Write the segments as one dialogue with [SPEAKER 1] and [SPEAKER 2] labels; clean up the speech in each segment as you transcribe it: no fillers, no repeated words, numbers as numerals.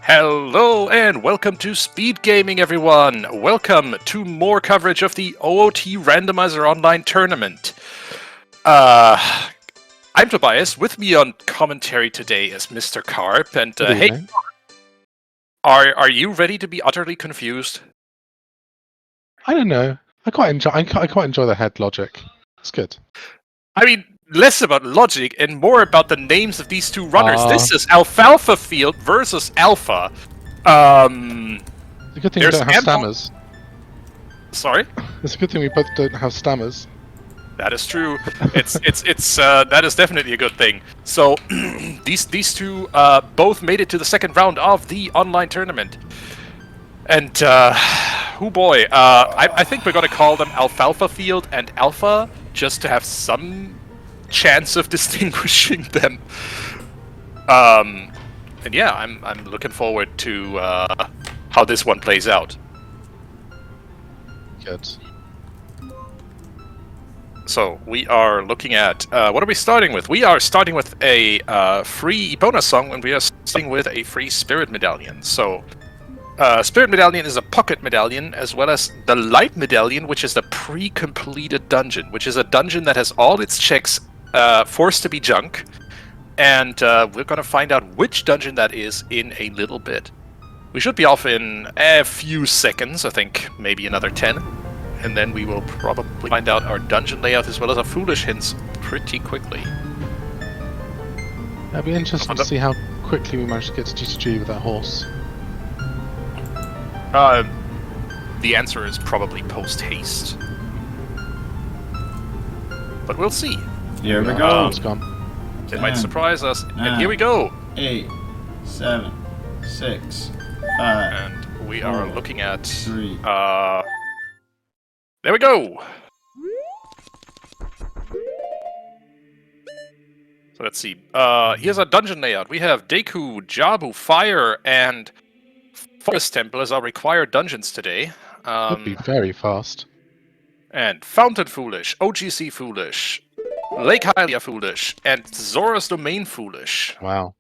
[SPEAKER 1] Hello and welcome to Speedgaming, everyone! Welcome to more coverage of the OOT Randomizer online tournament. I'm Tobias. With me on commentary today is Mr. Carp, and hey, are you ready to be utterly confused?
[SPEAKER 2] I don't know. I quite enjoy the head logic. It's good.
[SPEAKER 1] I mean, less about logic and more about the names of these two runners. This is alfalfafield versus alpha.
[SPEAKER 2] It's a good thing we don't have stammers.
[SPEAKER 1] Sorry?
[SPEAKER 2] It's a good thing we both don't have stammers.
[SPEAKER 1] That is true. That is definitely a good thing. So these two both made it to the second round of the online tournament, and oh boy, I think we're gonna call them alfalfafield and alpha just to have some chance of distinguishing them. And yeah, I'm looking forward to how this one plays out.
[SPEAKER 2] Good.
[SPEAKER 1] So we are looking at what are we starting with? We are starting with a free Epona song, and we are starting with a free Spirit Medallion. So Spirit Medallion is a pocket medallion, as well as the Light Medallion, which is the pre-completed dungeon, which is a dungeon that has all its checks forced to be junk. And we're gonna find out which dungeon that is in a little bit. We should be off in a few seconds, I think maybe another 10. And then we will probably find out our dungeon layout as well as our foolish hints pretty quickly.
[SPEAKER 2] It'll be interesting to see how quickly we manage to get to GTG with that horse.
[SPEAKER 1] The answer is probably post-haste. But we'll see.
[SPEAKER 3] Here we go.
[SPEAKER 2] It's gone.
[SPEAKER 1] It might surprise us. And here we go.
[SPEAKER 3] 8, 7, 6, 5.
[SPEAKER 1] And we are looking at
[SPEAKER 3] 3.
[SPEAKER 1] There we go! So let's see. Here's our dungeon layout. We have Deku, Jabu, Fire, and Forest Temple as our required dungeons today.
[SPEAKER 2] Could be very fast.
[SPEAKER 1] And Fountain Foolish, OGC Foolish, Lake Hylia Foolish, and Zora's Domain Foolish.
[SPEAKER 2] Wow.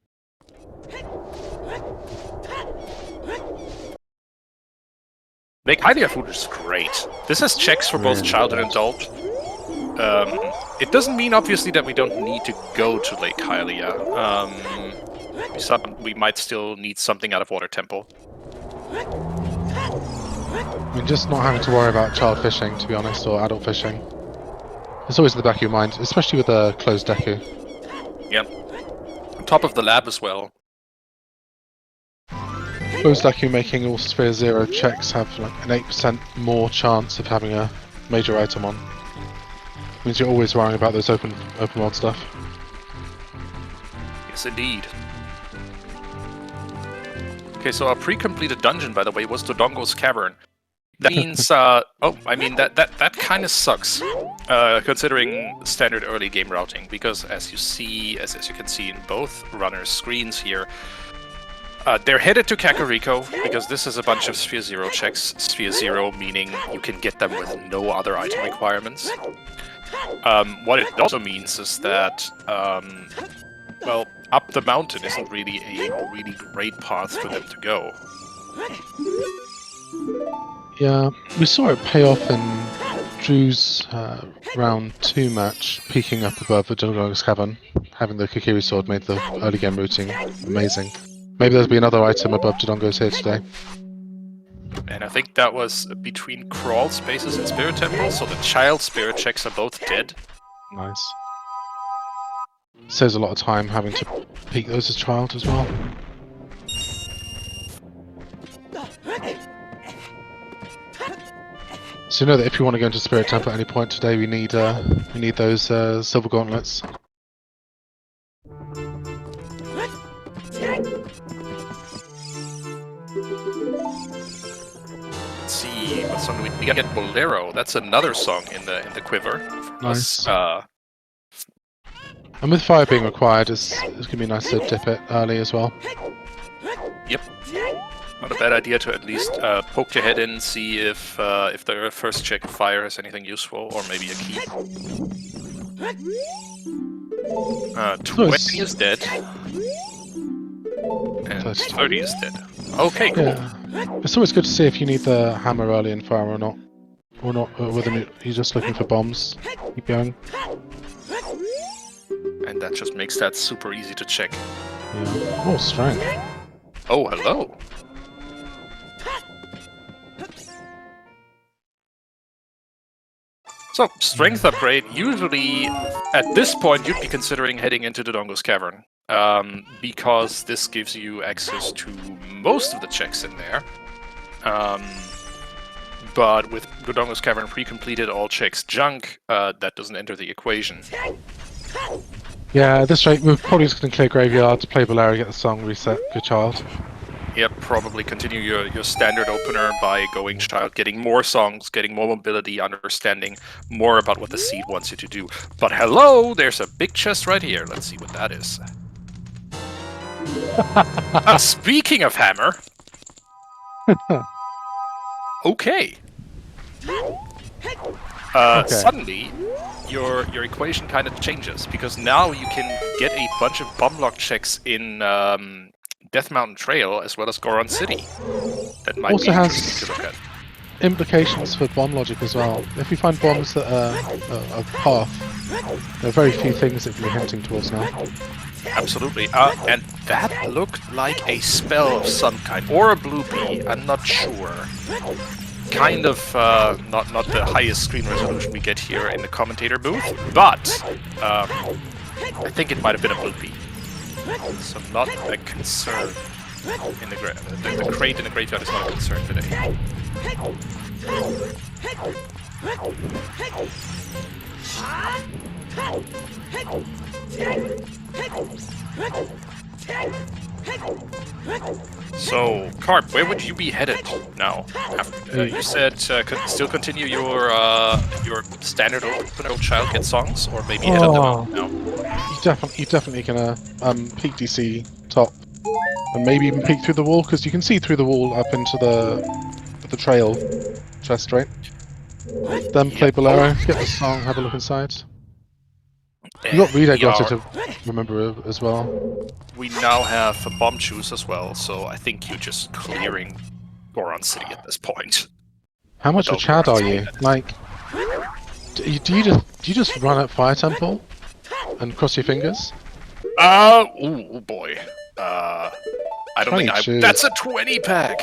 [SPEAKER 1] Lake Hylia Foolish is great. This has checks for both child and adult. It doesn't mean, obviously, that we don't need to go to Lake Hylia. We might still need something out of Water Temple.
[SPEAKER 2] I mean, just not having to worry about child fishing, to be honest, or adult fishing. It's always in the back of your mind, especially with a closed Deku.
[SPEAKER 1] Yep. On top of the lab as well.
[SPEAKER 2] Closed Deku making all Sphere 0 checks have like an 8% more chance of having a major item on. Means you're always worrying about those open world stuff.
[SPEAKER 1] Yes, indeed. Okay, so our pre-completed dungeon, by the way, was Dodongo's Cavern. That means, that kind of sucks, considering standard early game routing, because as you can see in both runners' screens here, they're headed to Kakariko, because this is a bunch of Sphere 0 checks. Sphere 0 meaning you can get them with no other item requirements. What it also means is that, well, up the mountain isn't really a really great path for them to go.
[SPEAKER 2] Yeah, we saw it pay off in Drew's round 2 match, peaking up above the Dodongo's Cavern. Having the Kokiri sword made the early game routing amazing. Maybe there'll be another item above Dodongo's here today.
[SPEAKER 1] And I think that was between crawl spaces and Spirit Temple, so the child spirit checks are both dead.
[SPEAKER 2] Nice. Saves a lot of time having to peek those as child as well. So you know that if you want to go into Spirit Temple at any point today, we need those silver gauntlets.
[SPEAKER 1] Let's see, what song do we gotta get? Bolero. That's another song in the quiver.
[SPEAKER 2] Nice. And with fire being required, it's gonna be nice to dip it early as well.
[SPEAKER 1] Yep. Not a bad idea to at least poke your head in, see if the first check of fire has anything useful, or maybe a key. 20 is dead. And 30 is dead. Okay, cool.
[SPEAKER 2] Yeah. It's always good to see if you need the hammer early in fire or not. Or not, whether you're just looking for bombs. Keep going.
[SPEAKER 1] And that just makes that super easy to check.
[SPEAKER 2] Yeah. Oh, strength.
[SPEAKER 1] Oh, hello. So, strength upgrade. Usually, at this point, you'd be considering heading into Dodongo's Cavern. Because this gives you access to most of the checks in there. But with Dodongo's Cavern pre-completed, all checks junk, that doesn't enter the equation.
[SPEAKER 2] Yeah, at this rate, we're probably just going to clear Graveyard to play Bolero, get the song reset. Good child.
[SPEAKER 1] Yep, probably continue your standard opener by going child, getting more songs, getting more mobility, understanding more about what the seed wants you to do. But hello, there's a big chest right here. Let's see what that is. Speaking of hammer. Okay. Suddenly, your equation kind of changes, because now you can get a bunch of bomb lock checks in Death Mountain Trail as well as Goron City. That might
[SPEAKER 2] Also
[SPEAKER 1] be
[SPEAKER 2] has
[SPEAKER 1] interesting to look at.
[SPEAKER 2] implications for bomb logic as well. If we find bombs that are a path, there are very few things that we're hinting towards now.
[SPEAKER 1] Absolutely. And that looked like a spell of some kind, or a blue bee. I'm not sure. Kind of not the highest screen resolution we get here in the commentator booth, but I think it might have been a blue bee. So not a concern in the crate in the graveyard is not a concern today. So, Carp, where would you be headed now? You said still continue your standard open child get songs, or maybe head on them now.
[SPEAKER 2] You're definitely gonna peek DC top, and maybe even peek through the wall, because you can see through the wall up into the trail chest, right? Then play Bolero, get the song, have a look inside. You got Reader got to remember as well.
[SPEAKER 1] We now have a bomb choose as well, so I think you're just clearing Goron City at this point.
[SPEAKER 2] How much of a Chad are you? Like, do you just run at Fire Temple and cross your fingers?
[SPEAKER 1] Oh boy. I don't think that's a 20 pack.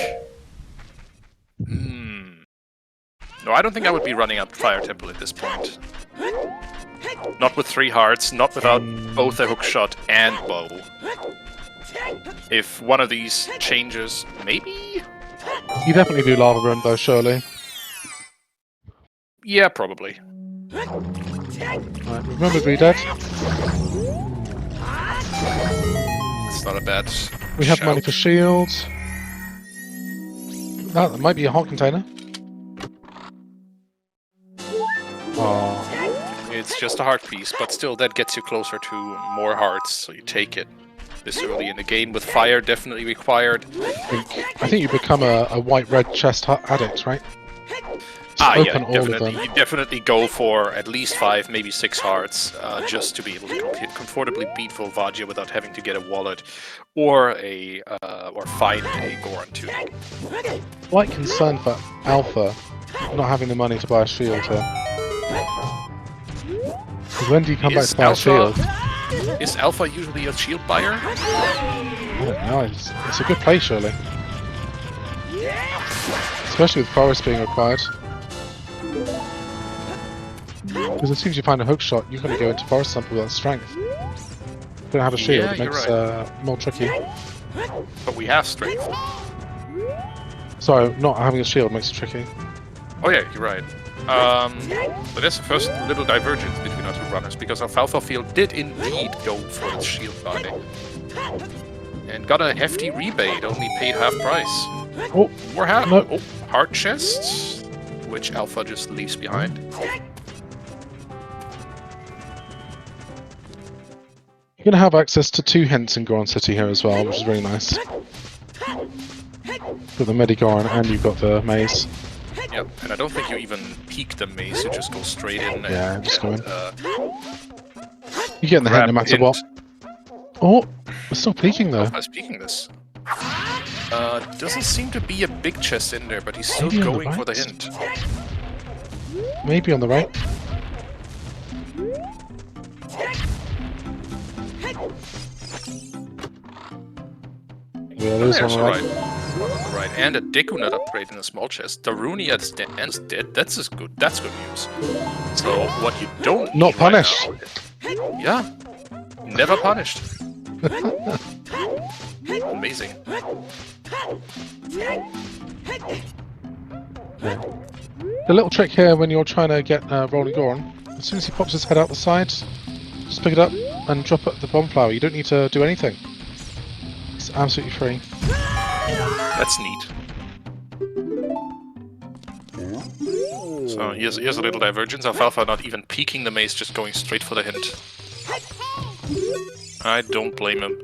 [SPEAKER 1] No, I don't think I would be running up Fire Temple at this point. Not with 3 hearts, not without both a hookshot and bow. If one of these changes, maybe?
[SPEAKER 2] You definitely do Lava Run though, surely.
[SPEAKER 1] Yeah, probably.
[SPEAKER 2] Right, remember Redead?
[SPEAKER 1] It's not a bad
[SPEAKER 2] We have
[SPEAKER 1] shout.
[SPEAKER 2] money for shields. That might be a hot container. Oh.
[SPEAKER 1] It's just a heart piece, but still that gets you closer to more hearts, so you take it this early in the game with fire definitely required.
[SPEAKER 2] I think you become a white-red chest addict, right?
[SPEAKER 1] Yeah,
[SPEAKER 2] Open all of
[SPEAKER 1] definitely.
[SPEAKER 2] them.
[SPEAKER 1] You definitely go for at least 5, maybe 6 hearts, just to be able to comfortably beat Volvagia without having to get a wallet or find a Goron tunic.
[SPEAKER 2] Slight concern for Alpha not having the money to buy a shield here. Because when do you come back to buy a shield?
[SPEAKER 1] Is Alpha usually a shield buyer?
[SPEAKER 2] I don't know, it's a good play, surely. Especially with Forest being required. Because as soon as you find a hook shot, you're going to go into Forest Temple without strength. If you don't have a shield,
[SPEAKER 1] Yeah,
[SPEAKER 2] it makes more tricky.
[SPEAKER 1] But we have strength.
[SPEAKER 2] Sorry, not having a shield makes it tricky.
[SPEAKER 1] Oh yeah, you're right. But that's the first little divergence between our 2 runners, because alfalfafield did indeed go for the shield buy. And got a hefty rebate, only paid half price.
[SPEAKER 2] Oh,
[SPEAKER 1] Or half.
[SPEAKER 2] no.
[SPEAKER 1] Oh, heart chest, which Alpha just leaves behind.
[SPEAKER 2] You're going to have access to 2 hints in Goron City here as well, which is really nice. You've got the Medigoron and you've got the maze.
[SPEAKER 1] Yep, and I don't think you even peek the maze, you just go straight in
[SPEAKER 2] Yeah,
[SPEAKER 1] and
[SPEAKER 2] just go in. You get in the hint no
[SPEAKER 1] grab
[SPEAKER 2] matter
[SPEAKER 1] hint.
[SPEAKER 2] what. Oh, we're still peeking though.
[SPEAKER 1] I was peeking this. Doesn't seem to be a big chest in there, but he's still
[SPEAKER 2] Maybe on the
[SPEAKER 1] going for the
[SPEAKER 2] right?
[SPEAKER 1] hint.
[SPEAKER 2] Maybe on the right. Yeah, there's one on the right.
[SPEAKER 1] One on the right. And a Deku Nut upgrade in a small chest. Darunia is dead. That's good. That's good news. So what you don't
[SPEAKER 2] Not
[SPEAKER 1] need
[SPEAKER 2] punished.
[SPEAKER 1] Right now, yeah. Never punished. Amazing.
[SPEAKER 2] Yeah. The little trick here when you're trying to get Rolling Goron, as soon as he pops his head out the side, just pick it up and drop it at the bomb flower. You don't need to do anything. It's absolutely free.
[SPEAKER 1] That's neat. So here's a little divergence. Alfalfa not even peeking the maze, just going straight for the hint. I don't blame him.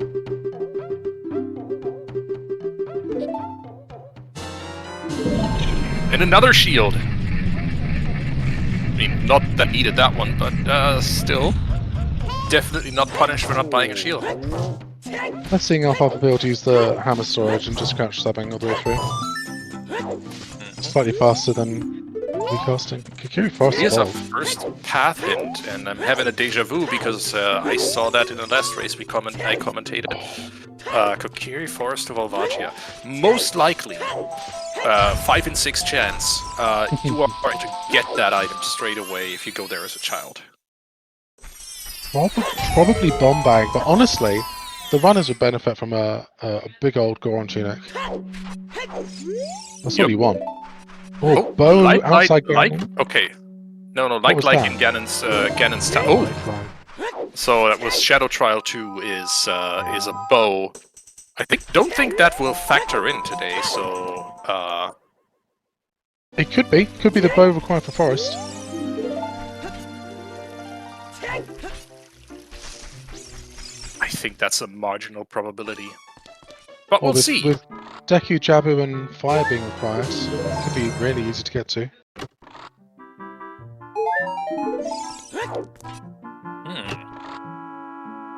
[SPEAKER 1] And another shield! I mean, not that needed that one, but still. Definitely not punished for not buying a shield.
[SPEAKER 2] Let's seeing alfalfafield use the hammer storage and just crouch stabbing all the way through. Slightly faster than recasting. Kikiri Forest
[SPEAKER 1] Here's a
[SPEAKER 2] evolved.
[SPEAKER 1] first path hint, and I'm having a deja vu because I saw that in the last race I commentated. Kokiri Forest of Alvagia. Most likely, 5 in 6 chance, you are going to get that item straight away if you go there as a child.
[SPEAKER 2] Probably bomb bag, but honestly, the runners would benefit from a big old Goron tunic. That's all you want. Oh, bow outside Ganon.
[SPEAKER 1] Okay. No, like
[SPEAKER 2] that?
[SPEAKER 1] in Ganon's town. Oh! So that was Shadow Trial 2 is a bow. Don't think that will factor in today, so
[SPEAKER 2] It could be. Could be the bow required for Forest.
[SPEAKER 1] I think that's a marginal probability. But
[SPEAKER 2] Well,
[SPEAKER 1] we'll see.
[SPEAKER 2] With Deku, Jabu, and Fire being required, it could be really easy to get to.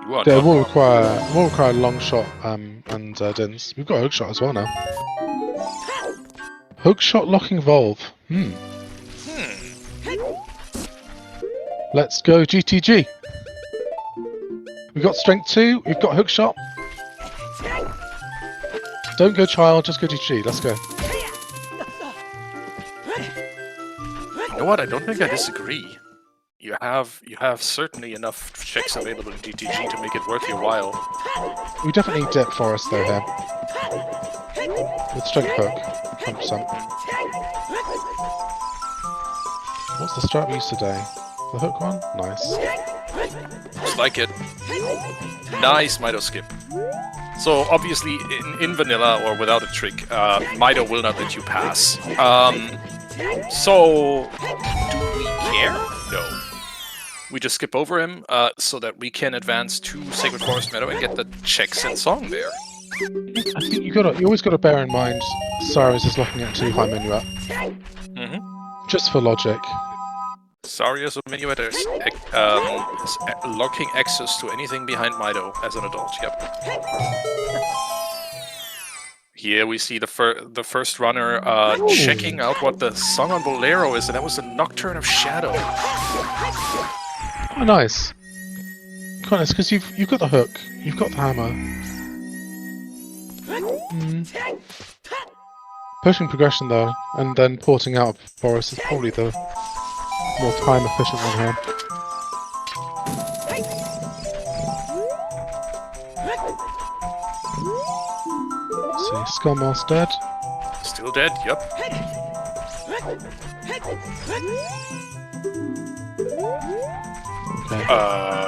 [SPEAKER 1] You are
[SPEAKER 2] Yeah,
[SPEAKER 1] not
[SPEAKER 2] will
[SPEAKER 1] wrong.
[SPEAKER 2] require long shot and Dins. We've got hook shot as well now. Hook shot locking Volve. Let's go GTG. We've got strength 2. We've got hook shot. Don't go child, just go GTG. Let's go.
[SPEAKER 1] You know what? I don't think I disagree. You have certainly enough checks available in GTG to make it worth your while.
[SPEAKER 2] We definitely need dip Forest though here. With strength hook, 100%. What's the strat we used today? The hook one? Nice.
[SPEAKER 1] Looks like it. Nice Mido skip. So obviously in vanilla or without a trick, Mido will not let you pass. So do we care? No. We just skip over him so that we can advance to Sacred Forest Meadow and get the checks and song there.
[SPEAKER 2] I think you always got to bear in mind Cyrus is locking at too high menu up. Just for logic.
[SPEAKER 1] Sarius of Minuet is locking access to anything behind Mido as an adult, yep. Here we see the first runner checking out what the song on Bolero is, and that was a Nocturne of Shadow.
[SPEAKER 2] Oh, nice. Quite nice, because you've got the hook, you've got the hammer. Pushing progression though, and then porting out of Forest is probably the more time efficient one here. See, Skullmouse dead.
[SPEAKER 1] Still dead, yep.
[SPEAKER 2] Okay.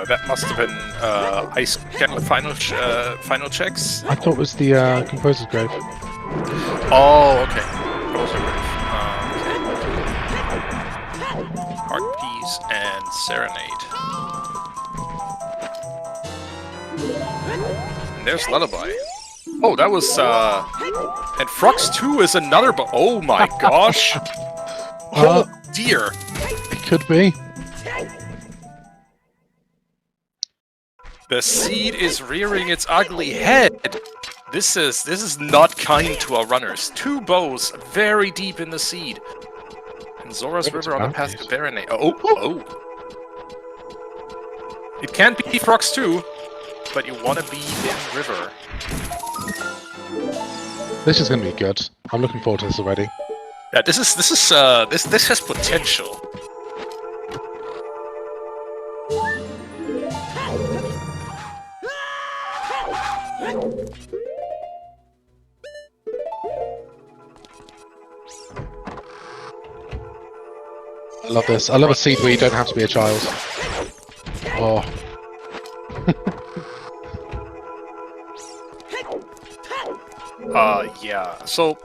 [SPEAKER 1] That must have been Ice Camel final checks.
[SPEAKER 2] I thought it was the Composer's Grave.
[SPEAKER 1] Oh, okay. Heart Piece and Serenade. And there's Lullaby. Oh, that was and Frux 2 is another oh my gosh! Oh dear!
[SPEAKER 2] It could be.
[SPEAKER 1] The seed is rearing its ugly head! This is not kind to our runners. 2 bows very deep in the seed. And Zora's River on the path to Baronade. Oh. It can't be Frogs too, but you want to be in River.
[SPEAKER 2] This is going to be good. I'm looking forward to this already.
[SPEAKER 1] Yeah, this has potential.
[SPEAKER 2] I love this. I love a seed where you don't have to be a child. Oh.
[SPEAKER 1] Yeah. So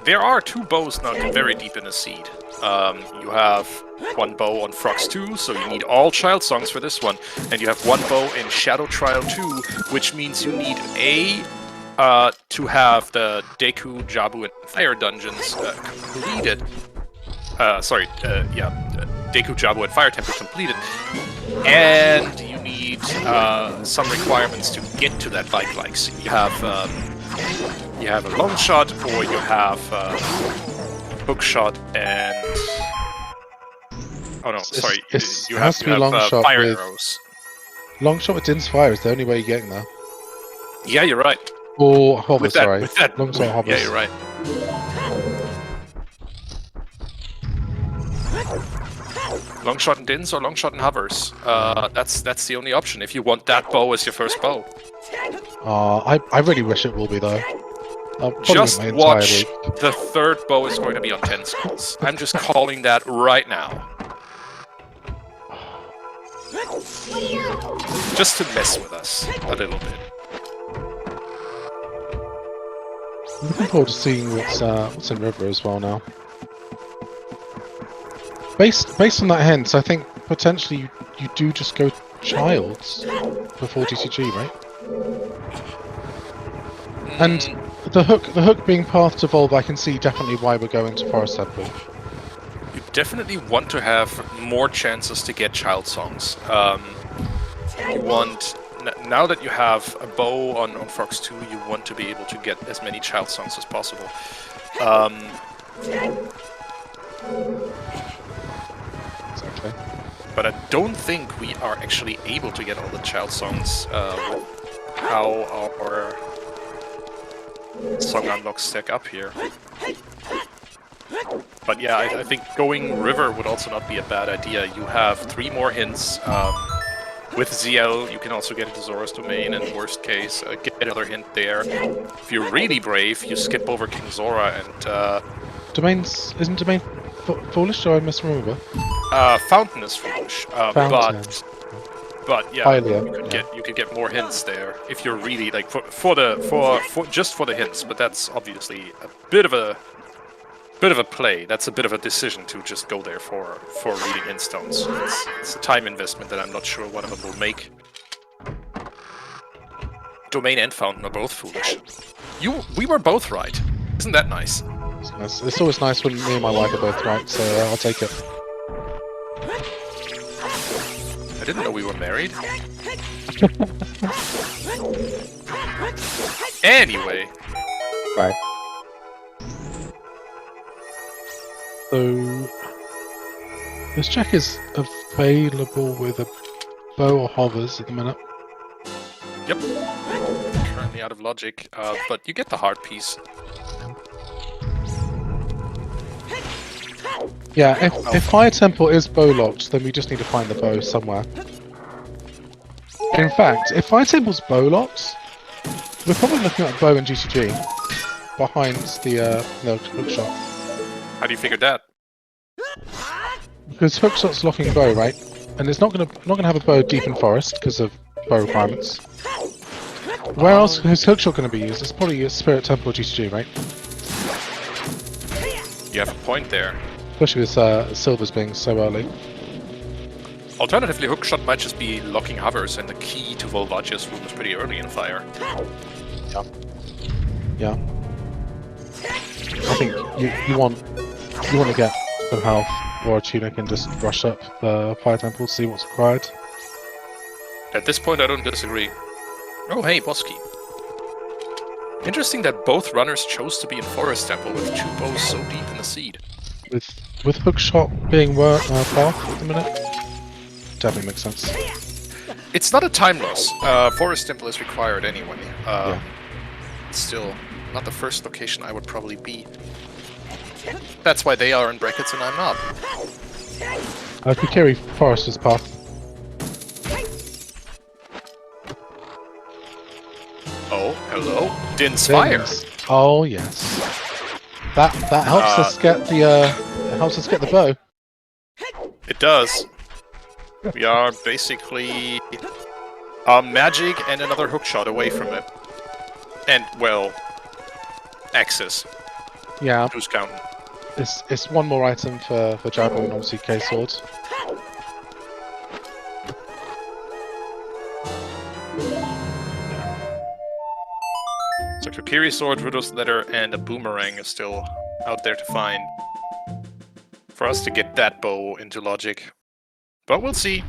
[SPEAKER 1] there are 2 bows now very deep in the seed. You have 1 bow on Frogs 2, so you need all child songs for this one, and you have 1 bow in Shadow Trial 2, which means you need to have the Deku, Jabu, and Fire dungeons completed. Deku, Jabu, and Fire Temple completed, and you need some requirements to get to that like. So you have a long shot, or you have hook shot, and you have fire arrows.
[SPEAKER 2] Long shot with Din's Fire is the only way you're getting there.
[SPEAKER 1] Yeah, you're right.
[SPEAKER 2] Or hovers, sorry.
[SPEAKER 1] Long shot hovers. Yeah, you're right. Long shot and Dins or long shot and hovers. That's the only option if you want that bow as your first bow.
[SPEAKER 2] I really wish it will be though.
[SPEAKER 1] Just watch. The 3rd bow is going to be on 10 skulls. I'm just calling that right now. Just to mess with us a little bit.
[SPEAKER 2] I'm looking forward to seeing what's in River as well now. Based on that hint, I think potentially you do just go Childs before DCG, right? And the hook being path to Volve, I can see definitely why we're going to Forest Temple.
[SPEAKER 1] You definitely want to have more chances to get child songs. You want, now that you have a bow on Frogs 2, you want to be able to get as many child songs as possible.
[SPEAKER 2] Exactly.
[SPEAKER 1] But I don't think we are actually able to get all the child songs with how our song unlocks stack up here. But yeah, I think going River would also not be a bad idea. You have 3 more hints. With ZL, you can also get into Zora's Domain, and worst case, get another hint there. If you're really brave, you skip over King Zora and...
[SPEAKER 2] Isn't Domain foolish, or I misremember?
[SPEAKER 1] Fountain is foolish, but yeah, you could get more hints there if you're really like just for the hints. But that's obviously a bit of a play. That's a bit of a decision to just go there for reading hint stones. It's a time investment that I'm not sure one of them will make. Domain and Fountain are both foolish. We were both right. Isn't that nice?
[SPEAKER 2] It's nice. It's always nice when me and my wife are both right, so I'll take it.
[SPEAKER 1] I didn't know we were married. Anyway.
[SPEAKER 2] Right. So this check is available with a bow or hovers at the minute.
[SPEAKER 1] Yep. Currently out of logic, but you get the heart piece.
[SPEAKER 2] Yeah, if Fire Temple is bow locked, then we just need to find the bow somewhere. In fact, if Fire Temple's bow locked, we're probably looking at a bow in GCG behind the hook shot.
[SPEAKER 1] How do you figure that?
[SPEAKER 2] Because hook shot's locking bow, right? And it's not gonna have a bow deep in forest because of bow requirements. Where else is hook shot gonna be used? It's probably a Spirit Temple GCG, right?
[SPEAKER 1] You have a point there.
[SPEAKER 2] Especially with Silvers being so early.
[SPEAKER 1] Alternatively, hookshot might just be locking hovers, and the key to Volvagia's room is pretty early in Fire.
[SPEAKER 2] Yeah. I think you want to get some health, or a tunic, and just rush up the Fire Temple, see what's required.
[SPEAKER 1] At this point, I don't disagree. Oh, hey, boss key. Interesting that both runners chose to be in Forest Temple with 2 bows so deep in the seed.
[SPEAKER 2] With hookshot being path at the minute, definitely makes sense.
[SPEAKER 1] It's not a time loss. Forest Temple is required anyway.
[SPEAKER 2] Yeah.
[SPEAKER 1] It's still not the first location I would probably be. That's why they are in brackets and I'm not.
[SPEAKER 2] Kukiri Forest is path.
[SPEAKER 1] Oh, hello. Din's fire.
[SPEAKER 2] Oh yes. That helps us get the bow.
[SPEAKER 1] It does. We are basically magic and another hookshot away from it. And, well, axes.
[SPEAKER 2] Yeah.
[SPEAKER 1] Who's counting?
[SPEAKER 2] It's one more item for Javelin and obviously K-Sword.
[SPEAKER 1] So Kokiri Sword, Rudo's Letter, and a Boomerang is still out there to find. For us to get that bow into logic. But we'll see.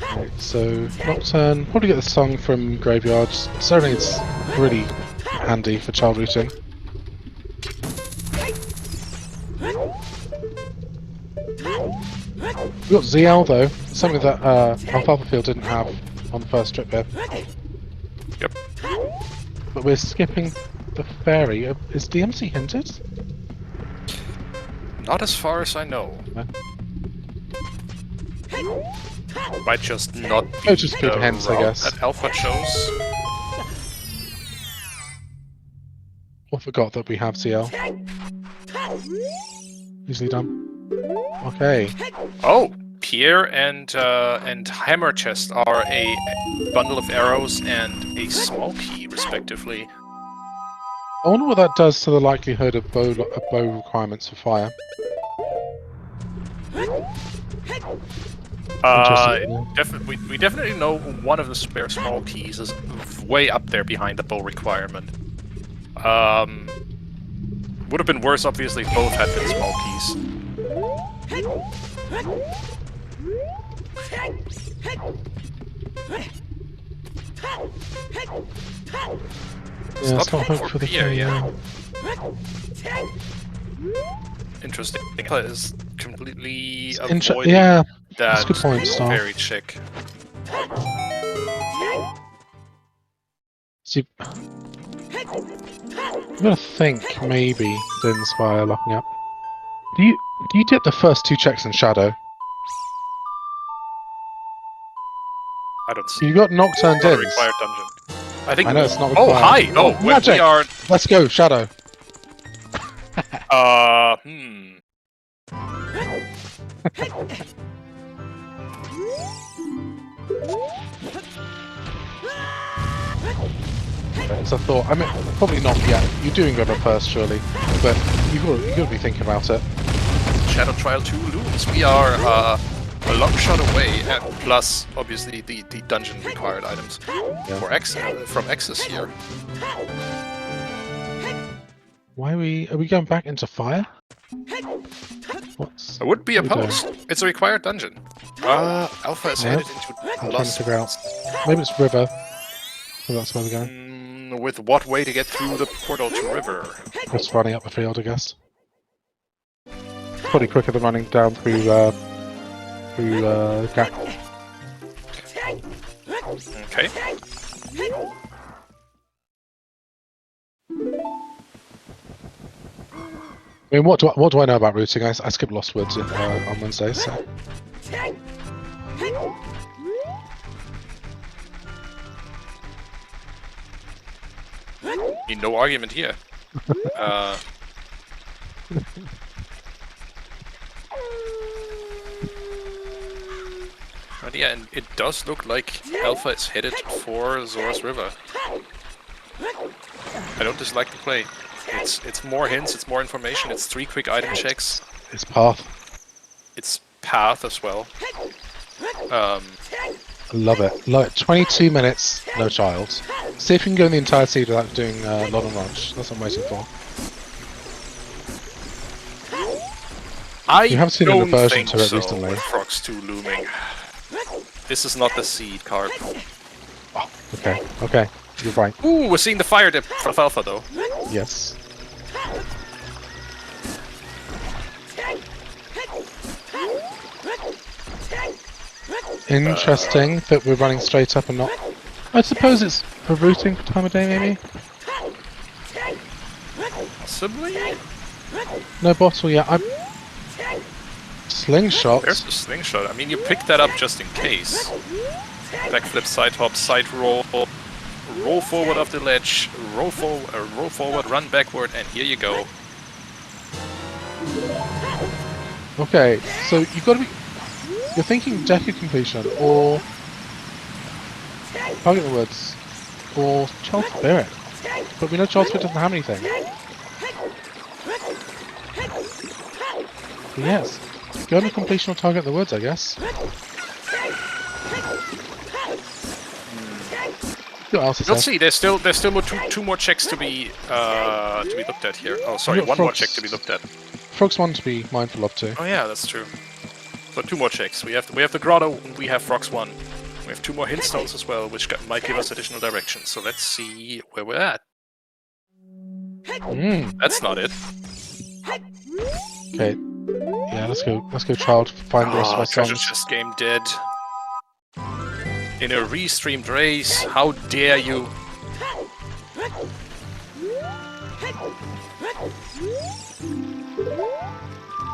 [SPEAKER 2] Right, so Nocturne, probably get the song from Graveyards. Certainly it's really handy for child routing. We got ZL though, something that alfalfafield didn't have on the first trip here.
[SPEAKER 1] Yep.
[SPEAKER 2] But we're skipping the ferry. Is DMC hinted?
[SPEAKER 1] Not as far as I know.
[SPEAKER 2] No.
[SPEAKER 1] Might just not be
[SPEAKER 2] Oh, just good
[SPEAKER 1] the
[SPEAKER 2] hints, I
[SPEAKER 1] route
[SPEAKER 2] guess.
[SPEAKER 1] that Alpha chose.
[SPEAKER 2] I forgot that we have ZL. Easily done. Okay.
[SPEAKER 1] Oh, Pierre and Hammer Chest are a bundle of arrows and a small key, respectively.
[SPEAKER 2] I wonder what that does to the likelihood of bow requirements for fire.
[SPEAKER 1] We definitely know one of the spare small keys is way up there behind the bow requirement. Would have been worse, obviously, if both had been small keys. It's
[SPEAKER 2] Yeah,
[SPEAKER 1] not
[SPEAKER 2] it's not
[SPEAKER 1] hope
[SPEAKER 2] hope
[SPEAKER 1] for
[SPEAKER 2] for the
[SPEAKER 1] Pierre,
[SPEAKER 2] yeah.
[SPEAKER 1] Interesting. Is completely avoiding
[SPEAKER 2] Yeah,
[SPEAKER 1] that
[SPEAKER 2] that's a good point, Star.
[SPEAKER 1] very chick.
[SPEAKER 2] See, I'm gonna think maybe Din's fire locking up. Do you dip the first 2 checks in Shadow?
[SPEAKER 1] I don't see.
[SPEAKER 2] You got Nocturne
[SPEAKER 1] It's not a
[SPEAKER 2] Dins.
[SPEAKER 1] required dungeon. I think.
[SPEAKER 2] I know it's not
[SPEAKER 1] Oh,
[SPEAKER 2] required.
[SPEAKER 1] hi! Oh, we
[SPEAKER 2] magic!
[SPEAKER 1] are.
[SPEAKER 2] Let's go, Shadow. So I thought, I mean, probably not yet. You're doing River first, surely, but you've got to be thinking about it.
[SPEAKER 1] Shadow Trial 2 looms. We are a long shot away, and plus, obviously, the dungeon required items from X's here.
[SPEAKER 2] Why are we going back into fire?
[SPEAKER 1] I would be opposed. It's a required dungeon. Alpha is headed
[SPEAKER 2] I'm
[SPEAKER 1] into
[SPEAKER 2] trying to
[SPEAKER 1] Lost.
[SPEAKER 2] figure out. Maybe it's River. Maybe that's where we're going.
[SPEAKER 1] With what way to get through the portal to River?
[SPEAKER 2] Just running up the field, I guess. Probably quicker than running down through Gap.
[SPEAKER 1] Okay.
[SPEAKER 2] I mean, what do I know about routing? I skipped Lost Woods on Wednesdays. So.
[SPEAKER 1] No argument here. But yeah, and it does look like Alpha is headed for Zora's River. I don't dislike the play. It's more hints, it's more information, it's 3 quick item checks.
[SPEAKER 2] It's path.
[SPEAKER 1] It's path as well.
[SPEAKER 2] I love it. Love it. 22 minutes, no child. See if you can go in the entire seed without doing Lon and Ranch. That's what I'm waiting for. You have seen an aversion to it recently.
[SPEAKER 1] With Frogs 2 looming. This is not the seed card.
[SPEAKER 2] Oh, okay, okay. You're right.
[SPEAKER 1] Ooh, we're seeing the fire dip for alfalfa though.
[SPEAKER 2] Yes. Interesting that we're running straight up and not. I suppose it's a routing time of day, maybe?
[SPEAKER 1] Possibly?
[SPEAKER 2] No bottle yet. I'm. Slingshot.
[SPEAKER 1] There's the slingshot. I mean, you picked that up just in case. Backflip, side hop, side roll, roll forward off the ledge, roll forward, run backward, and here you go.
[SPEAKER 2] Okay, so you've got to be. You're thinking Decker completion, or Target the Woods, or Child Spirit. But we know Child Spirit doesn't have anything. But yes, go to completion or Target the Woods, I guess. What else is
[SPEAKER 1] We'll
[SPEAKER 2] there?
[SPEAKER 1] see. There's still two more checks to be looked at here. Oh, sorry,
[SPEAKER 2] You've got
[SPEAKER 1] one more
[SPEAKER 2] frogs.
[SPEAKER 1] check to be looked at.
[SPEAKER 2] Frogs one to be mindful of too.
[SPEAKER 1] Oh yeah, that's true. So two more checks. We have the grotto, and we have Frogs 1. We have 2 more hint stones as well, which might give us additional direction. So let's see where we're at. That's not it.
[SPEAKER 2] Okay. Yeah, let's go. Let's go. Child, find the rest of our
[SPEAKER 1] Treasure
[SPEAKER 2] songs.
[SPEAKER 1] chest game dead. In a restreamed race, how dare you?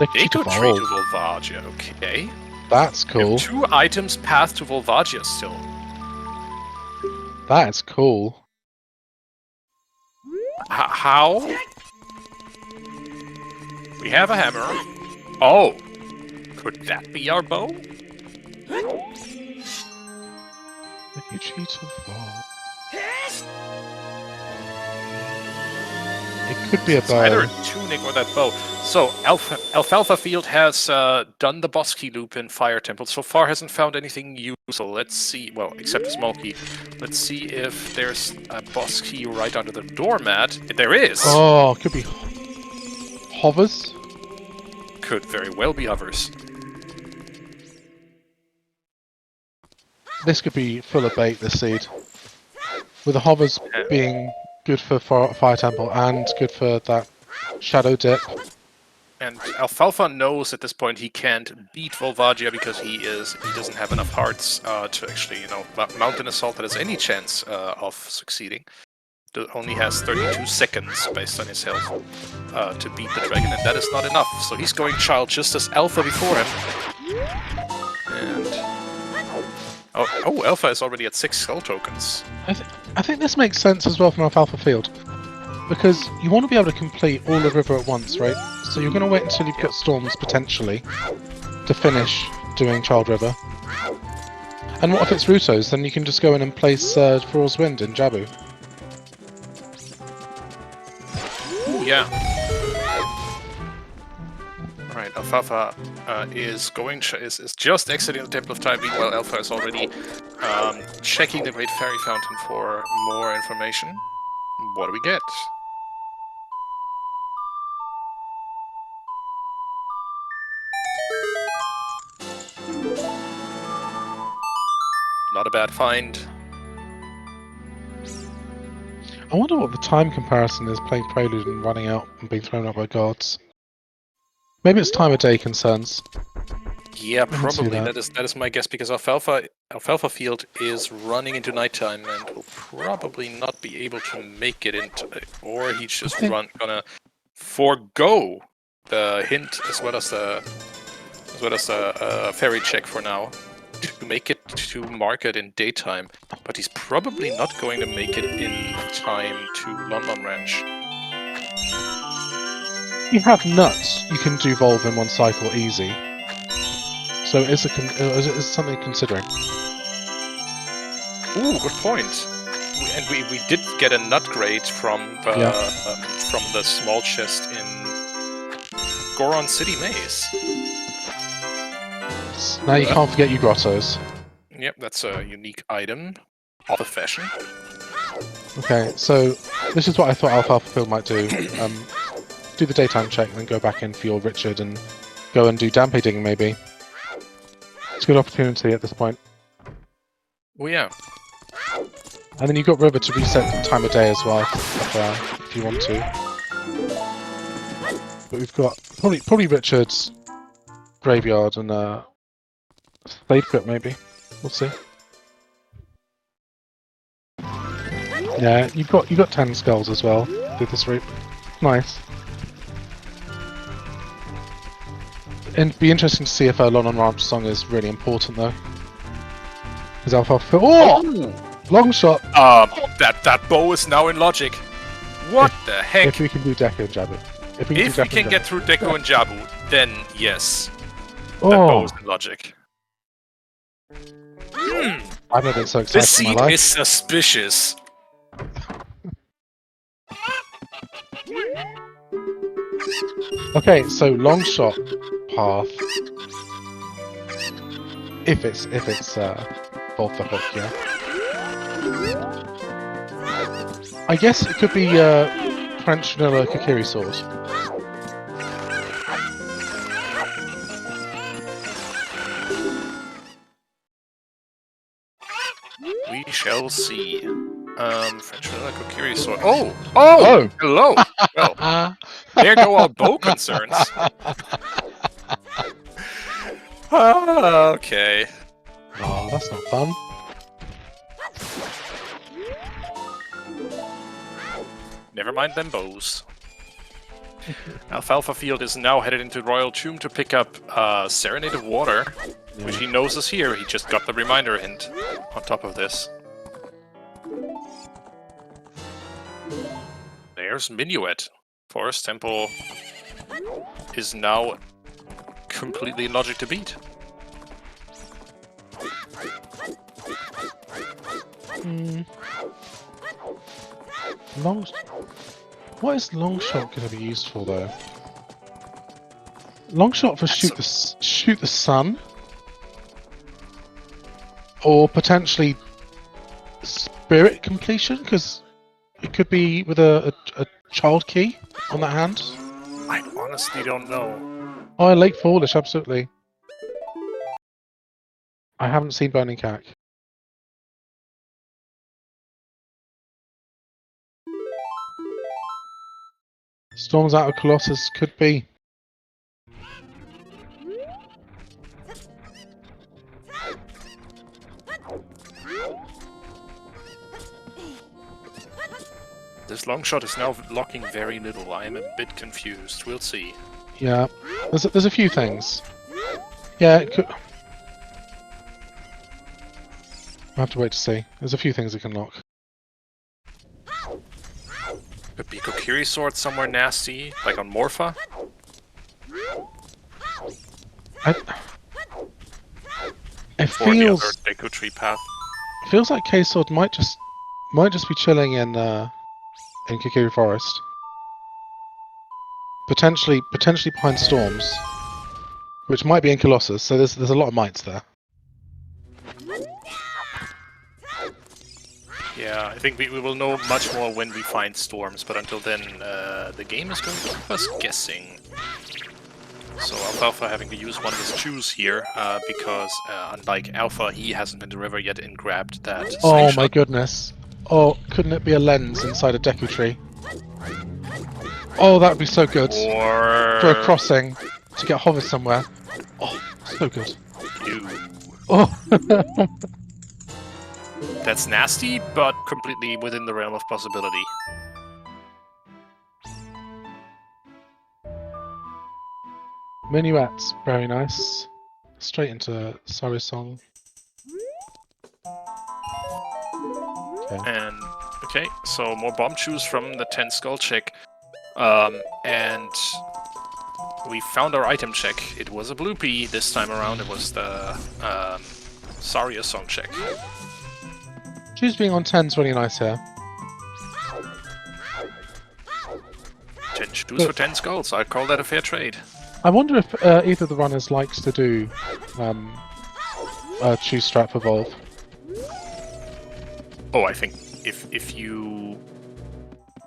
[SPEAKER 1] They go tree to Volvagia, okay.
[SPEAKER 2] That's
[SPEAKER 1] We
[SPEAKER 2] cool.
[SPEAKER 1] have 2 items path to Volvagia still.
[SPEAKER 2] That's cool.
[SPEAKER 1] How? We have a hammer. Oh! Could that be our bow?
[SPEAKER 2] If you cheat to fall. It could be a
[SPEAKER 1] It's either
[SPEAKER 2] bow.
[SPEAKER 1] a tunic or that bow. So, alfalfafield has done the boss key loop in Fire Temple. So far hasn't found anything useful. Let's see, well, except a small key. Let's see if there's a boss key right under the doormat. There is!
[SPEAKER 2] Oh, could be hovers.
[SPEAKER 1] Could very well be hovers.
[SPEAKER 2] This could be full of bait, this seed. With the hovers being good for Fire Temple and good for that Shadow Dip.
[SPEAKER 1] And Alfalfa knows at this point he can't beat Volvagia because he doesn't have enough hearts to actually, mount an assault that has any chance of succeeding. It only has 32 seconds based on his health to beat the dragon, and that is not enough. So he's going Child just as Alpha before him. And oh, Alpha is already at 6 skull tokens.
[SPEAKER 2] I think this makes sense as well from alfalfafield. Because you want to be able to complete all the river at once, right? So you're going to wait until you've got storms, potentially, to finish doing Child River. And what if it's Ruto's? Then you can just go in and place Frost Wind in Jabu.
[SPEAKER 1] Ooh, yeah. Alright, Alfalfa is just exiting the Temple of Time. Meanwhile, Alpha is already checking the Great Fairy Fountain for more information. What do we get? Not a bad find.
[SPEAKER 2] I wonder what the time comparison is playing Prelude and running out and being thrown out by guards. Maybe it's time of day concerns.
[SPEAKER 1] Yeah,
[SPEAKER 2] can see
[SPEAKER 1] probably.
[SPEAKER 2] that.
[SPEAKER 1] That is my guess, because Alfalfafield is running into nighttime and will probably not be able to make it into, or he's just gonna forego the hint as well as the ferry check for now to make it to market in daytime. But he's probably not going to make it in time to London Ranch.
[SPEAKER 2] You have nuts, you can do Volve in one cycle easy. So is it something considering?
[SPEAKER 1] Ooh, good point. We did get a nut grade from the small chest in Goron City Maze.
[SPEAKER 2] Now you can't forget your grottos.
[SPEAKER 1] Yep, that's a unique item of the fashion.
[SPEAKER 2] Okay, so this is what I thought alfalfafield might do. Do the daytime check, and then go back in for your Richard and go and do Dampe digging maybe. It's a good opportunity at this point.
[SPEAKER 1] Oh yeah.
[SPEAKER 2] And then you've got River to reset the time of day as well, if you want to. But we've got probably Richard's Graveyard and Slave Crypt maybe. We'll see. Yeah, you've got 10 skulls as well through this route. Nice. And it'd be interesting to see if Lon on Ranch song is really important though. Is alfalfafield? Oh! Long shot!
[SPEAKER 1] That bow is now in logic. What the heck?
[SPEAKER 2] If we can do Deku and Jabu.
[SPEAKER 1] If we can get through Deku and Jabu, then yes.
[SPEAKER 2] Oh.
[SPEAKER 1] That bow is in logic.
[SPEAKER 2] I've never been so excited
[SPEAKER 1] This
[SPEAKER 2] in my
[SPEAKER 1] seed
[SPEAKER 2] life.
[SPEAKER 1] is suspicious.
[SPEAKER 2] Okay, so long shot path. If it's both the hook, yeah. I guess it could be French vanilla Kikiri sword.
[SPEAKER 1] We shall see. French vanilla Kokiri sword. Oh! Hello! Well, there go our bow concerns. Okay.
[SPEAKER 2] Oh, that's not fun.
[SPEAKER 1] Never mind them bows. Alfalfafield is now headed into Royal Tomb to pick up Serenade of Water, which he knows is here. He just got the reminder hint on top of this. There's Minuet. Forest Temple is now completely in logic to beat.
[SPEAKER 2] What is long shot going to be used for though? Long shot for shoot the sun, or potentially spirit completion, because it could be with a child key on that hand.
[SPEAKER 1] I honestly don't know.
[SPEAKER 2] Oh, Lake Fallish, absolutely. I haven't seen Burning Cack. Storms out of Colossus could be.
[SPEAKER 1] This long shot is now locking very little. I am a bit confused. We'll see.
[SPEAKER 2] Yeah, there's a few things. Yeah, it could. I'll have to wait to see. There's a few things it can lock.
[SPEAKER 1] Could be Kokiri sword somewhere nasty, like on Morpha.
[SPEAKER 2] It
[SPEAKER 1] Or the
[SPEAKER 2] feels
[SPEAKER 1] other Deku tree path.
[SPEAKER 2] feels like K-Sword might just be chilling in Kikiri Forest. Potentially behind storms, which might be in Colossus. So there's a lot of mites there.
[SPEAKER 1] Yeah, I think we will know much more when we find storms, but until then, the game is going to keep us guessing. So Alfalfa having to use one of his chews here, because unlike Alpha, he hasn't been to river yet and grabbed that
[SPEAKER 2] Oh
[SPEAKER 1] slingshot.
[SPEAKER 2] my goodness! Oh, couldn't it be a lens inside a Deku tree? Oh, that would be so good
[SPEAKER 1] Or...
[SPEAKER 2] for a crossing to get hovered somewhere. Oh, so good.
[SPEAKER 1] Ew.
[SPEAKER 2] Oh.
[SPEAKER 1] That's nasty, but completely within the realm of possibility.
[SPEAKER 2] Minuets, very nice. Straight into Sorry Song.
[SPEAKER 1] And okay, so more bomb chews from the 10 skull check. And we found our item check. It was a bloopy this time around. It was the Saria song check.
[SPEAKER 2] Chews being on 10's really nice here.
[SPEAKER 1] 10 chews for 10 skulls. I'd call that a fair trade.
[SPEAKER 2] I wonder if either of the runners likes to do choose strap evolve.
[SPEAKER 1] Oh, I think if you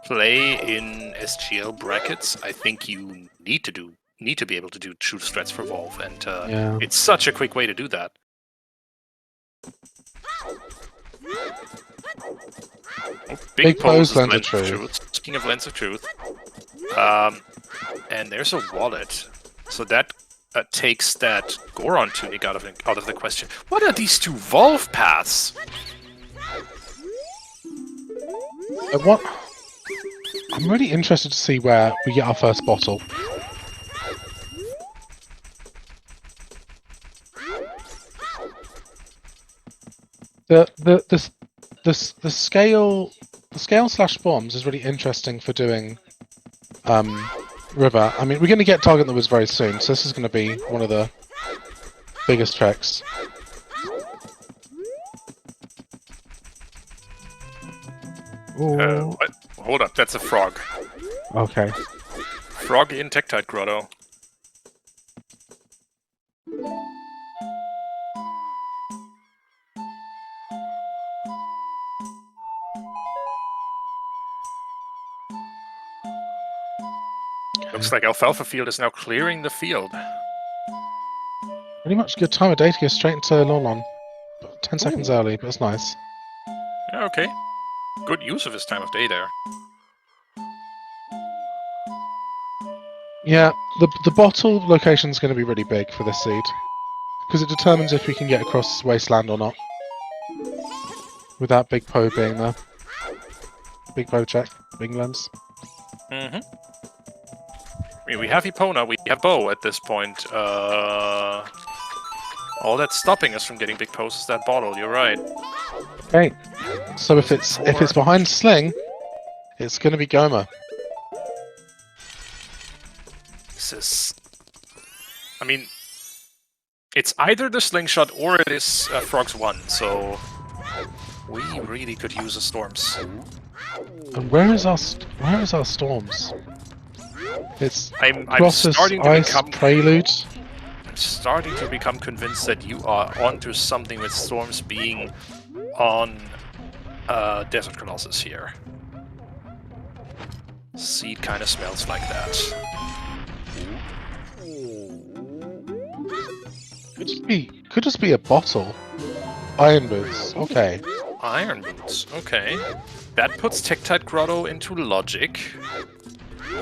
[SPEAKER 1] play in SGL brackets, I think you need to be able to do choose strats for evolve, and
[SPEAKER 2] Yeah.
[SPEAKER 1] it's such a quick way to do that. Big Pose is
[SPEAKER 2] Lens of
[SPEAKER 1] Lens of
[SPEAKER 2] Truth.
[SPEAKER 1] Truth. Speaking of Lens of Truth. And there's a wallet. So that takes that Goron tunic out of the question. What are these two Volve paths?
[SPEAKER 2] What? I'm really interested to see where we get our first bottle. The scale slash bombs is really interesting for doing river. I mean, we're going to get Target the Woods very soon, so this is going to be one of the biggest treks.
[SPEAKER 1] What? Hold up, that's a frog.
[SPEAKER 2] Okay.
[SPEAKER 1] Frog in Tektite Grotto. Looks like alfalfafield is now clearing the field.
[SPEAKER 2] Pretty much a good time of day to go straight into Lolon. 10 seconds early, but it's nice.
[SPEAKER 1] Yeah, okay. Good use of his time of day there.
[SPEAKER 2] Yeah, the bottle location is going to be really big for this seed. Because it determines if we can get across this wasteland or not. Without Big Po being there. Big Po check, Big Lens.
[SPEAKER 1] Mm-hmm. I mean, we have Epona, we have Bo at this point. All that's stopping us from getting Big Pose is that bottle, you're right.
[SPEAKER 2] Okay. So if it's behind Sling, it's going to be Goma.
[SPEAKER 1] This is... I mean... It's either the slingshot or it is Frog's 1, so... We really could use a Storms.
[SPEAKER 2] And where is our storms? It's
[SPEAKER 1] I'm
[SPEAKER 2] Colossus,
[SPEAKER 1] starting to
[SPEAKER 2] Ice,
[SPEAKER 1] become...
[SPEAKER 2] Prelude.
[SPEAKER 1] I'm starting to become convinced that you are onto something with Storms being on Desert Colossus here. Seed kind of smells like that.
[SPEAKER 2] Could just be a bottle. Iron Boots. Okay.
[SPEAKER 1] Iron Boots, okay. That puts Tektite Grotto into logic.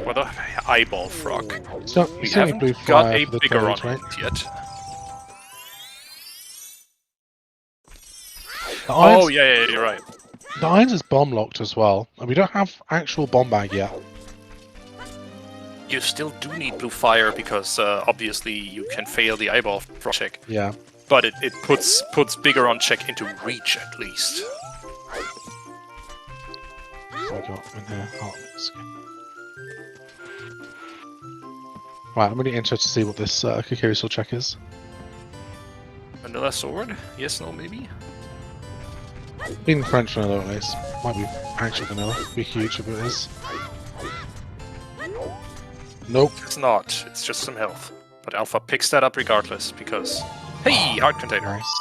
[SPEAKER 1] What a eyeball frog.
[SPEAKER 2] So
[SPEAKER 1] We haven't got a bigger on it yet. Oh, yeah, you're right.
[SPEAKER 2] The irons is bomb locked as well, and we don't have actual bomb bag yet.
[SPEAKER 1] You still do need blue fire because obviously you can fail the eyeball frog check.
[SPEAKER 2] Yeah.
[SPEAKER 1] But it puts bigger on check into reach at least.
[SPEAKER 2] What we got in here? Oh, right, I'm really interested to see what this Kukiri Sword check is.
[SPEAKER 1] Vanilla sword? Yes, no, maybe?
[SPEAKER 2] Being French vanilla at least. Might be actual vanilla. Be huge if it is. Nope.
[SPEAKER 1] It's not. It's just some health. But Alpha picks that up regardless because... Hey! Heart container.
[SPEAKER 2] Nice.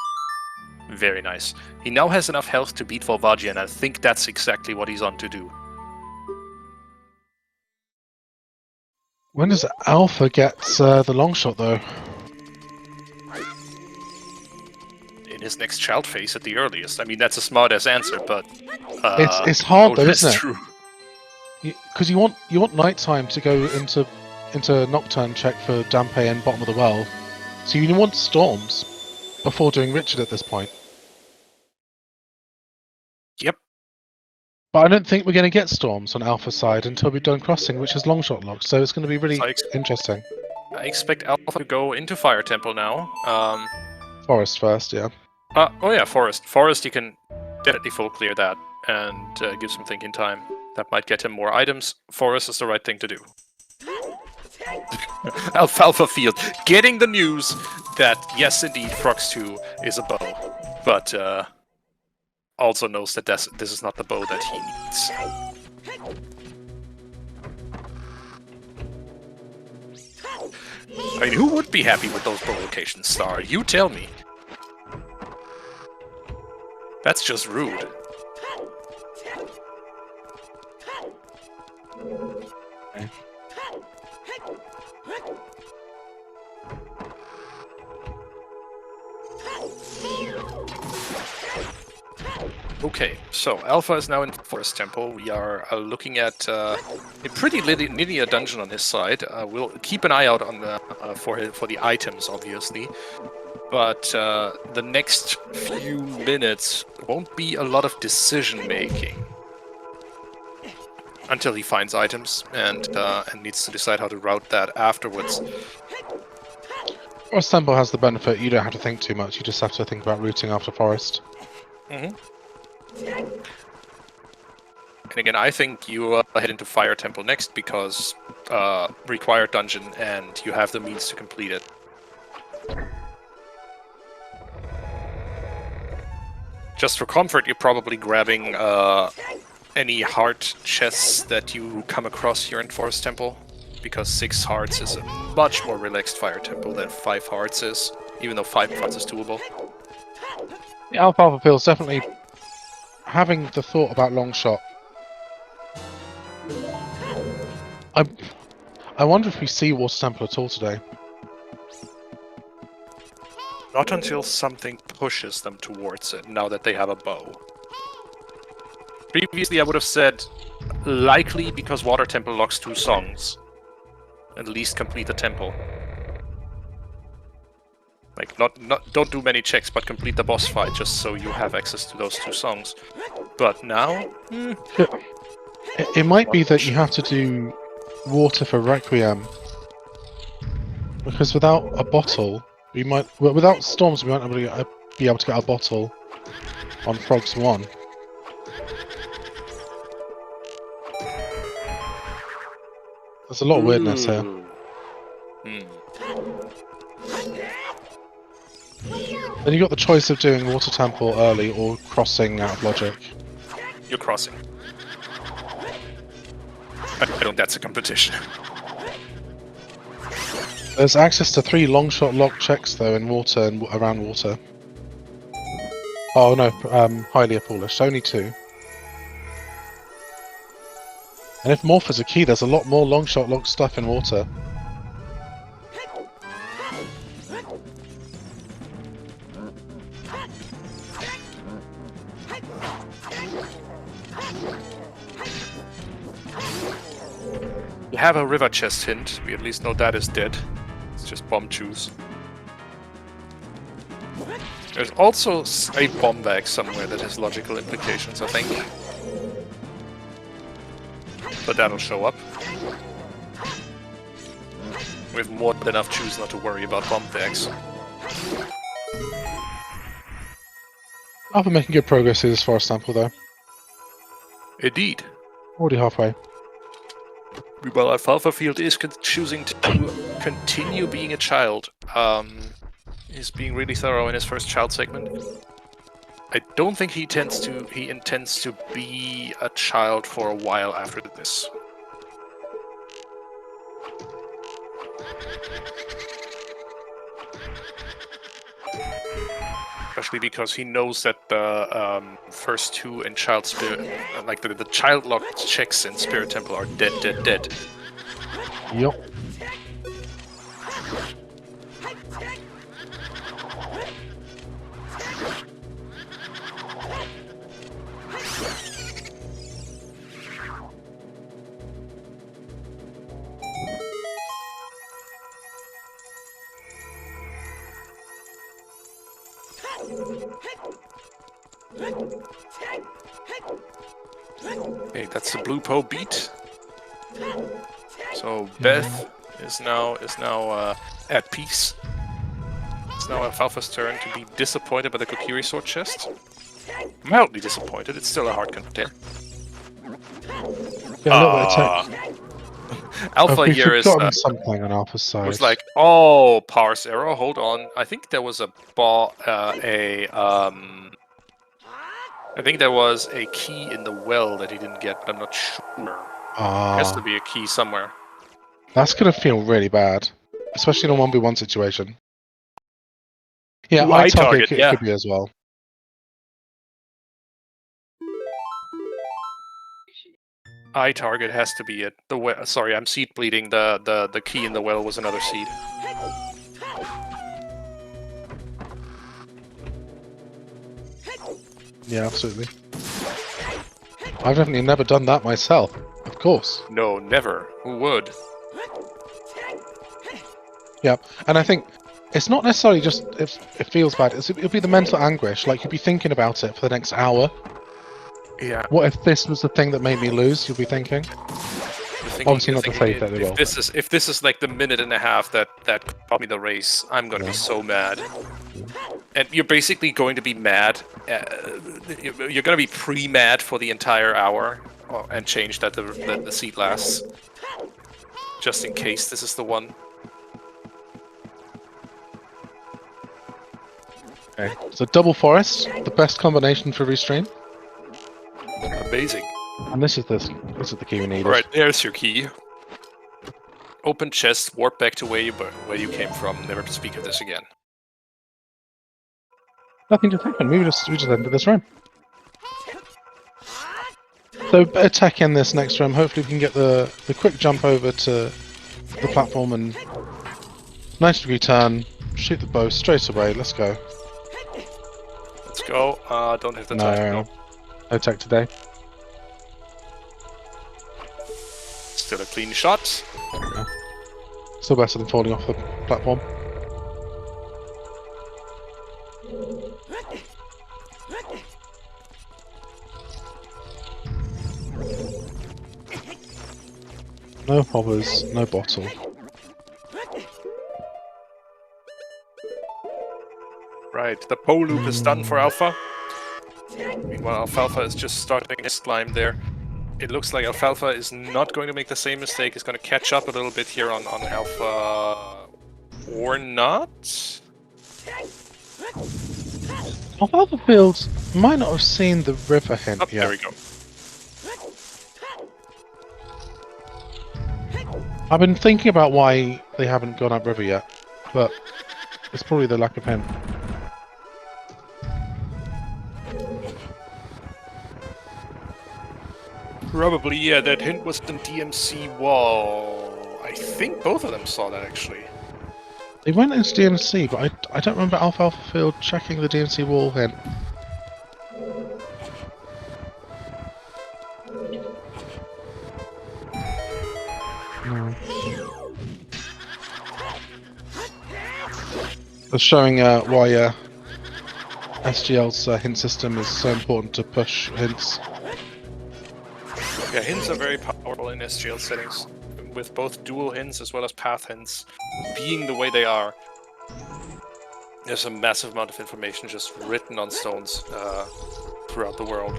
[SPEAKER 1] Very nice. He now has enough health to beat Volvagia, and I think that's exactly what he's on to do.
[SPEAKER 2] When does Alpha get the long shot though?
[SPEAKER 1] In his next child phase at the earliest. I mean, that's a smart-ass answer, but...
[SPEAKER 2] it's hard though,
[SPEAKER 1] that's
[SPEAKER 2] isn't it?
[SPEAKER 1] True.
[SPEAKER 2] Because you want nighttime to go into Nocturne check for Dampe and bottom of the well, so you want storms before doing Richard at this point.
[SPEAKER 1] Yep.
[SPEAKER 2] But I don't think we're going to get storms on Alpha side until we've done crossing, which is long shot locked. So it's going to be really interesting.
[SPEAKER 1] I expect Alpha to go into Fire Temple now.
[SPEAKER 2] Forest first, yeah.
[SPEAKER 1] Oh yeah, Forest. Forest, you can definitely full clear that and give some thinking time. That might get him more items. Forest is the right thing to do. Alfalfafield, getting the news that yes, indeed, Frox 2 is a bow, but also knows that this is not the bow that he needs. I mean, who would be happy with those bow locations, Star? You tell me. That's just rude.
[SPEAKER 2] Okay.
[SPEAKER 1] Okay, so Alpha is now in Forest Temple. We are looking at a pretty linear dungeon on his side. We'll keep an eye out on the for the items, obviously. But the next few minutes won't be a lot of decision making until he finds items and needs to decide how to route that afterwards.
[SPEAKER 2] Forest Temple has the benefit you don't have to think too much. You just have to think about routing after forest.
[SPEAKER 1] Mm-hmm. And again, I think you head into Fire Temple next because required dungeon and you have the means to complete it. Just for comfort, you're probably grabbing any heart chests that you come across here in Forest Temple, because 6 hearts is a much more relaxed Fire Temple than 5 hearts is, even though 5 hearts is doable.
[SPEAKER 2] The alfalfafield is definitely having the thought about long shot. I wonder if we see Water Temple at all today.
[SPEAKER 1] Not until something pushes them towards it, now that they have a bow. Previously I would have said likely because Water Temple locks 2 songs. At least complete the temple. Like, don't do many checks, but complete the boss fight just so you have access to those 2 songs. But now...
[SPEAKER 2] It might be that you have to do water for Requiem. Because without a bottle, we might... Well, without storms, we might not be able to get a bottle on Frogs 1. There's a lot of weirdness here. Then you got the choice of doing Water Temple early or crossing out of logic.
[SPEAKER 1] You're crossing. I don't. That's a competition.
[SPEAKER 2] There's access to 3 long shot lock checks though in water and around water. Oh no, highly Polish. Only 2. And if Morph is a key, there's a lot more long shot lock stuff in water.
[SPEAKER 1] We have a river chest hint. We at least know that is dead. It's just bomb choose. There's also a bomb bag somewhere that has logical implications, I think. But that'll show up. We have more than enough choose not to worry about bomb bags.
[SPEAKER 2] I've been making good progress through this Forest Temple though.
[SPEAKER 1] Indeed.
[SPEAKER 2] Already halfway.
[SPEAKER 1] Well, alfalfafield is choosing to continue being a child. He's being really thorough in his first child segment. I don't think he intends to be a child for a while after this. Especially because he knows that the first 2 in Child Spirit, like the child lock checks in Spirit Temple are dead.
[SPEAKER 2] Yup.
[SPEAKER 1] Okay, that's the Blue Po beat. So Beth is now at peace. It's now Alfalfa's turn to be disappointed by the Kokiri sword chest. Mildly disappointed. It's still a hard content.
[SPEAKER 2] Yeah, a little bit of tech.
[SPEAKER 1] Alpha
[SPEAKER 2] We've
[SPEAKER 1] here is
[SPEAKER 2] forgotten something on Alpha's side.
[SPEAKER 1] was like, oh, parse error. Hold on. I think there was I think there was a key in the well that he didn't get, but I'm not sure. There has to be a key somewhere.
[SPEAKER 2] That's gonna feel really bad, especially in a 1v1 situation. Yeah,
[SPEAKER 1] Ooh,
[SPEAKER 2] I
[SPEAKER 1] target,
[SPEAKER 2] target
[SPEAKER 1] yeah.
[SPEAKER 2] could be as well.
[SPEAKER 1] I target has to be it. Sorry, I'm seed bleeding. The key in the well was another seed.
[SPEAKER 2] Yeah, absolutely. I've definitely never done that myself. Of course.
[SPEAKER 1] No, never. Who would?
[SPEAKER 2] Yeah, and I think it's not necessarily just if it feels bad. It'll be the mental anguish. Like, you'll be thinking about it for the next hour.
[SPEAKER 1] Yeah.
[SPEAKER 2] What if this was the thing that made me lose? You'll be thinking. Obviously not to say that it will.
[SPEAKER 1] If this is like the minute and a half that cost me the race, I'm gonna be so mad. And you're basically going to be mad. You're gonna be pre-mad for the entire hour, and change that the seat lasts, just in case this is the one.
[SPEAKER 2] Okay. So double forest, the best combination for restream.
[SPEAKER 1] Amazing.
[SPEAKER 2] And this is the key we need.
[SPEAKER 1] Alright, there's your key. Open chest, warp back to where you came from. Never to speak of this again.
[SPEAKER 2] Nothing just happened. We just ended this room. So attack in this next room. Hopefully we can get the quick jump over to the platform and 90-degree turn. Shoot the bow straight away. Let's go.
[SPEAKER 1] Let's go. Don't hit the
[SPEAKER 2] No,
[SPEAKER 1] time.
[SPEAKER 2] no tech today.
[SPEAKER 1] Still a clean shot.
[SPEAKER 2] Yeah. Still better than falling off the platform. No hovers, no bottle.
[SPEAKER 1] Right, the pole loop is done for Alpha. Meanwhile, Alfalfa is just starting his climb there. It looks like Alfalfa is not going to make the same mistake. He's going to catch up a little bit here on Alpha... or not?
[SPEAKER 2] Alfalfafield might not have seen the river hint
[SPEAKER 1] Oh,
[SPEAKER 2] yet.
[SPEAKER 1] there we go.
[SPEAKER 2] I've been thinking about why they haven't gone upriver yet, but it's probably the lack of hint.
[SPEAKER 1] Probably, yeah, that hint was the DMC wall. I think both of them saw that, actually.
[SPEAKER 2] They went into DMC, but I don't remember Alfalfafield checking the DMC wall hint. No. It's showing why SGL's hint system is so important to push hints.
[SPEAKER 1] Yeah, hints are very powerful in SGL settings, with both dual hints as well as path hints being the way they are. There's a massive amount of information just written on stones throughout the world.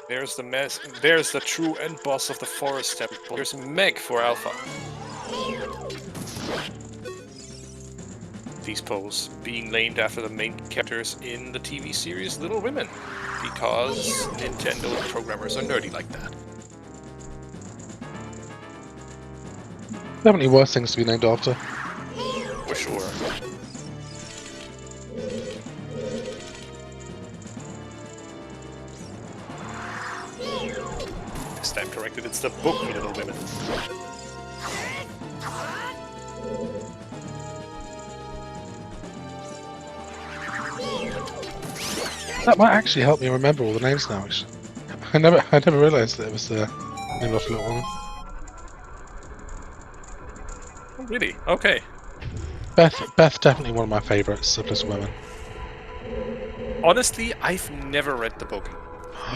[SPEAKER 1] There's the mess. There's the true end boss of the forest temple. There's Meg for Alpha. These poses being named after the main characters in the TV series Little Women, because Nintendo programmers are nerdy like that.
[SPEAKER 2] Definitely worse things to be named after.
[SPEAKER 1] For sure. This time corrected, it's the book Little Women.
[SPEAKER 2] That might actually help me remember all the names now. Actually, I never realised that it was the name of Little Woman.
[SPEAKER 1] Oh, really? Okay.
[SPEAKER 2] Beth, definitely one of my favourites of Little Women.
[SPEAKER 1] Honestly, I've never read the book,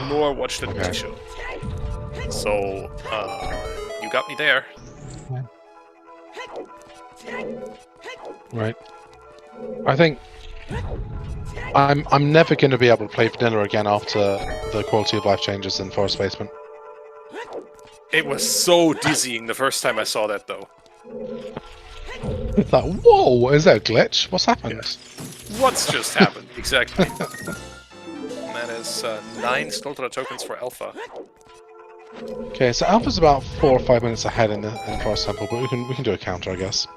[SPEAKER 1] nor watched the TV show. So, you got me there.
[SPEAKER 2] Right. I think I'm never going to be able to play vanilla again after the quality of life changes in Forest Basement.
[SPEAKER 1] It was so dizzying the first time I saw that, though.
[SPEAKER 2] It's like, whoa, is that a glitch? What's happened?
[SPEAKER 1] Yeah. What's just happened? Exactly. And that is 9 Stoltra tokens for Alpha.
[SPEAKER 2] Okay, so Alpha's about 4 or 5 minutes ahead in the Forest Temple, but we can do a counter, I guess.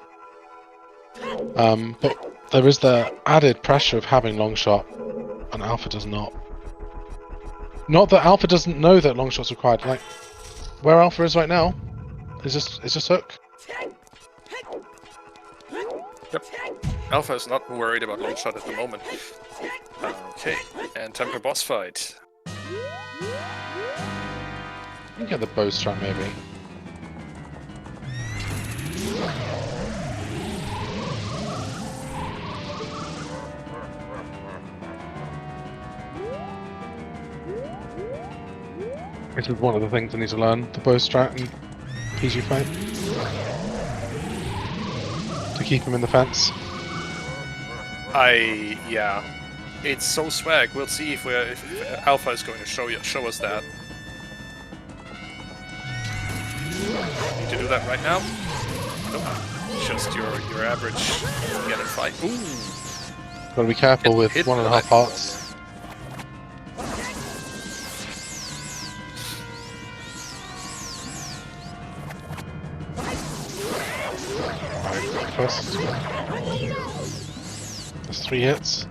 [SPEAKER 2] But there is the added pressure of having long shot, and Alpha does not. Not that Alpha doesn't know that long shot's required. Like, where Alpha is right now, is just Hook.
[SPEAKER 1] Yep. Alpha is not worried about long shot at the moment. Okay, and time for boss fight.
[SPEAKER 2] You can get the bow strap maybe. This is one of the things I need to learn, the bow strat and PG fight. To keep him in the fence.
[SPEAKER 1] Yeah. It's so swag. We'll see if Alpha is going to show us that. Need to do that right now? Nope. Just your average get and fight. Ooh.
[SPEAKER 2] Gotta be careful with
[SPEAKER 1] hit
[SPEAKER 2] 1.5 hearts. Alright, first. That's 3 hits.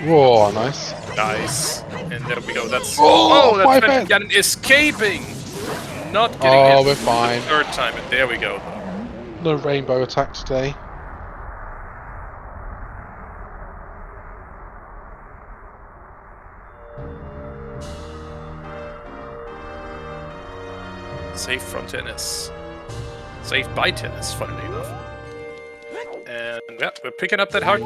[SPEAKER 2] Whoa, nice.
[SPEAKER 1] Nice. And there we go. That's
[SPEAKER 2] Oh,
[SPEAKER 1] that's
[SPEAKER 2] 5 hits.
[SPEAKER 1] Again escaping. Not getting
[SPEAKER 2] Oh,
[SPEAKER 1] hit
[SPEAKER 2] we're
[SPEAKER 1] the
[SPEAKER 2] fine.
[SPEAKER 1] third time, and there we go.
[SPEAKER 2] No rainbow attack today.
[SPEAKER 1] Saved from tennis. Saved by tennis, funnily enough. And yeah, we're picking up that hard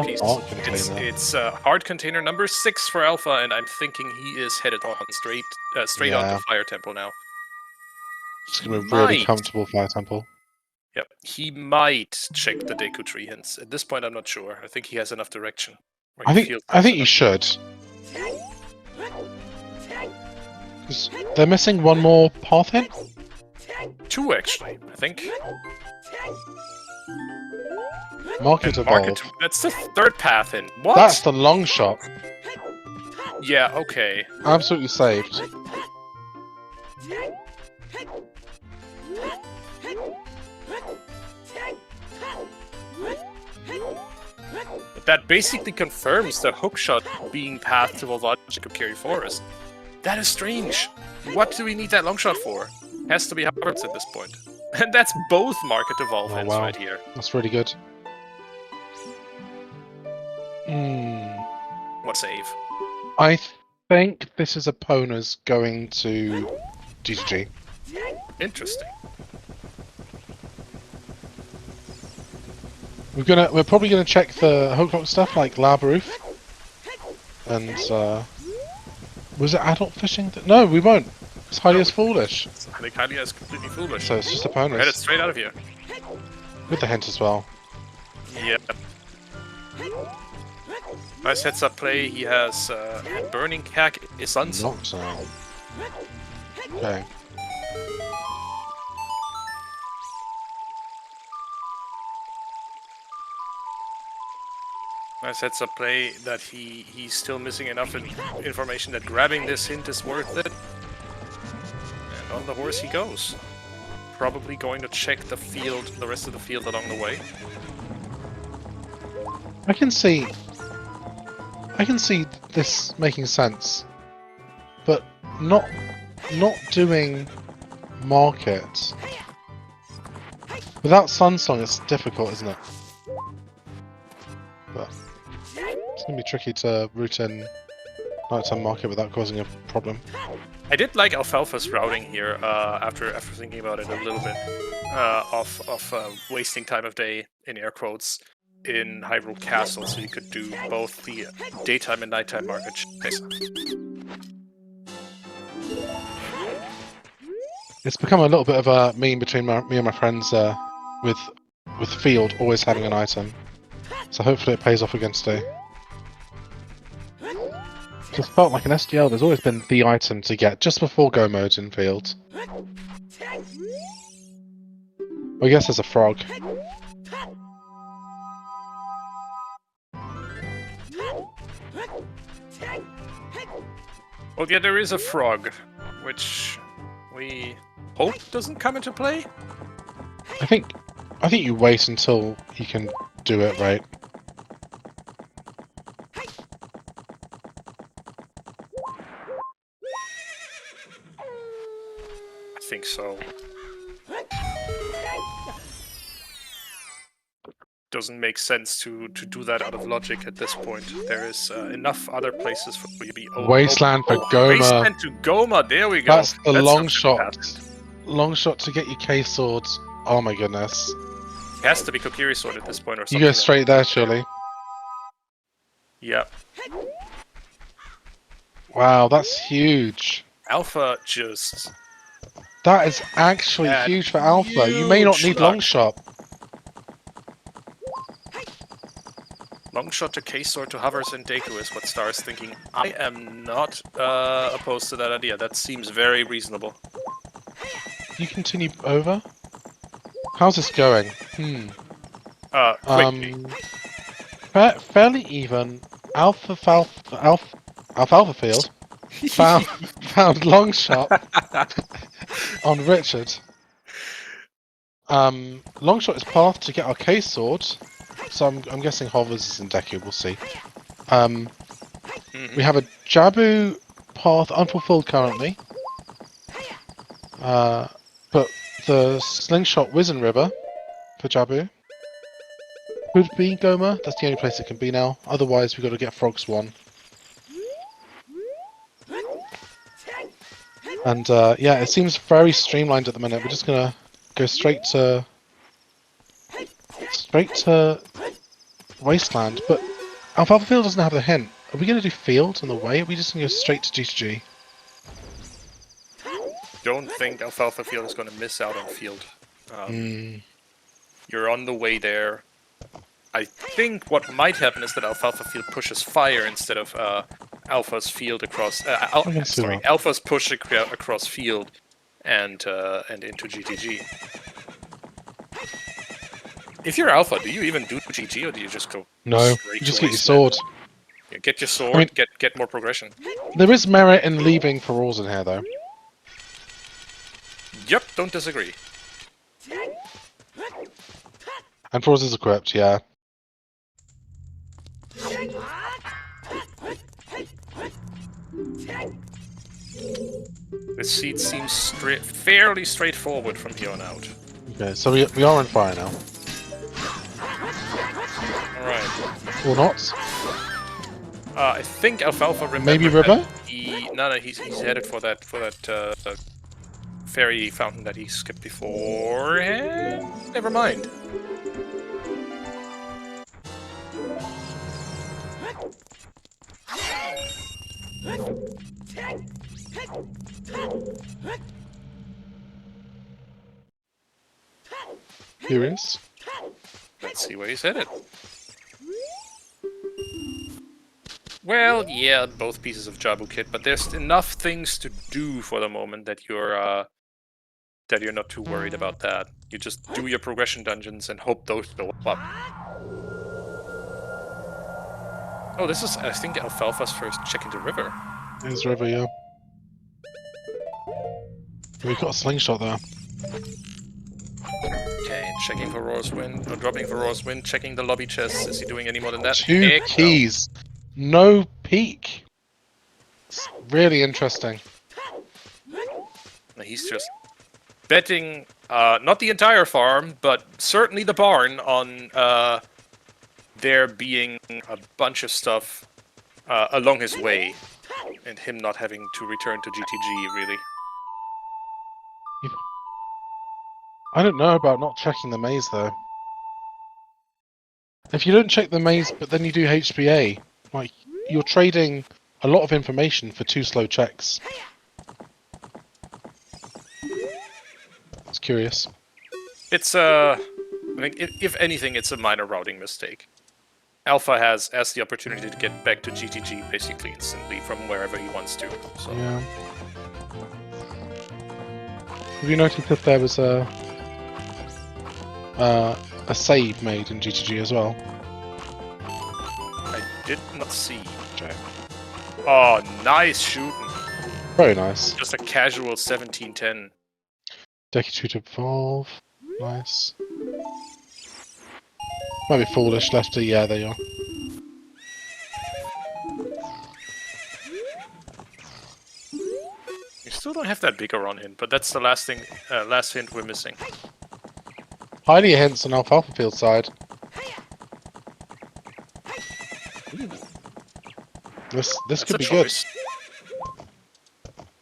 [SPEAKER 1] piece.
[SPEAKER 2] Heart container.
[SPEAKER 1] It's hard container number 6 for Alpha, and I'm thinking he is headed on straight on
[SPEAKER 2] Yeah.
[SPEAKER 1] to Fire Temple now.
[SPEAKER 2] It's gonna be a really comfortable Fire Temple.
[SPEAKER 1] Yep, he might check the Deku Tree hints. At this point, I'm not sure. I think he has enough direction.
[SPEAKER 2] I think you should. 'Cause they're missing one more path hint?
[SPEAKER 1] 2 actually, I think.
[SPEAKER 2] Market Evolve.
[SPEAKER 1] That's the 3rd path in. What?
[SPEAKER 2] That's the long shot.
[SPEAKER 1] Yeah, okay.
[SPEAKER 2] Absolutely saved.
[SPEAKER 1] But that basically confirms the hookshot being path to Volvagic of Kiri Forest. That is strange. What do we need that long shot for? Has to be Harvards at this point. And that's both Market Evolve hints
[SPEAKER 2] wow.
[SPEAKER 1] right here.
[SPEAKER 2] That's really good.
[SPEAKER 1] What save?
[SPEAKER 2] I think this is Epona's going to GGG.
[SPEAKER 1] Interesting.
[SPEAKER 2] We're probably gonna check the Hooklock stuff like lab roof. And was it adult fishing? No, we won't. It's Hylia's foolish.
[SPEAKER 1] I think Hylia is completely foolish.
[SPEAKER 2] So it's just
[SPEAKER 1] Headed
[SPEAKER 2] Epona's.
[SPEAKER 1] straight out of here.
[SPEAKER 2] With the hint as well.
[SPEAKER 1] Yep. Nice heads up play. He has Burning Cack is Sunset.
[SPEAKER 2] Knocked out. Okay.
[SPEAKER 1] Nice heads up play that he's still missing enough information that grabbing this hint is worth it. And on the horse he goes. Probably going to check the field, the rest of the field along the way.
[SPEAKER 2] I can see this making sense, but not doing market without Sunsong. It's difficult, isn't it? But it's gonna be tricky to route in nighttime market without causing a problem.
[SPEAKER 1] I did like Alfalfa's routing here after thinking about it a little bit of wasting time of day in air quotes in Hyrule Castle, so you could do both the daytime and nighttime market chase.
[SPEAKER 2] It's become a little bit of a meme between me and my friends with Field always having an item. So hopefully it pays off again today. Just felt like an SGL, there's always been the item to get just before go mode in Field. I guess there's a frog.
[SPEAKER 1] Well, yeah, there is a frog, which we hope doesn't come into play.
[SPEAKER 2] I think you wait until you can do it right.
[SPEAKER 1] I think so. Doesn't make sense to do that out of logic at this point. There is enough other places for you to be
[SPEAKER 2] Wasteland for Goma.
[SPEAKER 1] Wasteland to Goma. There we go.
[SPEAKER 2] That's the long
[SPEAKER 1] something that
[SPEAKER 2] shot.
[SPEAKER 1] happened.
[SPEAKER 2] Long shot to get your case swords. Oh my goodness.
[SPEAKER 1] It has to be Kokiri sword at this point, or
[SPEAKER 2] You
[SPEAKER 1] something.
[SPEAKER 2] go straight there, surely.
[SPEAKER 1] Yep.
[SPEAKER 2] Wow, that's huge.
[SPEAKER 1] Alpha just
[SPEAKER 2] That is actually
[SPEAKER 1] had
[SPEAKER 2] huge for Alpha. You may not
[SPEAKER 1] huge
[SPEAKER 2] need
[SPEAKER 1] luck.
[SPEAKER 2] long shot.
[SPEAKER 1] Long shot to case sword to hovers and Deku is what Star is thinking. I am not opposed to that idea. That seems very reasonable.
[SPEAKER 2] You continue over? How's this going?
[SPEAKER 1] Quickly.
[SPEAKER 2] Fairly even. Alfalfafield found long shot on Richard. Long shot is path to get our case sword. So I'm guessing hovers is in Deku. We'll see. We have a Jabu path unfulfilled currently. But the slingshot Wizen River for Jabu could be Goma. That's the only place it can be now. Otherwise, we've got to get Frog Swan. And yeah, it seems very streamlined at the minute. We're just gonna go straight to Wasteland. But Alfalfa Field doesn't have the hint. Are we gonna do Field on the way? Or are we just gonna go straight to GTG?
[SPEAKER 1] Don't think Alfalfa Field is going to miss out on Field. You're on the way there. I think what might happen is that Alfalfa Field pushes Fire instead of Alpha's Field across. Alpha's push across Field and into GTG. If you're Alpha, do you even do GG or do you just go?
[SPEAKER 2] No,
[SPEAKER 1] straight
[SPEAKER 2] you just
[SPEAKER 1] to
[SPEAKER 2] get your
[SPEAKER 1] Wasteland?
[SPEAKER 2] sword.
[SPEAKER 1] Yeah, get your sword.
[SPEAKER 2] I mean-
[SPEAKER 1] get more progression.
[SPEAKER 2] There is merit in leaving for Rawls in here, though.
[SPEAKER 1] Yep, don't disagree.
[SPEAKER 2] And Rawls is equipped, yeah.
[SPEAKER 1] The seat seems fairly straightforward from here on out.
[SPEAKER 2] Okay, so we are on fire now.
[SPEAKER 1] Alright.
[SPEAKER 2] Or not?
[SPEAKER 1] I think Alfalfa remembered
[SPEAKER 2] Maybe River?
[SPEAKER 1] He's headed for that fairy fountain that he skipped before. Never mind.
[SPEAKER 2] Curious.
[SPEAKER 1] Let's see where he's headed. Well, yeah, both pieces of Jabu kit, but there's enough things to do for the moment that you're not too worried about that. You just do your progression dungeons and hope those go up. Oh, this is, I think, Alfalfa's first check into River.
[SPEAKER 2] There's River, yeah. We've got a slingshot there.
[SPEAKER 1] Okay, checking for Roar's Wind, or dropping for Roar's Wind, checking the lobby chest. Is he doing any more than that?
[SPEAKER 2] 2
[SPEAKER 1] Heck no.
[SPEAKER 2] keys. No peak. It's really interesting.
[SPEAKER 1] He's just betting, not the entire farm, but certainly the barn on there being a bunch of stuff along his way, and him not having to return to GTG, really.
[SPEAKER 2] I don't know about not checking the maze, though. If you don't check the maze, but then you do HBA, like, you're trading a lot of information for 2 slow checks. It's curious.
[SPEAKER 1] It's I think if anything, it's a minor routing mistake. Alpha has the opportunity to get back to GTG basically instantly from wherever he wants to. So.
[SPEAKER 2] Yeah. Have you noticed if there was a save made in GTG as well?
[SPEAKER 1] I did not see.
[SPEAKER 2] Okay.
[SPEAKER 1] Oh, nice shooting.
[SPEAKER 2] Very nice.
[SPEAKER 1] Just a casual 17-10.
[SPEAKER 2] Decky 2 to evolve. Nice. Might be foolish, Lefty. Yeah, there you are.
[SPEAKER 1] He's still don't have that big a run hint, but that's the last thing, last hint we're missing.
[SPEAKER 2] Highly hints on alfalfafield side. This
[SPEAKER 1] That's
[SPEAKER 2] could
[SPEAKER 1] a
[SPEAKER 2] be
[SPEAKER 1] choice.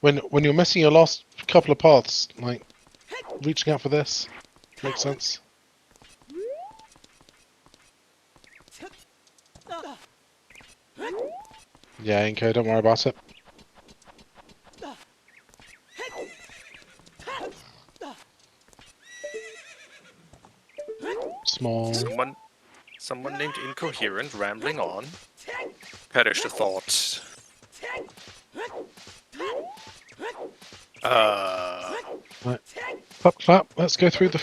[SPEAKER 2] good. When you're missing your last couple of paths, like reaching out for this makes sense. Yeah, Inko, don't worry about it. Small.
[SPEAKER 1] Someone named Incoherent rambling on. Perish the thoughts.
[SPEAKER 2] Right. Clap, clap. Let's go through the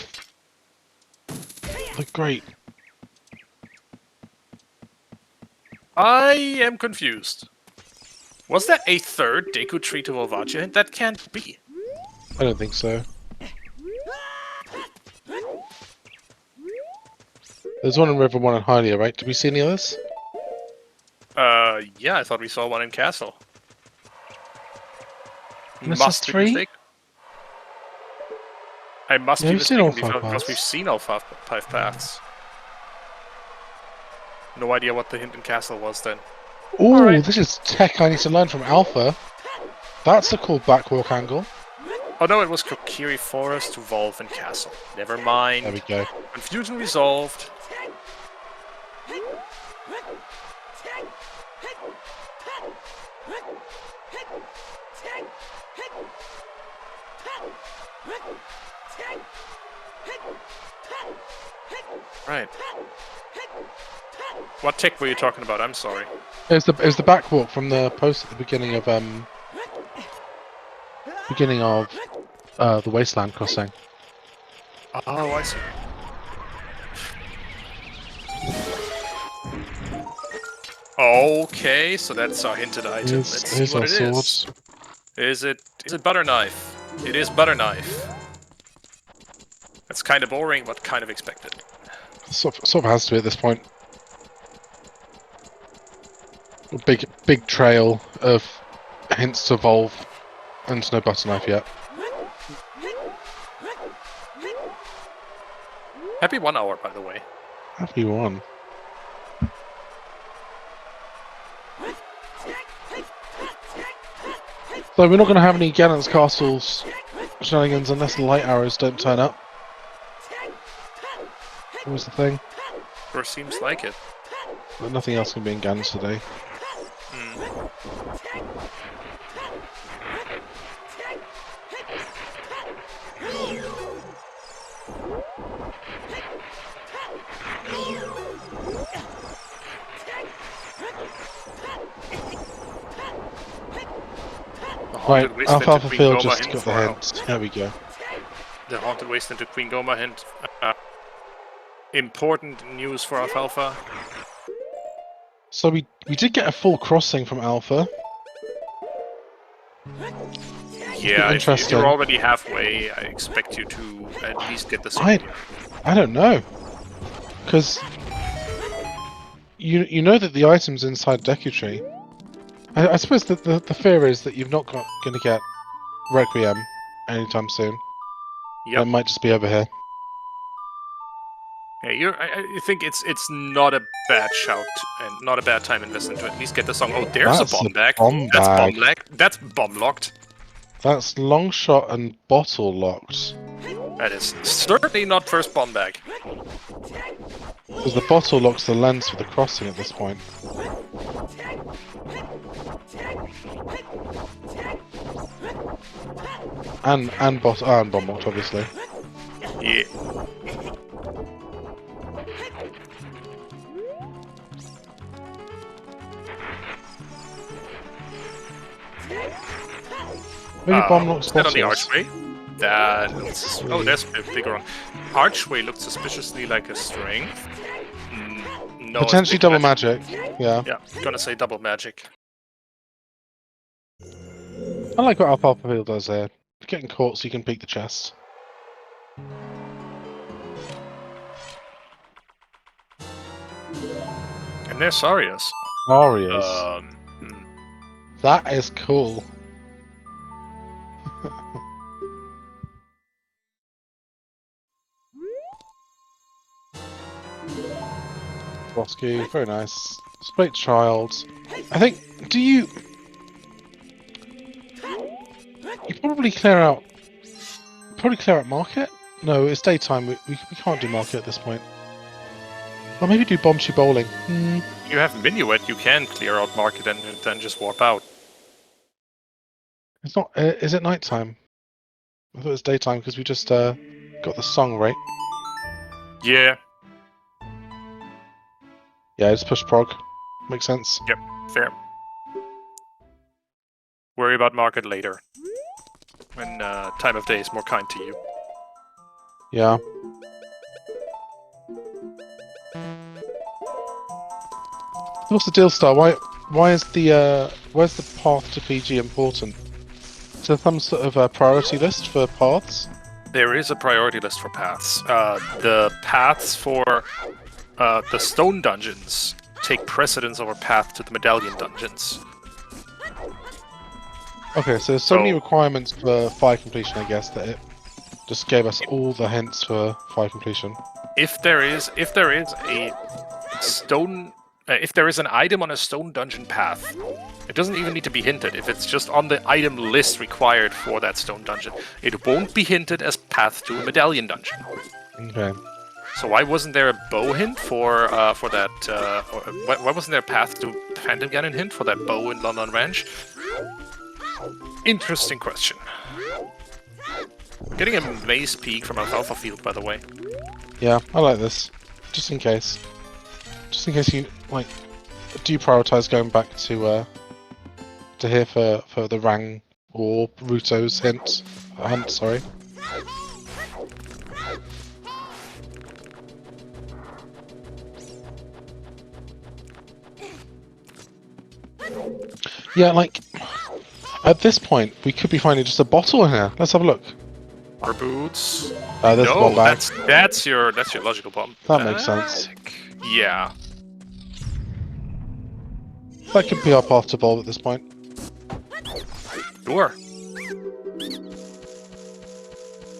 [SPEAKER 2] grate.
[SPEAKER 1] I am confused. Was that a third Deku Tree to Volvagia hint? That can't be.
[SPEAKER 2] I don't think so. There's one in River, one in Hylia, right? Did we see any others?
[SPEAKER 1] Yeah, I thought we saw one in Castle.
[SPEAKER 2] And this
[SPEAKER 1] Must
[SPEAKER 2] is
[SPEAKER 1] be
[SPEAKER 2] 3?
[SPEAKER 1] mistaken. I must
[SPEAKER 2] Yeah,
[SPEAKER 1] be
[SPEAKER 2] we've seen
[SPEAKER 1] mistaken
[SPEAKER 2] all 5
[SPEAKER 1] because
[SPEAKER 2] paths.
[SPEAKER 1] we've seen all 5 paths. No idea what the hint in Castle was then.
[SPEAKER 2] Ooh,
[SPEAKER 1] Alright.
[SPEAKER 2] this is tech I need to learn from Alpha. That's a cool backwalk angle.
[SPEAKER 1] Oh no, it was Kokiri Forest to Volve and Castle. Never mind.
[SPEAKER 2] There we go.
[SPEAKER 1] Confusion resolved. Right. What tech were you talking about? I'm sorry.
[SPEAKER 2] It's the backwalk from the post at the beginning of the Wasteland crossing.
[SPEAKER 1] Oh, I see. Okay, so that's our hinted item. Let's see
[SPEAKER 2] Here's
[SPEAKER 1] what
[SPEAKER 2] our
[SPEAKER 1] it is.
[SPEAKER 2] swords.
[SPEAKER 1] Is it butter knife? It is butter knife. That's kind of boring, but kind of expected.
[SPEAKER 2] Sort of has to be at this point. A big trail of hints to Volve, and no butter knife yet.
[SPEAKER 1] Happy 1 hour, by the way.
[SPEAKER 2] Happy one. So we're not going to have any Gannon's Castles shenanigans unless the light arrows don't turn up. What was the thing?
[SPEAKER 1] Sure seems like it.
[SPEAKER 2] But nothing else can be in Gannon's today. Right, alfalfafield just got the hint. There we go.
[SPEAKER 1] The Haunted Wasteland to Queen Goma hint. Important news for Alfalfa.
[SPEAKER 2] So we did get a full crossing from Alpha.
[SPEAKER 1] Yeah, if
[SPEAKER 2] interesting.
[SPEAKER 1] you're already halfway, I expect you to at least get the
[SPEAKER 2] I don't know, because you know that the item's inside Deku Tree. I suppose that the fear is that you've not going to get Requiem anytime soon.
[SPEAKER 1] Yep.
[SPEAKER 2] It might just be over here.
[SPEAKER 1] Yeah, I think it's not a bad shout and not a bad time investment to at least get the song. Oh, there's
[SPEAKER 2] That's
[SPEAKER 1] a bomb
[SPEAKER 2] a
[SPEAKER 1] bag.
[SPEAKER 2] bomb
[SPEAKER 1] That's
[SPEAKER 2] bag.
[SPEAKER 1] bomb locked. That's bomb locked.
[SPEAKER 2] That's long shot and bottle locked.
[SPEAKER 1] That is certainly not first bomb bag.
[SPEAKER 2] Because the bottle locks the lens for the crossing at this point. And bomb locked, obviously.
[SPEAKER 1] Yeah.
[SPEAKER 2] Maybe bomb locks
[SPEAKER 1] Is that on the
[SPEAKER 2] bottles.
[SPEAKER 1] archway? That looks... Oh, that's a bigger one. Archway looks suspiciously like a string. No, it's
[SPEAKER 2] Potentially
[SPEAKER 1] big
[SPEAKER 2] double magic. Yeah.
[SPEAKER 1] Yeah, gonna say double magic.
[SPEAKER 2] I like what alfalfafield does there. You're getting caught so you can peek the chest.
[SPEAKER 1] And there's Sarius.
[SPEAKER 2] Arias. That is cool. Rescue, very nice. Straight child. I think, do you... You probably clear out market? No, it's daytime. We can't do market at this point. Or maybe do bombshoe bowling.
[SPEAKER 1] You have minuet, you can clear out market and then just warp out.
[SPEAKER 2] It's not. Is it nighttime? I thought it was daytime because we just got the song right.
[SPEAKER 1] Yeah,
[SPEAKER 2] Yeah, just push prog. Makes sense.
[SPEAKER 1] yep, fair. Worry about market later. When time of day is more kind to you.
[SPEAKER 2] Yeah. What's the deal, Star? Why is the where's the path to PG important? Is there some sort of priority list for paths?
[SPEAKER 1] There is a priority list for paths. The paths for the stone dungeons take precedence over path to the medallion dungeons.
[SPEAKER 2] Okay, so there's so many requirements for fire completion, I guess, that it just gave us all the hints for fire completion.
[SPEAKER 1] If there is a stone, if there is an item on a stone dungeon path, it doesn't even need to be hinted. If it's just on the item list required for that stone dungeon, it won't be hinted as path to a medallion dungeon.
[SPEAKER 2] Okay.
[SPEAKER 1] So why wasn't there a bow hint for that? Why wasn't there a path to Phantom Ganon hint for that bow in London Ranch? Interesting question. Getting a maze peak from alfalfafield, by the way.
[SPEAKER 2] Yeah, I like this. Just in case. Just in case you like, do you prioritize going back to here for the Rang or Ruto's hunt? Sorry. Yeah, like at this point we could be finding just a bottle in here. Let's have a look.
[SPEAKER 1] Our boots.
[SPEAKER 2] There's the bomb
[SPEAKER 1] No,
[SPEAKER 2] bag.
[SPEAKER 1] that's your logical bomb.
[SPEAKER 2] That makes sense.
[SPEAKER 1] Yeah.
[SPEAKER 2] That could be our path to Bulb at this point.
[SPEAKER 1] Sure.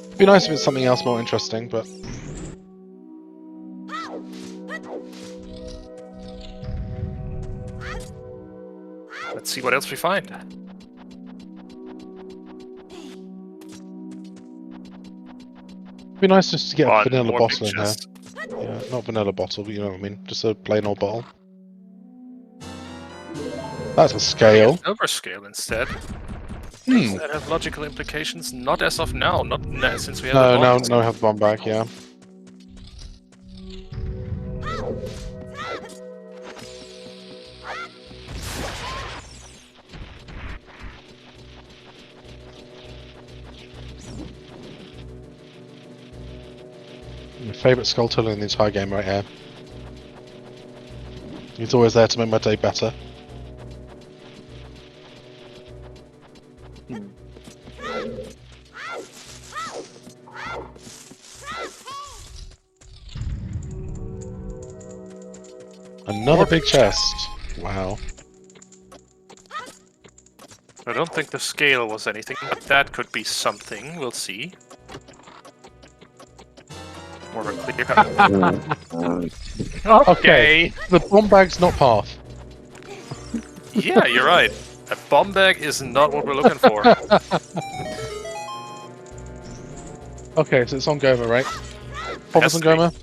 [SPEAKER 2] It'd be nice if it's something else more interesting, but
[SPEAKER 1] Let's see what else we find.
[SPEAKER 2] it'd be nice just to get a
[SPEAKER 1] One
[SPEAKER 2] vanilla
[SPEAKER 1] more
[SPEAKER 2] bottle in here.
[SPEAKER 1] pictures.
[SPEAKER 2] Yeah, not vanilla bottle, but you know what I mean. Just a plain old bottle. That's a scale.
[SPEAKER 1] Silver scale instead.
[SPEAKER 2] Hmm.
[SPEAKER 1] Does that have logical implications? Not as of now. Not since we have
[SPEAKER 2] No,
[SPEAKER 1] the
[SPEAKER 2] no,
[SPEAKER 1] bombs.
[SPEAKER 2] no, have the bomb back, yeah. My favourite sculptor in the entire game right here. He's always there to make my day better. Another big chest. Wow.
[SPEAKER 1] I don't think the scale was anything, but that could be something. We'll see. More of a clear cut.
[SPEAKER 2] Okay. The bomb bag's not path.
[SPEAKER 1] Yeah, you're right. A bomb bag is not what we're looking for.
[SPEAKER 2] Okay, so it's on Goma, right? Promise on
[SPEAKER 1] to be.
[SPEAKER 2] Goma?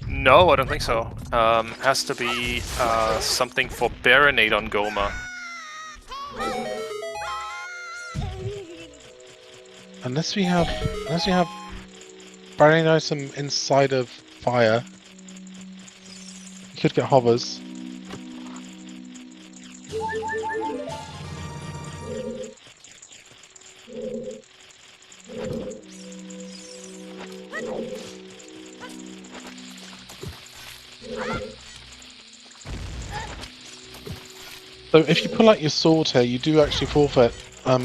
[SPEAKER 1] No, I don't think so. Has to be something for Baronade on Goma.
[SPEAKER 2] Unless we have Baronade item inside of fire. You could get hovers. So if you pull out your sword here, you do actually forfeit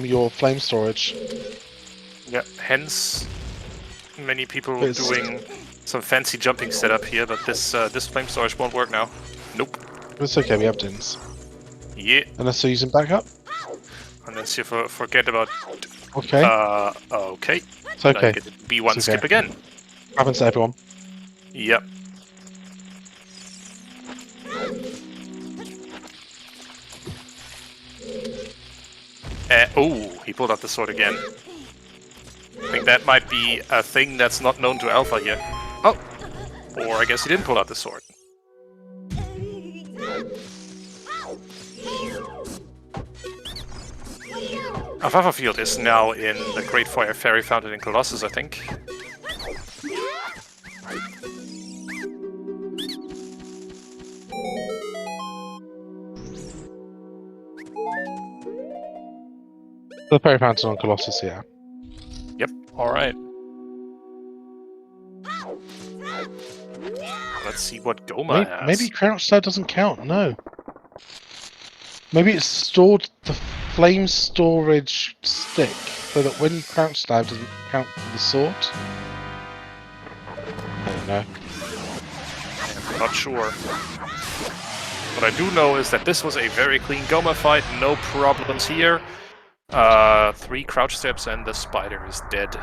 [SPEAKER 2] your flame storage.
[SPEAKER 1] Yeah, hence many people
[SPEAKER 2] It's-
[SPEAKER 1] doing some fancy jumping setup here, but this flame storage won't work now. Nope.
[SPEAKER 2] It's okay, we have dins.
[SPEAKER 1] Yeah,
[SPEAKER 2] Unless you're using backup.
[SPEAKER 1] unless you forget about.
[SPEAKER 2] Okay,
[SPEAKER 1] Okay.
[SPEAKER 2] it's okay.
[SPEAKER 1] Like B1
[SPEAKER 2] It's okay.
[SPEAKER 1] skip again.
[SPEAKER 2] Happens to everyone.
[SPEAKER 1] Yep. Oh, he pulled out the sword again. I think that might be a thing that's not known to Alpha yet. Oh! Or I guess he didn't pull out the sword. Alfalfafield is now in the Great Fire Fairy Fountain in Colossus, I think.
[SPEAKER 2] The Fairy Fountain on Colossus, yeah.
[SPEAKER 1] Yep, alright. Let's see what Goma has.
[SPEAKER 2] Maybe Crouch Stab doesn't count, no. Maybe it's stored the flame storage stick, so that when you Crouch Stab doesn't count for the sword. I don't know.
[SPEAKER 1] I'm not sure. What I do know is that this was a very clean Goma fight, no problems here. 3 crouch steps and the spider is dead.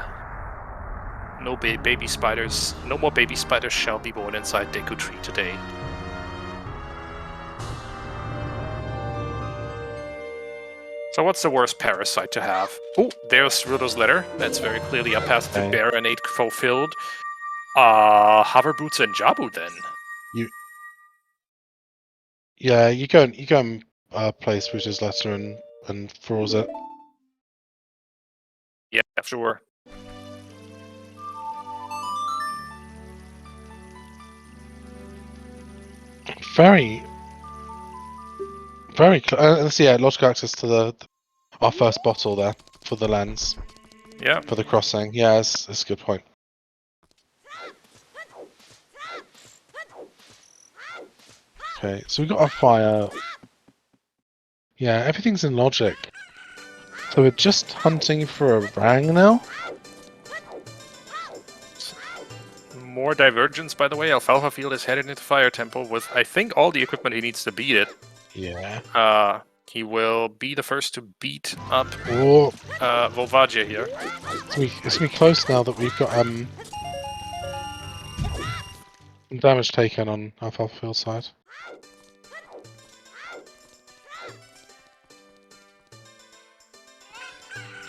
[SPEAKER 1] No baby spiders. No more baby spiders shall be born inside Deku Tree today. So what's the worst parasite to have? Oh, there's Rudo's letter. That's very clearly a path to Baronate fulfilled. Hoverboots and Jabu then.
[SPEAKER 2] You go and place Ruto's letter and froze it.
[SPEAKER 1] Yeah, sure.
[SPEAKER 2] Very let's see, yeah, logical access to our first bottle there for the lens.
[SPEAKER 1] Yeah.
[SPEAKER 2] For the crossing. Yeah, that's a good point. Okay, so we got our fire. Yeah, everything's in logic. So we're just hunting for a Rang now?
[SPEAKER 1] More divergence, by the way. Alfalfafield is headed into Fire Temple with, I think, all the equipment he needs to beat it.
[SPEAKER 2] Yeah.
[SPEAKER 1] He will be the first to beat up
[SPEAKER 2] Oh,
[SPEAKER 1] Volvagia here.
[SPEAKER 2] it's gonna be close now that we've got some damage taken on Alfalfafield's side.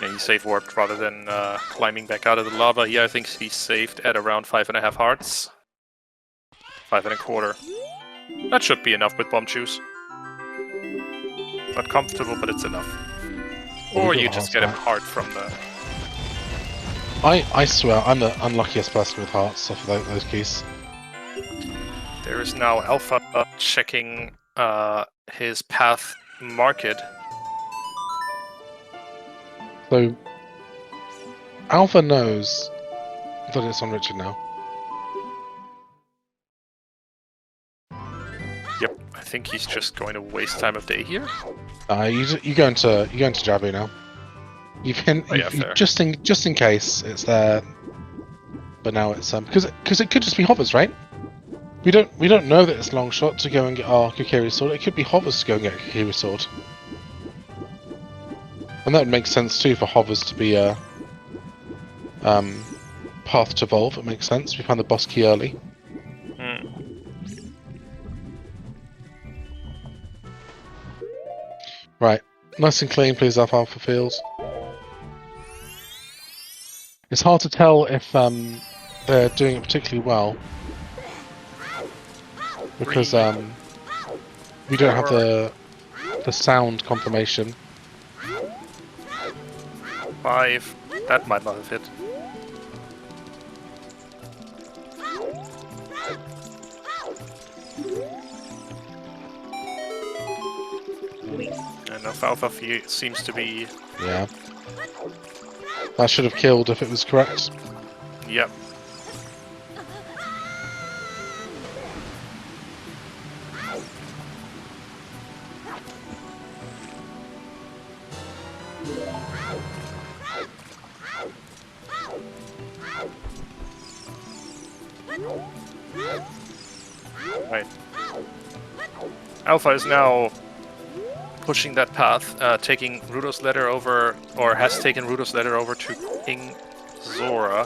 [SPEAKER 1] Yeah, he safe warped rather than climbing back out of the lava. Here, I think he's saved at around 5.5 hearts. 5.25. That should be enough with bomb juice. Not comfortable, but it's enough. Or you just get a heart from the...
[SPEAKER 2] I swear, I'm the unluckiest person with hearts off of those keys.
[SPEAKER 1] There is now Alpha checking his path market.
[SPEAKER 2] So, Alpha knows that it's on Richard now.
[SPEAKER 1] Yep, I think he's just going to waste time of day here.
[SPEAKER 2] You go into Jabu now. Just in case it's there, but now it's because it could just be hovers, right? We don't know that it's long shot to go and get our Kokiri sword. It could be hovers to go and get a Kokiri sword. And that would make sense too for hovers to be a path to evolve. It makes sense. We found the boss key early. Right, nice and clean, please, Alfalfafield. It's hard to tell if they're doing it particularly well because we don't have the sound confirmation.
[SPEAKER 1] 5. That might not have hit. And Alfalfa seems to be...
[SPEAKER 2] Yeah. That should have killed if it was correct.
[SPEAKER 1] Yep. Right. Alpha is now pushing that path, taking Rudo's letter over, or has taken Rudo's letter over to King Zora,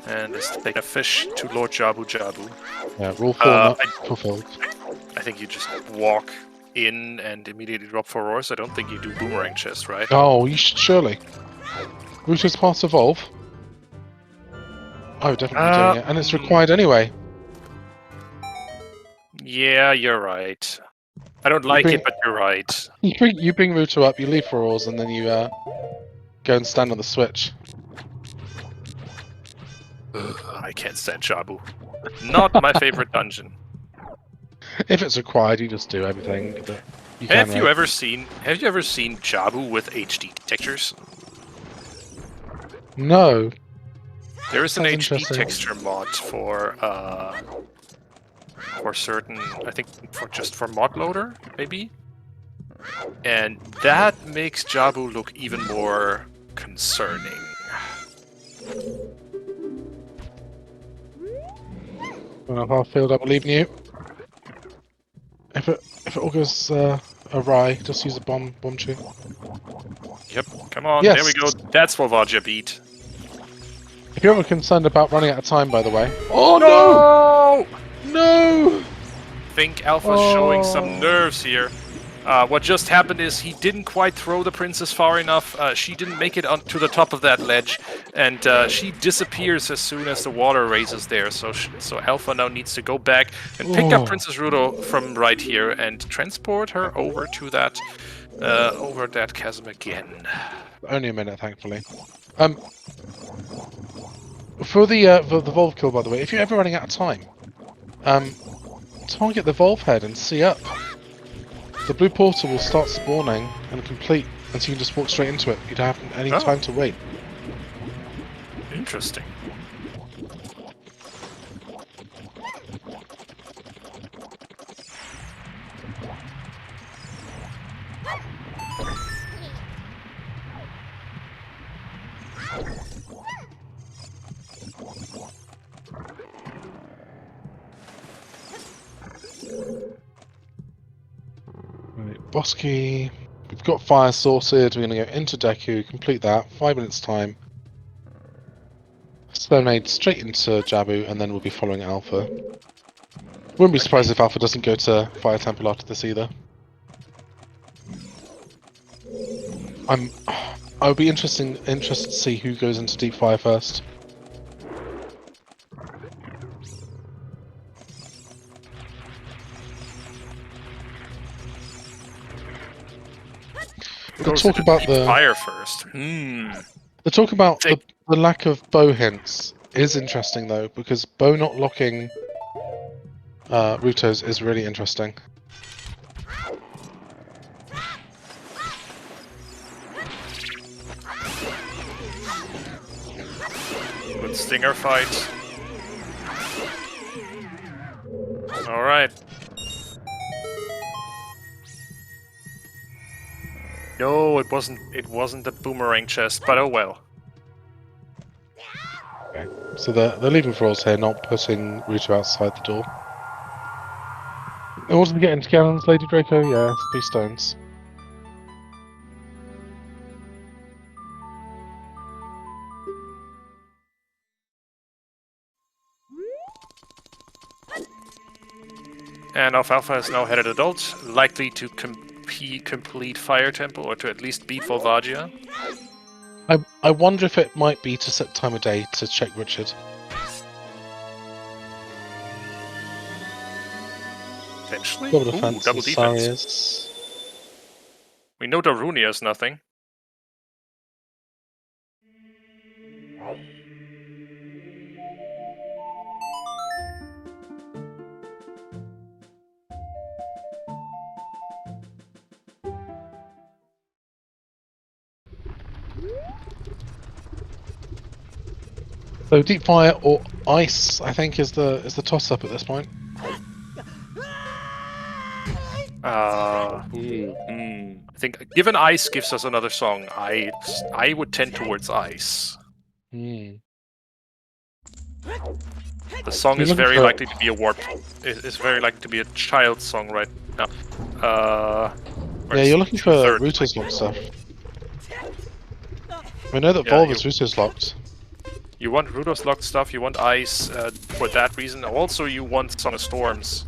[SPEAKER 1] and is taking a fish to Lord Jabu Jabu.
[SPEAKER 2] Yeah, rule 4 not fulfilled.
[SPEAKER 1] I think you just walk in and immediately drop 4 ores. I don't think you do boomerang chest, right?
[SPEAKER 2] Oh, you should surely. Router's pass evolve. I would definitely be doing it, and it's required anyway.
[SPEAKER 1] Yeah, you're right. I don't like it, but you're right.
[SPEAKER 2] You bring Router up, you leave 4 ores, and then you go and stand on the switch.
[SPEAKER 1] Ugh, I can't stand Jabu. Not my favorite dungeon.
[SPEAKER 2] If it's required, you just do everything that you can.
[SPEAKER 1] Have you ever seen Jabu with HD textures?
[SPEAKER 2] No.
[SPEAKER 1] There is an
[SPEAKER 2] Sounds
[SPEAKER 1] HD
[SPEAKER 2] interesting.
[SPEAKER 1] texture mod for certain, I think for mod loader, maybe? And that makes Jabu look even more concerning.
[SPEAKER 2] Well, Alfalfafield, I believe in you. If it all goes awry, just use a bomb tube.
[SPEAKER 1] Yep, come on,
[SPEAKER 2] Yes.
[SPEAKER 1] there we go. That's Volvagia beat.
[SPEAKER 2] If you're ever concerned about running out of time, by the way. Oh
[SPEAKER 1] No!
[SPEAKER 2] no! No!
[SPEAKER 1] I think Alpha's showing some nerves here. What just happened is he didn't quite throw the princess far enough. She didn't make it to the top of that ledge, and she disappears as soon as the water raises there. So Alpha now needs to go back and pick up Princess Rudo from right here and transport her over to that over that chasm again.
[SPEAKER 2] Only a minute, thankfully. For the Volve kill, by the way, if you're ever running out of time, target the Volve head and see up. The blue portal will start spawning and complete, and so you can just walk straight into it. You don't have any time to wait.
[SPEAKER 1] Interesting.
[SPEAKER 2] Right, Bosky. We've got fire sorted. We're going to go into Deku, complete that. 5 minutes time. Serenade straight into Jabu, and then we'll be following Alpha. Wouldn't be surprised if Alpha doesn't go to Fire Temple after this either. I would be interested to see who goes into Deep Fire first. The talk about the
[SPEAKER 1] fire first.
[SPEAKER 2] The talk about the lack of bow hints is interesting though, because bow not locking Rutos is really interesting.
[SPEAKER 1] Good stinger fight. All right. No, it wasn't. It wasn't the boomerang chest, but oh well.
[SPEAKER 2] Okay. So they're leaving Frost here, not putting Ruto outside the door. In order to get into Gallons, Lady Draco, yeah, 3 stones.
[SPEAKER 1] And Alfalfa is now headed adult, likely to complete Fire Temple, or to at least beat Volvagia.
[SPEAKER 2] I wonder if it might be to set time of day to check Richard.
[SPEAKER 1] Potentially?
[SPEAKER 2] Double defense.
[SPEAKER 1] Double defense.
[SPEAKER 2] Sarius.
[SPEAKER 1] We know Darunia is nothing.
[SPEAKER 2] So deep fire or ice, I think, is the toss up at this point.
[SPEAKER 1] I think given ice gives us another song, I would tend towards ice.
[SPEAKER 2] Hmm.
[SPEAKER 1] The song
[SPEAKER 2] You're
[SPEAKER 1] is
[SPEAKER 2] looking
[SPEAKER 1] very
[SPEAKER 2] for-
[SPEAKER 1] likely to be a warp. It's very likely to be a child's song right now.
[SPEAKER 2] Yeah, you're looking for
[SPEAKER 1] two-thirds
[SPEAKER 2] Ruto's
[SPEAKER 1] likely.
[SPEAKER 2] locked stuff. We know that
[SPEAKER 1] Yeah,
[SPEAKER 2] Volve
[SPEAKER 1] you-
[SPEAKER 2] is Ruto's locked.
[SPEAKER 1] You want Rudo's locked stuff, you want ice for that reason. Also, you want Song of Storms,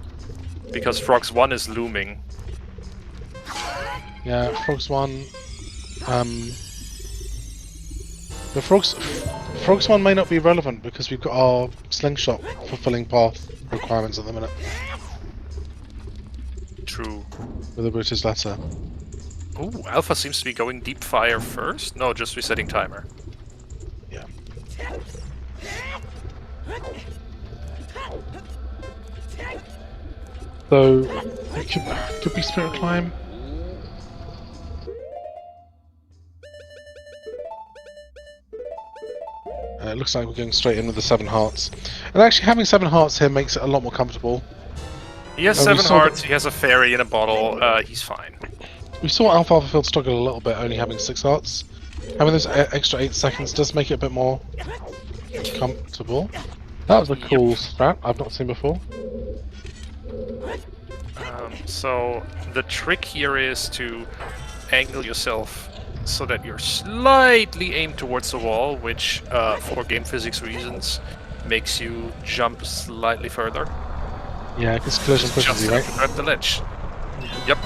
[SPEAKER 1] because Frogs 1 is looming.
[SPEAKER 2] Yeah, Frogs 1. The Frogs 1 may not be relevant because we've got our slingshot fulfilling path requirements at the minute
[SPEAKER 1] True.
[SPEAKER 2] with the Brutus letter.
[SPEAKER 1] Ooh, Alpha seems to be going deep fire first. No, just resetting timer.
[SPEAKER 2] Yeah. So it could be Spirit Climb. It looks like we're going straight in with the 7 hearts. And actually having 7 hearts here makes it a lot more comfortable.
[SPEAKER 1] He has 7 hearts, he has a fairy in a bottle, he's fine.
[SPEAKER 2] We saw alfalfafield struggle a little bit, only having 6 hearts. Having those extra 8 seconds does make it a bit more comfortable. That was a cool strat I've not seen before.
[SPEAKER 1] So the trick here is to angle yourself so that you're slightly aimed towards the wall, which, for game physics reasons, makes you jump slightly further.
[SPEAKER 2] Yeah, because collision pushes you, right?
[SPEAKER 1] Grab the ledge. Yep.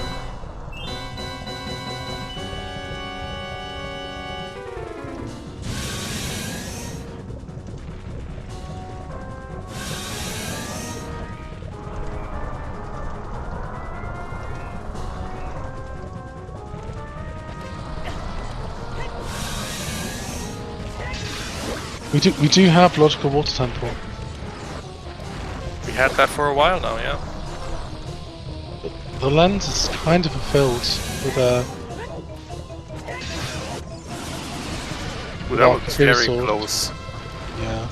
[SPEAKER 2] We do have logical water temple.
[SPEAKER 1] We had that for a while now, yeah.
[SPEAKER 2] The lens is kind of fulfilled with a.
[SPEAKER 1] Ooh, that was very
[SPEAKER 2] sword.
[SPEAKER 1] close.
[SPEAKER 2] Yeah.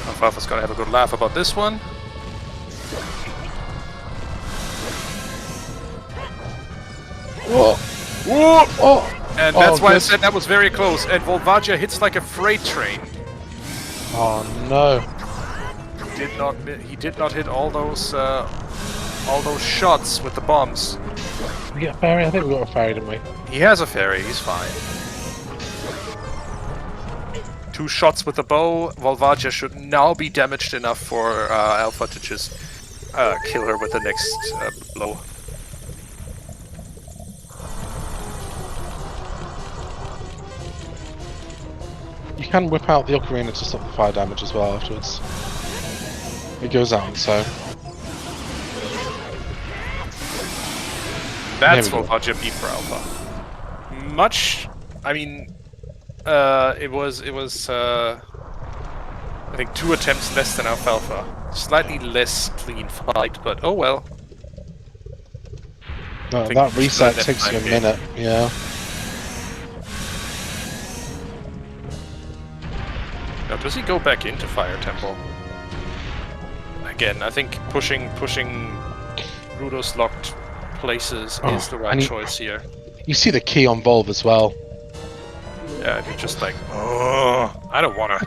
[SPEAKER 1] Alfalfa's gonna have a good laugh about this one.
[SPEAKER 2] Whoa!
[SPEAKER 1] Whoa!
[SPEAKER 2] Oh!
[SPEAKER 1] And that's why I
[SPEAKER 2] good.
[SPEAKER 1] said that was very close. And Volvagia hits like a freight train.
[SPEAKER 2] Oh no!
[SPEAKER 1] He did not hit all those shots with the bombs.
[SPEAKER 2] We get a fairy? I think we got a fairy, didn't we?
[SPEAKER 1] He has a fairy. He's fine. 2 shots with the bow. Volvagia should now be damaged enough for Alpha to just kill her with the next blow.
[SPEAKER 2] You can whip out the ocarina to stop the fire damage as well afterwards. It goes out, so.
[SPEAKER 1] That's
[SPEAKER 2] There we go.
[SPEAKER 1] Volvagia beat for Alpha. Much. I mean, it was I think 2 attempts less than Alfalfa. Slightly less clean fight, but oh well.
[SPEAKER 2] No,
[SPEAKER 1] think
[SPEAKER 2] that
[SPEAKER 1] we
[SPEAKER 2] reset
[SPEAKER 1] still
[SPEAKER 2] takes
[SPEAKER 1] have
[SPEAKER 2] you a
[SPEAKER 1] time,
[SPEAKER 2] minute, yeah.
[SPEAKER 1] Now, does he go back into Fire Temple? Again, I think pushing Rudo's locked places is the right choice here.
[SPEAKER 2] You see the key on Volve as well.
[SPEAKER 1] Yeah, if you're just like, oh, I don't wanna.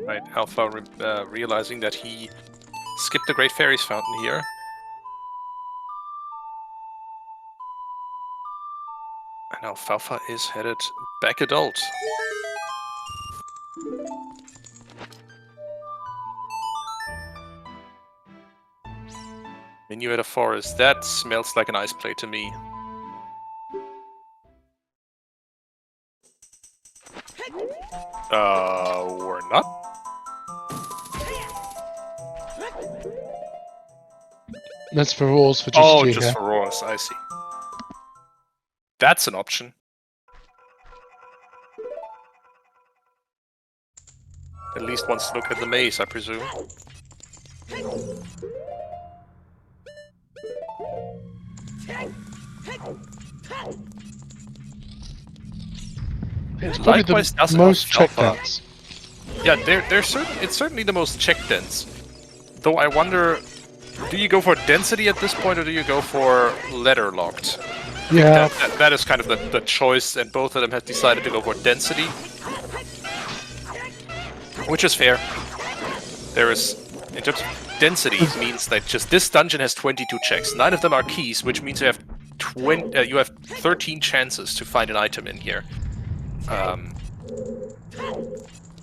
[SPEAKER 1] Right, Alpha realizing that he skipped the Great Fairies Fountain here. And Alfalfa is headed back adult. Menu at a forest. That smells like an ice play to me. We're not.
[SPEAKER 2] That's for Roars for GG
[SPEAKER 1] Oh, just
[SPEAKER 2] here.
[SPEAKER 1] for Roars, I see. That's an option. At least wants to look at the maze, I presume.
[SPEAKER 2] It's probably
[SPEAKER 1] Likewise
[SPEAKER 2] the
[SPEAKER 1] does
[SPEAKER 2] most check
[SPEAKER 1] alfalfa.
[SPEAKER 2] dense.
[SPEAKER 1] Yeah, it's certainly the most check dense. Though I wonder, do you go for density at this point, or do you go for letter locked?
[SPEAKER 2] Yeah,
[SPEAKER 1] That is kind of the choice, and both of them have decided to go for density, which is fair. There is, in terms of density, means that just this dungeon has 22 checks. 9 of them are keys, which means you have 13 chances to find an item in here.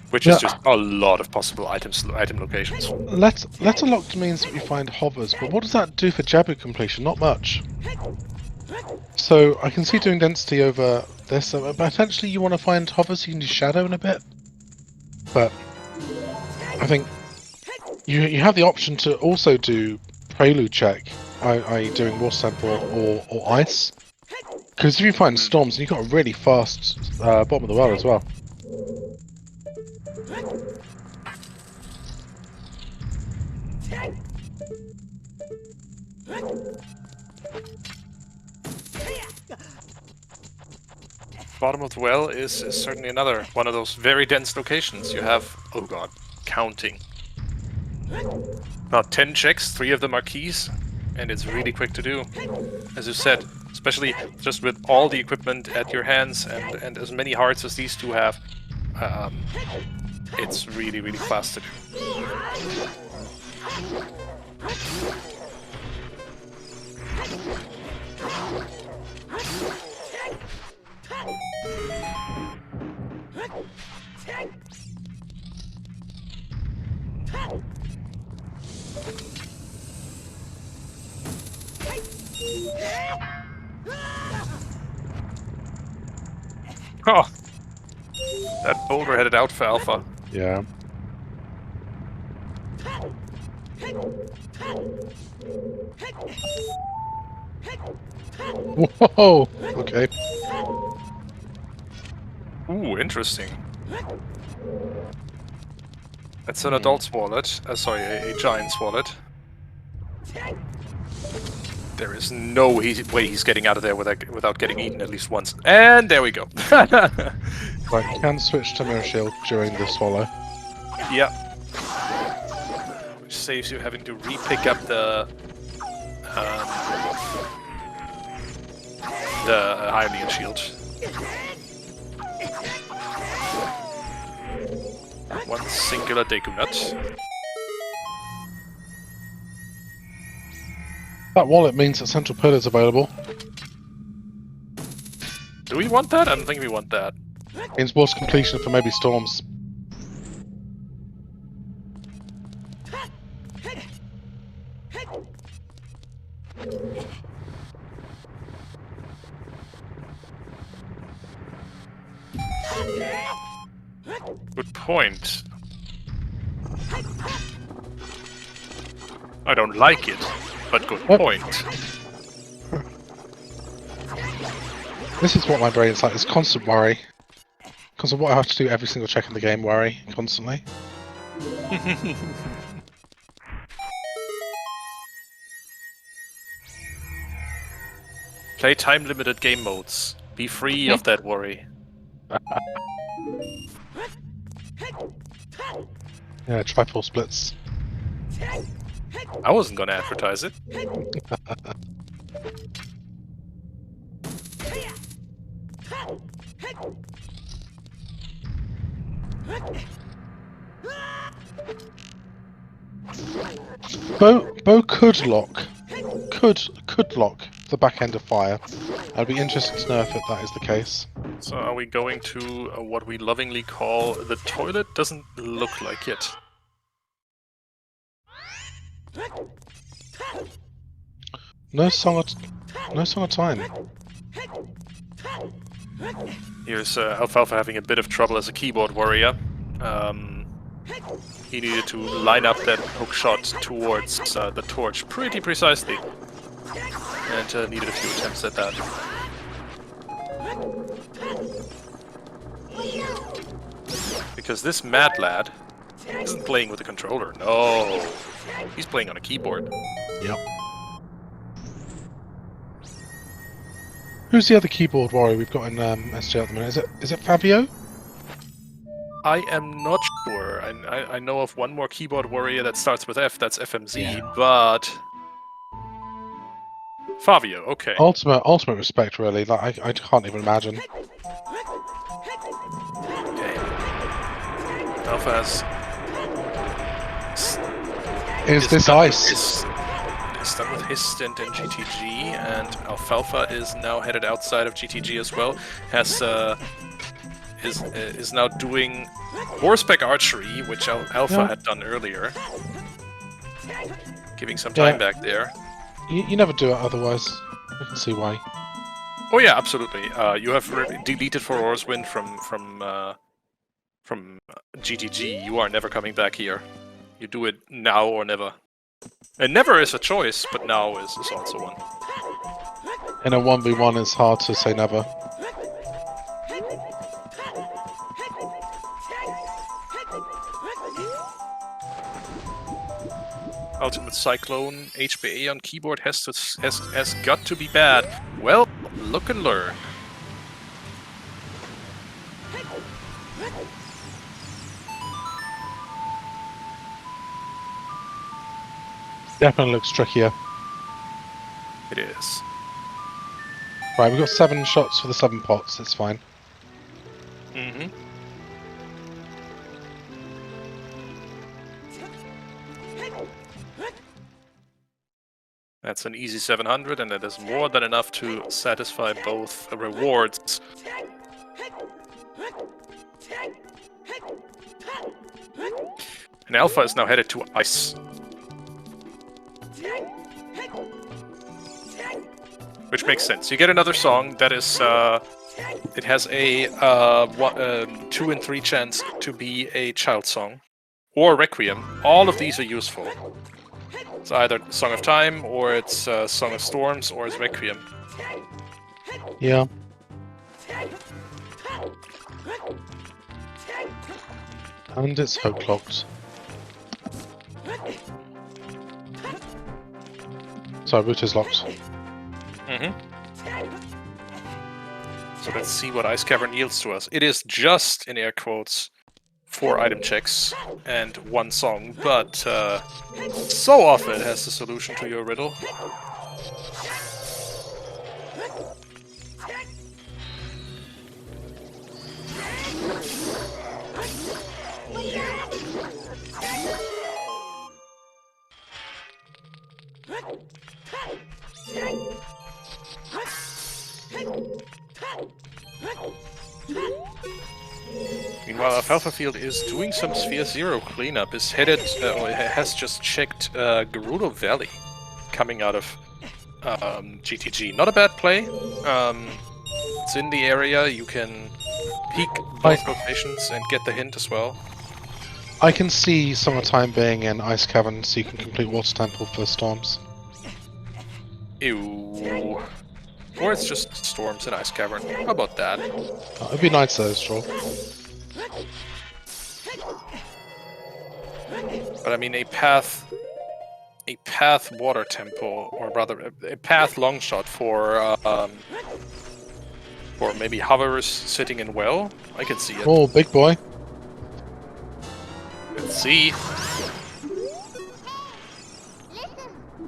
[SPEAKER 1] Which is just a lot of possible item locations.
[SPEAKER 2] letter locked means that we find hovers, but what does that do for Jabu completion? Not much. So I can see doing density over this, but potentially you want to find hovers so you can do shadow in a bit. But I think you have the option to also do prelude check, i.e. doing water sample or ice. Because if you find storms, you've got a really fast bottom of the well as well.
[SPEAKER 1] Bottom of the well is certainly another one of those very dense locations. You have, oh god, counting. About 10 checks, 3 of them are keys, and it's really quick to do. As you said, especially just with all the equipment at your hands and as many hearts as these two have, it's really, really fast to do. Oh, that boulder headed alfalfa.
[SPEAKER 2] Yeah. Whoa! Okay.
[SPEAKER 1] Ooh, interesting. That's an adult's wallet. Sorry, a giant's wallet. There is no way he's getting out of there without getting eaten at least once. And there we go.
[SPEAKER 2] Right, you can switch to mirror shield during the swallow.
[SPEAKER 1] Yep. Which saves you having to re-pick up the Hylian shield. One singular Deku Nut.
[SPEAKER 2] That wallet means that central pillar is available.
[SPEAKER 1] Do we want that? I don't think we want that.
[SPEAKER 2] Means water completion for maybe storms.
[SPEAKER 1] Good point. I don't like it, but good point.
[SPEAKER 2] This is what my brain's like, it's constant worry. Because of what I have to do every single check in the game, worry, constantly.
[SPEAKER 1] Play time-limited game modes. Be free of that worry.
[SPEAKER 2] Yeah, try 4 splits.
[SPEAKER 1] I wasn't gonna advertise it.
[SPEAKER 2] Bo could lock. Could lock the back end of fire. I'd be interested to know if that is the case.
[SPEAKER 1] So are we going to what we lovingly call the toilet? Doesn't look like it.
[SPEAKER 2] No song of time.
[SPEAKER 1] Here's Alfalfa having a bit of trouble as a keyboard warrior. He needed to line up that hook shot towards the torch pretty precisely. And needed a few attempts at that. Because this mad lad isn't playing with a controller. No, he's playing on a keyboard.
[SPEAKER 2] Yep. Who's the other keyboard warrior we've got in SJ at the minute? Is it Fabio?
[SPEAKER 1] I am not sure. I know of one more keyboard warrior that starts with F, that's FMZ, but... Fabio, okay.
[SPEAKER 2] Ultimate respect, really. Like I can't even imagine.
[SPEAKER 1] Okay. Alpha has...
[SPEAKER 2] Is this ice?
[SPEAKER 1] Is done with his stint in GTG, and Alfalfa is now headed outside of GTG as well. Has is now doing horseback archery, which Alpha had done earlier, giving some time back there.
[SPEAKER 2] You never do it otherwise. I can see why.
[SPEAKER 1] Oh yeah, absolutely. You have deleted for Orswind from GTG. You are never coming back here. You do it now or never. And never is a choice, but now is also one.
[SPEAKER 2] In a 1v1, it's hard to say never.
[SPEAKER 1] Ultimate Cyclone HBA on keyboard has got to be bad. Well, look and learn.
[SPEAKER 2] Definitely looks trickier.
[SPEAKER 1] It is.
[SPEAKER 2] Right, we've got 7 shots for the 7 pots, it's fine.
[SPEAKER 1] Mm-hmm. That's an easy 700, and that is more than enough to satisfy both rewards. And Alpha is now headed to Ice. Which makes sense. You get another song that is, it has a 2 in 3 chance to be a child song. Or Requiem. All of these are useful. It's either Song of Time, or it's Song of Storms, or it's Requiem.
[SPEAKER 2] Yeah. And it's hook locked. Sorry, route is locked.
[SPEAKER 1] Mm-hmm. So let's see what Ice Cavern yields to us. It is just, in air quotes, 4 item checks and 1 song, but so often it has the solution to your riddle. Meanwhile, alfalfafield is doing some Sphere Zero cleanup. Is headed, or has just checked Gerudo Valley, coming out of GTG. Not a bad play. It's in the area. You can peek both locations and get the hint as well.
[SPEAKER 2] I can see Summertime being in Ice Cavern, so you can complete Water Temple for Storms.
[SPEAKER 1] Ew. Or it's just Storms in Ice Cavern. How about that?
[SPEAKER 2] Oh, it'd be nice though, sure.
[SPEAKER 1] But I mean, a path water temple, or rather, a path long shot for maybe hovers sitting in well. I can see it.
[SPEAKER 2] Oh, big boy.
[SPEAKER 1] Let's see.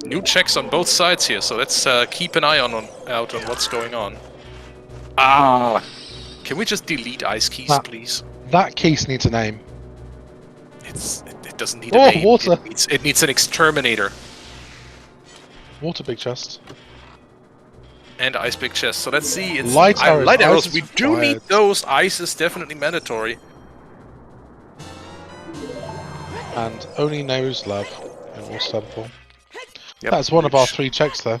[SPEAKER 1] New checks on both sides here, so let's keep an eye out on what's going on. Ah, can we just delete ice keys, please?
[SPEAKER 2] That case needs a name.
[SPEAKER 1] It doesn't need a name.
[SPEAKER 2] Water.
[SPEAKER 1] It needs an exterminator.
[SPEAKER 2] Water big chest.
[SPEAKER 1] And ice big chest. So let's see. It's
[SPEAKER 2] Light arrows.
[SPEAKER 1] Light arrows.
[SPEAKER 2] Ice
[SPEAKER 1] We
[SPEAKER 2] is
[SPEAKER 1] do
[SPEAKER 2] required.
[SPEAKER 1] need those. Ice is definitely mandatory.
[SPEAKER 2] And only knows love in Water Temple.
[SPEAKER 1] Yep.
[SPEAKER 2] That's one of our 3 checks there.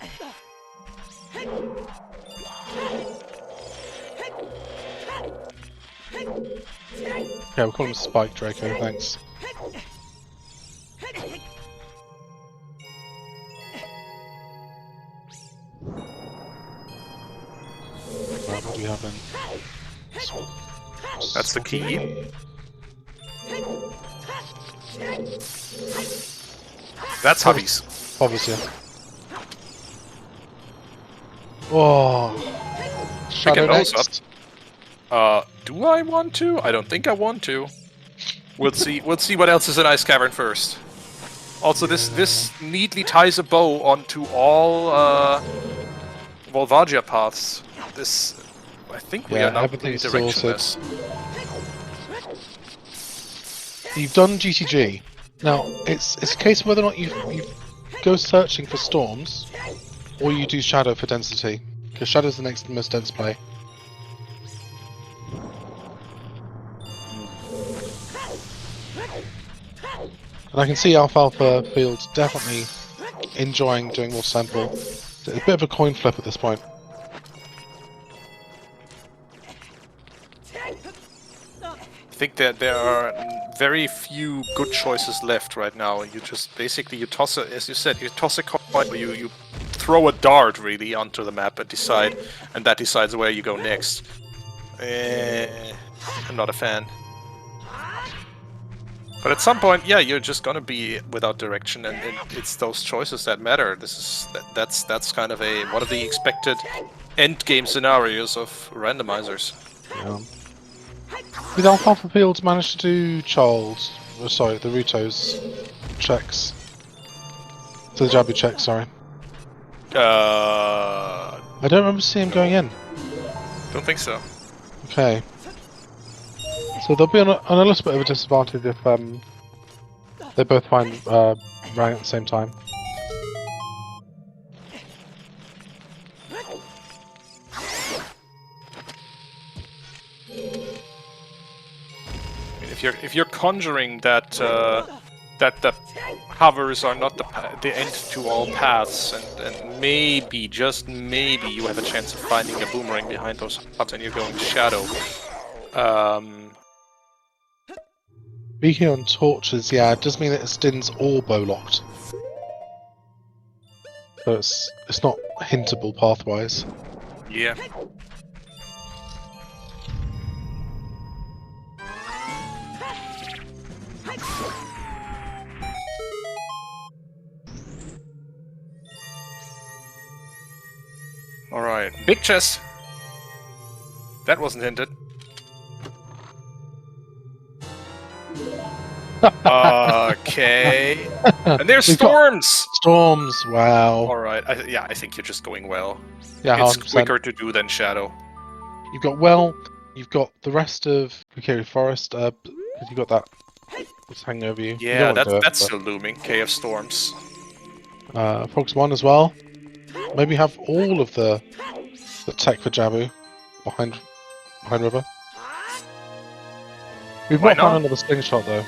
[SPEAKER 2] Okay, we'll call him Spike Draco, thanks. Right, what do we have in?
[SPEAKER 1] That's the key. That's Hubby's.
[SPEAKER 2] Obviously. Oh, Shadow
[SPEAKER 1] those
[SPEAKER 2] next.
[SPEAKER 1] Do I want to? I don't think I want to. We'll see. We'll see what else is in Ice Cavern first. Also, this neatly ties a bow onto all Volvagia paths. This, I think we are now completely
[SPEAKER 2] everything's sorted.
[SPEAKER 1] directionless.
[SPEAKER 2] You've done GTG. Now it's a case of whether or not you go searching for storms, or you do shadow for density, because shadow's the next most dense play. And I can see alfalfafield definitely enjoying doing more sample. It's a bit of a coin flip at this point.
[SPEAKER 1] I think that there are very few good choices left right now. You just basically you toss it, as you said, you toss a coin, or you throw a dart really onto the map and that decides where you go next. I'm not a fan. But at some point, yeah, you're just gonna be without direction, and it's those choices that matter. That's kind of one of the expected end game scenarios of randomizers.
[SPEAKER 2] Yeah. Did alfalfafield manage to do the Ruto's checks? To the Jabu check, sorry. I don't remember seeing him going in.
[SPEAKER 1] Don't think so.
[SPEAKER 2] Okay. So they'll be on a little bit of a disadvantage if they both find Rang at the same time.
[SPEAKER 1] If you're conjuring that that the hovers are not the end to all paths, and maybe, just maybe, you have a chance of finding a boomerang behind those hubs and you're going shadow.
[SPEAKER 2] Speaking on torches, yeah, it does mean that Stin's all bow locked. So it's not hintable pathwise.
[SPEAKER 1] Yeah. Alright, big chest. That wasn't hinted. Okay. And there's storms!
[SPEAKER 2] Storms, wow.
[SPEAKER 1] Alright, I think you're just going well.
[SPEAKER 2] Yeah,
[SPEAKER 1] It's
[SPEAKER 2] 100%.
[SPEAKER 1] quicker to do than shadow.
[SPEAKER 2] You've got well, you've got the rest of Kukiri Forest, because you've got that that's hanging over you.
[SPEAKER 1] Yeah,
[SPEAKER 2] you
[SPEAKER 1] that's still looming. KF Storms.
[SPEAKER 2] Frogs 1 as well. Maybe have all of the tech for Jabu behind river. We've
[SPEAKER 1] Why
[SPEAKER 2] not found
[SPEAKER 1] not?
[SPEAKER 2] another slingshot though.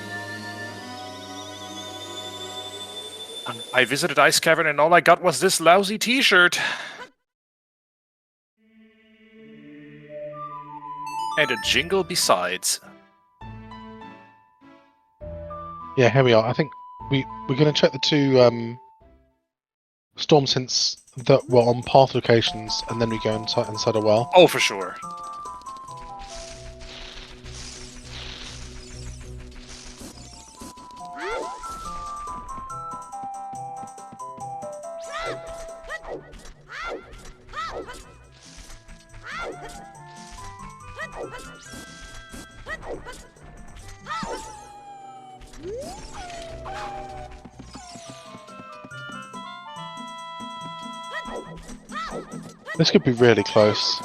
[SPEAKER 1] I visited Ice Cavern and all I got was this lousy t-shirt. And a jingle besides.
[SPEAKER 2] Yeah, here we are. I think we're going to check the two storm hints that were on path locations, and then we go inside a well.
[SPEAKER 1] Oh, for sure.
[SPEAKER 2] This could be really close.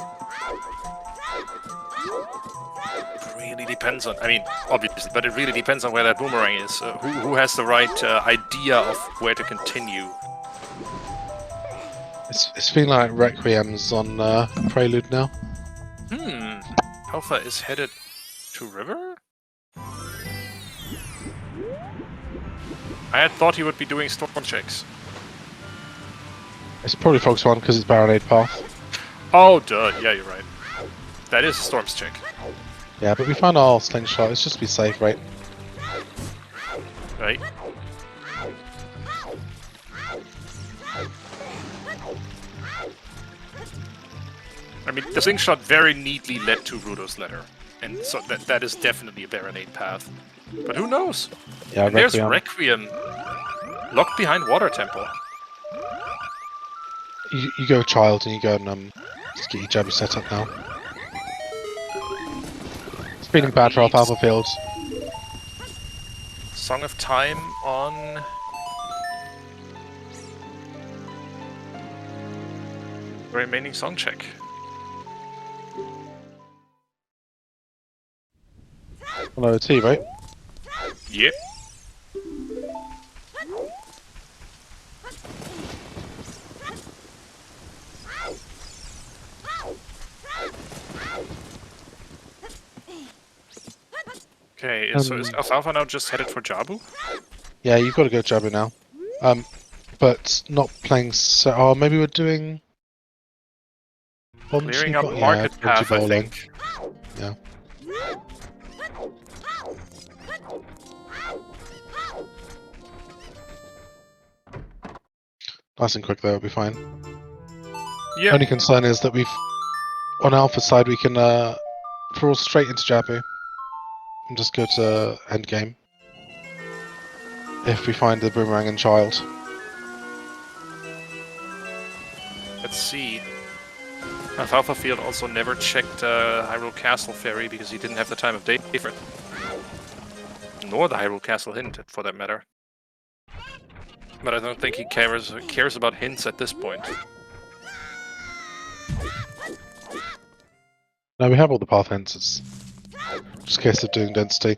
[SPEAKER 1] Really depends on, I mean, obviously, but it really depends on where that boomerang is. Who has the right idea of where to continue?
[SPEAKER 2] It's feeling like Requiem's on Prelude now.
[SPEAKER 1] Alpha is headed to river? I had thought he would be doing storm checks.
[SPEAKER 2] It's probably Frogs 1 because it's Baronade Path.
[SPEAKER 1] Oh, duh. Yeah, you're right. That is a storms check.
[SPEAKER 2] Yeah, but we found our slingshot. It's just to be safe, right?
[SPEAKER 1] Right. I mean, the slingshot very neatly led to Rudo's letter, and so that is definitely a Baronade path. But who knows?
[SPEAKER 2] Yeah,
[SPEAKER 1] And there's
[SPEAKER 2] Requiem.
[SPEAKER 1] Requiem, locked behind Water Temple.
[SPEAKER 2] You go Child and you go and Just get your jabby set up now. It's feeling bad for alfalfafield.
[SPEAKER 1] Song of Time on... remaining song check.
[SPEAKER 2] On OOT, right?
[SPEAKER 1] Yep. Okay, so is Alfalfa now just headed for Jabu?
[SPEAKER 2] Yeah, you've got to go jabby now. But not playing so... Oh, maybe we're doing...
[SPEAKER 1] Clearing up market path, I think.
[SPEAKER 2] Yeah. Nice and quick, though, it'll be fine.
[SPEAKER 1] Yeah.
[SPEAKER 2] Only concern is that we've... On Alpha's side, we can throw straight into Jabu. And just go to endgame. If we find the Boomerang and Child.
[SPEAKER 1] Let's see. Alfalfafield also never checked Hyrule Castle Ferry because he didn't have the time of day for it. Nor the Hyrule Castle Hint, for that matter. But I don't think he cares about hints at this point.
[SPEAKER 2] No, we have all the path hints. It's just a case of doing density.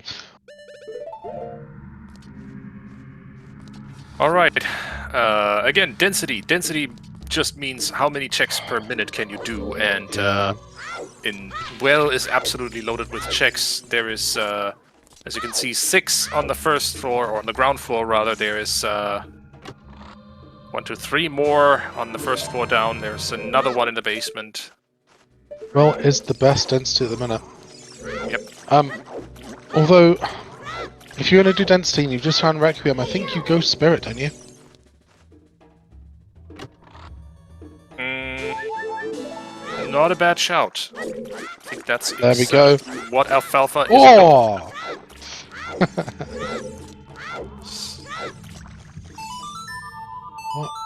[SPEAKER 1] Alright. Again, density. Density just means how many checks per minute can you do, and in Well is absolutely loaded with checks. There is, as you can see, 6 on the first floor, or on the ground floor rather. There is 1, 2, 3 more on the first floor down. There's another one in the basement.
[SPEAKER 2] Well, it's the best density at the minute.
[SPEAKER 1] Yep.
[SPEAKER 2] Although, if you're going to do density and you've just found Requiem, I think you go Spirit, don't you?
[SPEAKER 1] Not a bad shout. I think that's
[SPEAKER 2] there we go.
[SPEAKER 1] What Alfalfa is.
[SPEAKER 2] Oh!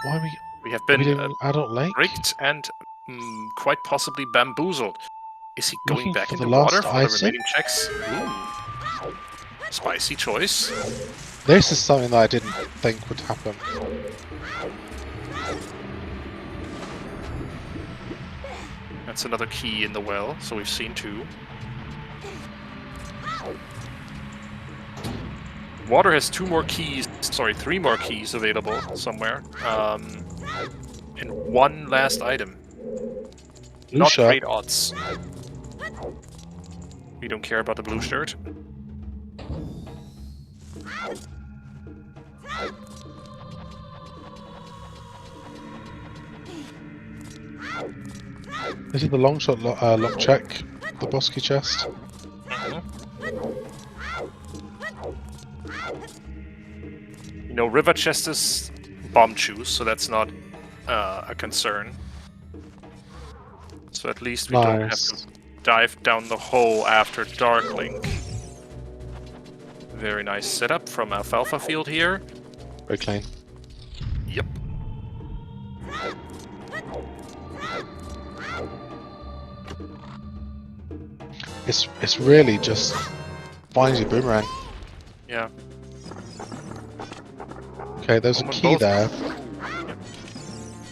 [SPEAKER 2] Why
[SPEAKER 1] we have been
[SPEAKER 2] Adult Lake?
[SPEAKER 1] rigged and quite possibly bamboozled. Is he going back
[SPEAKER 2] for
[SPEAKER 1] into
[SPEAKER 2] the
[SPEAKER 1] water
[SPEAKER 2] last
[SPEAKER 1] for
[SPEAKER 2] icing?
[SPEAKER 1] the remaining checks? Ooh. Spicy choice.
[SPEAKER 2] This is something that I didn't think would happen.
[SPEAKER 1] That's another key in the well, so we've seen 2. Water has 2 more keys, sorry, 3 more keys available somewhere. And 1 last item.
[SPEAKER 2] Blue
[SPEAKER 1] Not
[SPEAKER 2] shirt.
[SPEAKER 1] great odds. We don't care about the blue shirt.
[SPEAKER 2] This is the long shot lock check, the Bosky chest.
[SPEAKER 1] You know, River Chest is bomb juice, so that's not a concern. So at least we don't have to dive down the hole after Dark Link. Very nice setup from Alfalfafield here.
[SPEAKER 2] Very clean.
[SPEAKER 1] Yep.
[SPEAKER 2] It's really just find your Boomerang.
[SPEAKER 1] Yeah.
[SPEAKER 2] Okay, there's a key there.
[SPEAKER 1] Yep.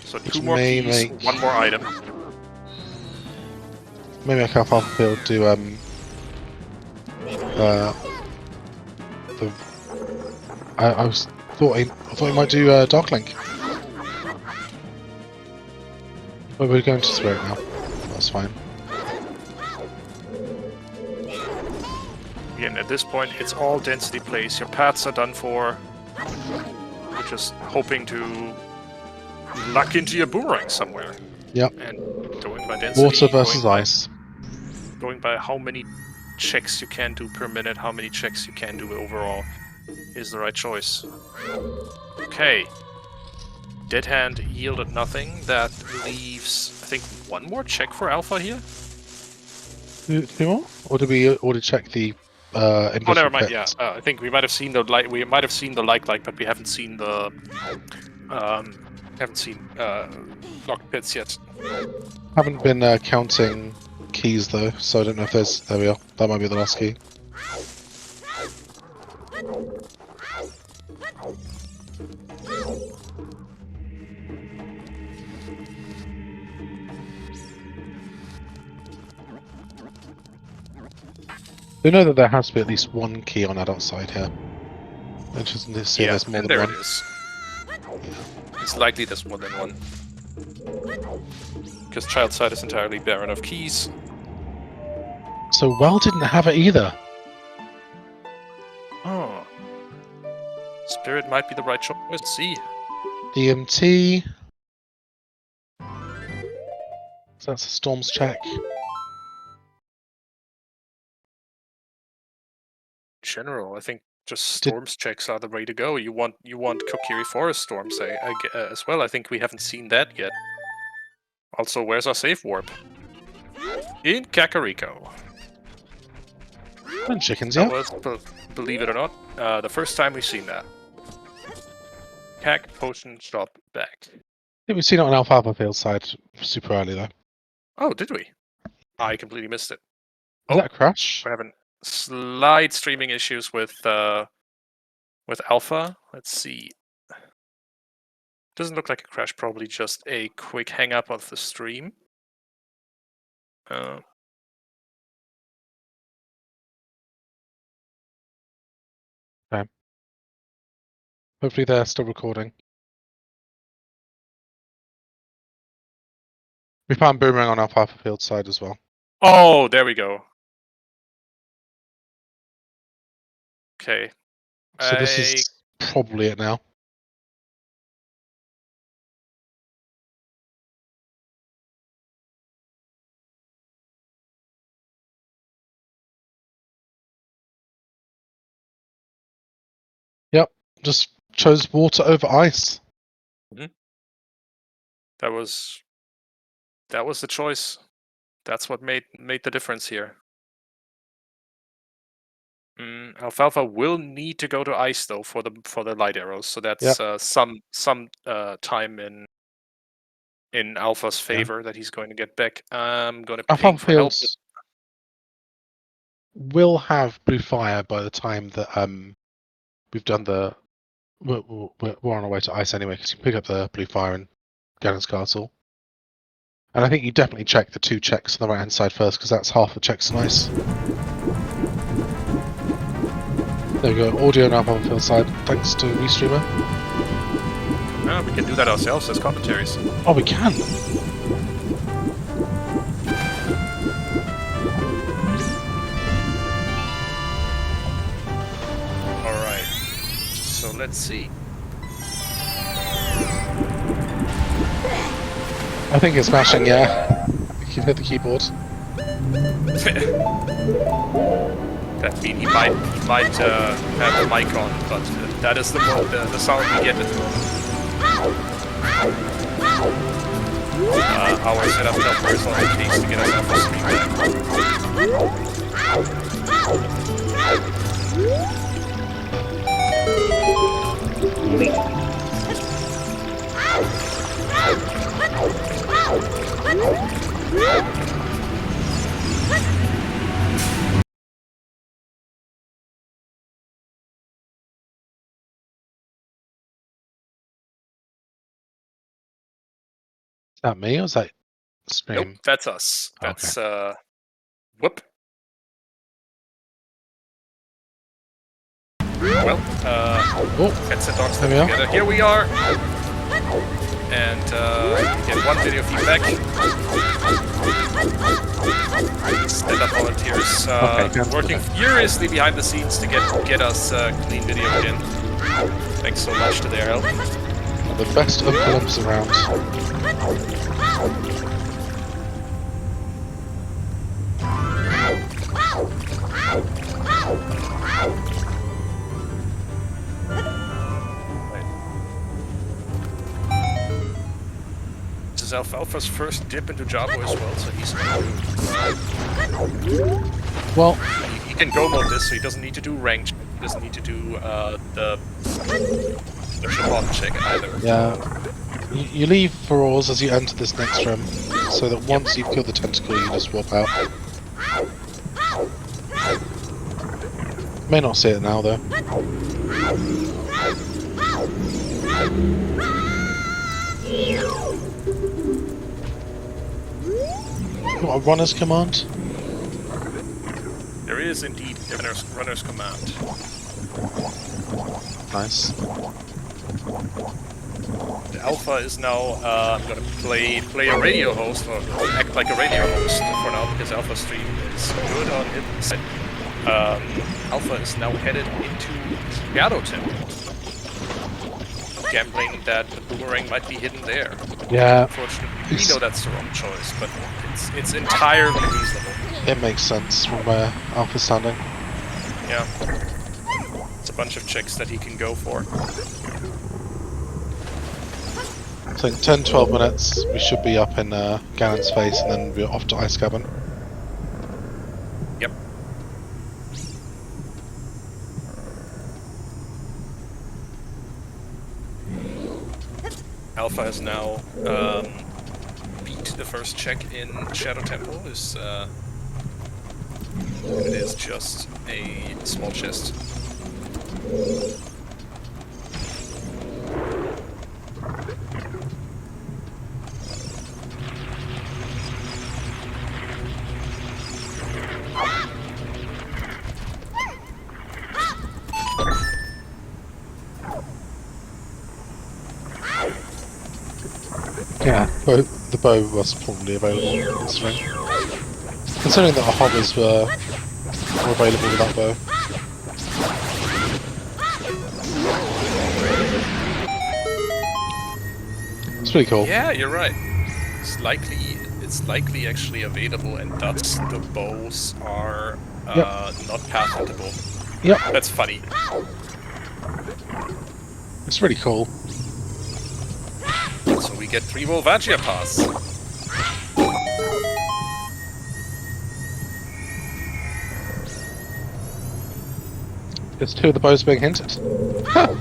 [SPEAKER 1] So
[SPEAKER 2] Which
[SPEAKER 1] 2 more
[SPEAKER 2] may
[SPEAKER 1] keys,
[SPEAKER 2] make-
[SPEAKER 1] 1 more item.
[SPEAKER 2] Maybe I can Alfalfafield do I thought he might do Darklink. But we're going to Spirit now. That's fine.
[SPEAKER 1] Again, at this point, it's all density plays. Your paths are done for. You're just hoping to luck into your boomerang somewhere.
[SPEAKER 2] Yep.
[SPEAKER 1] And going by density.
[SPEAKER 2] Water versus
[SPEAKER 1] going by-
[SPEAKER 2] ice.
[SPEAKER 1] Going by how many checks you can do per minute, how many checks you can do overall, is the right choice. Okay. Dead Hand yielded nothing. That leaves, I think, 1 more check for Alpha here.
[SPEAKER 2] 2 more? Or did we already check the
[SPEAKER 1] Oh, never mind.
[SPEAKER 2] pits?
[SPEAKER 1] Yeah, I think we might have seen the like. We might have seen the like, but we haven't seen the Haven't seen locked pits yet.
[SPEAKER 2] Haven't been counting keys though, so I don't know if there's. There we are. That might be the last key. We know that there has to be at least one key on adult side here. Interesting to see there's more
[SPEAKER 1] and
[SPEAKER 2] than
[SPEAKER 1] there
[SPEAKER 2] one.
[SPEAKER 1] it is. It's likely there's more than one. Because child side is entirely barren of keys.
[SPEAKER 2] So Well didn't have it either.
[SPEAKER 1] Oh. Spirit might be the right choice. Let's see.
[SPEAKER 2] DMT. So that's a storms check.
[SPEAKER 1] General, I think just storms checks are the way to go. You want Kokiri Forest storms as well. I think we haven't seen that yet. Also, where's our safe warp? In Kakariko.
[SPEAKER 2] And chickens,
[SPEAKER 1] That
[SPEAKER 2] yeah.
[SPEAKER 1] was, believe it or not, the first time we've seen that. Kak potion shop back.
[SPEAKER 2] I think we've seen it on alfalfafield side super early though.
[SPEAKER 1] Oh, did we? I completely missed it.
[SPEAKER 2] Is that a crash?
[SPEAKER 1] We're having slight streaming issues with Alpha. Let's see. Doesn't look like a crash, probably just a quick hang up of the stream.
[SPEAKER 2] Okay. Hopefully they're still recording. We found Boomerang on alfalfafield side as well.
[SPEAKER 1] Oh, there we go. Okay.
[SPEAKER 2] So this is probably it now. Yep, just chose water over ice.
[SPEAKER 1] That was the choice. That's what made the difference here. Alfalfa will need to go to ice though for the light arrows, so that's some time in Alpha's favor that he's going to get back. I'm going to ping for help.
[SPEAKER 2] Will have blue fire by the time that we've done the. We're on our way to ice anyway, because you can pick up the blue fire in Gannon's Castle. And I think you definitely check the 2 checks on the right hand side first, because that's half the checks on ice. There we go, audio now on field side, thanks to Restreamer.
[SPEAKER 1] We can do that ourselves as commentaries.
[SPEAKER 2] Oh, we can!
[SPEAKER 1] Alright, so let's see.
[SPEAKER 2] I think it's smashing, yeah. You can hit the keyboard.
[SPEAKER 1] That means he might have the mic on, but that is the sound we get at the moment. Our setup helper is on the case to get us off the stream.
[SPEAKER 2] Is that me or is that stream?
[SPEAKER 1] Nope, that's us. That's whoop. Well, cats and dogs together. Here we are. And get 1 video feedback. Stand-up volunteers working furiously behind the scenes to get us clean video again. Thanks so much to their help.
[SPEAKER 2] The best of films around.
[SPEAKER 1] This is Alfalfa's first dip into Jabo as well, so he's
[SPEAKER 2] well,
[SPEAKER 1] he can go mode this, so he doesn't need to do ranked. He doesn't need to do the Shabbat check either.
[SPEAKER 2] Yeah. You leave for ores as you enter this next room, so that once you've killed the tentacle, you just swap out. May not see it now though. What, a runner's command?
[SPEAKER 1] There is indeed a runner's command.
[SPEAKER 2] Nice.
[SPEAKER 1] The Alpha is now gonna play a radio host, or act like a radio host for now, because Alpha stream is good on his side. Alpha is now headed into Shadow Temple, gambling that the boomerang might be hidden there.
[SPEAKER 2] Yeah.
[SPEAKER 1] Unfortunately, we know that's the wrong choice, but it's entirely reasonable.
[SPEAKER 2] It makes sense from where Alpha's standing.
[SPEAKER 1] Yeah. It's a bunch of checks that he can go for.
[SPEAKER 2] So in 10-12 minutes, we should be up in Ganon's face, and then we're off to Ice Cavern.
[SPEAKER 1] Yep. Alpha has now beat the first check in Shadow Temple. It is just a small chest.
[SPEAKER 2] Yeah, the bow was probably available in this ring. Considering that our hobbers were available with that bow. It's pretty cool.
[SPEAKER 1] Yeah, you're right. It's likely actually available, and thus the bows are not patentable.
[SPEAKER 2] Yep,
[SPEAKER 1] That's funny.
[SPEAKER 2] it's really cool.
[SPEAKER 1] So we get 3 Volvagia Pass.
[SPEAKER 2] There's 2 of the bows being hinted. Huh.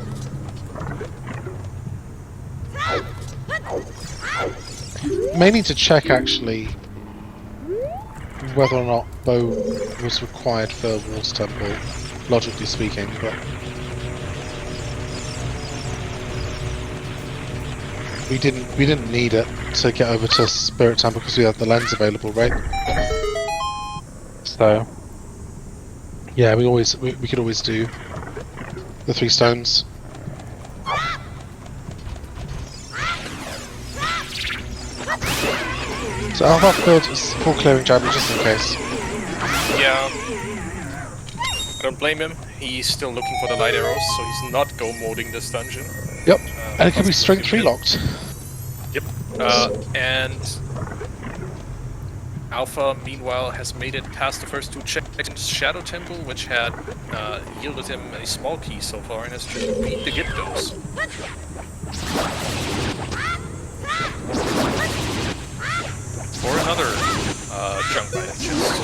[SPEAKER 2] May need to check actually whether or not bow was required for Water Temple, logically speaking, but we didn't need it to get over to Spirit Temple because we had the lens available, right? So yeah, we could always do the 3 stones. So alfalfafield is full clearing jabber just in case.
[SPEAKER 1] Yeah. I don't blame him. He's still looking for the light arrows, so he's not go moding this dungeon.
[SPEAKER 2] Yep, and it could be strength 3 locked.
[SPEAKER 1] Yep. And Alpha, meanwhile, has made it past the first 2 checks in Shadow Temple, which had yielded him a small key so far, and has just beat the Gyptos. For another junk item chest.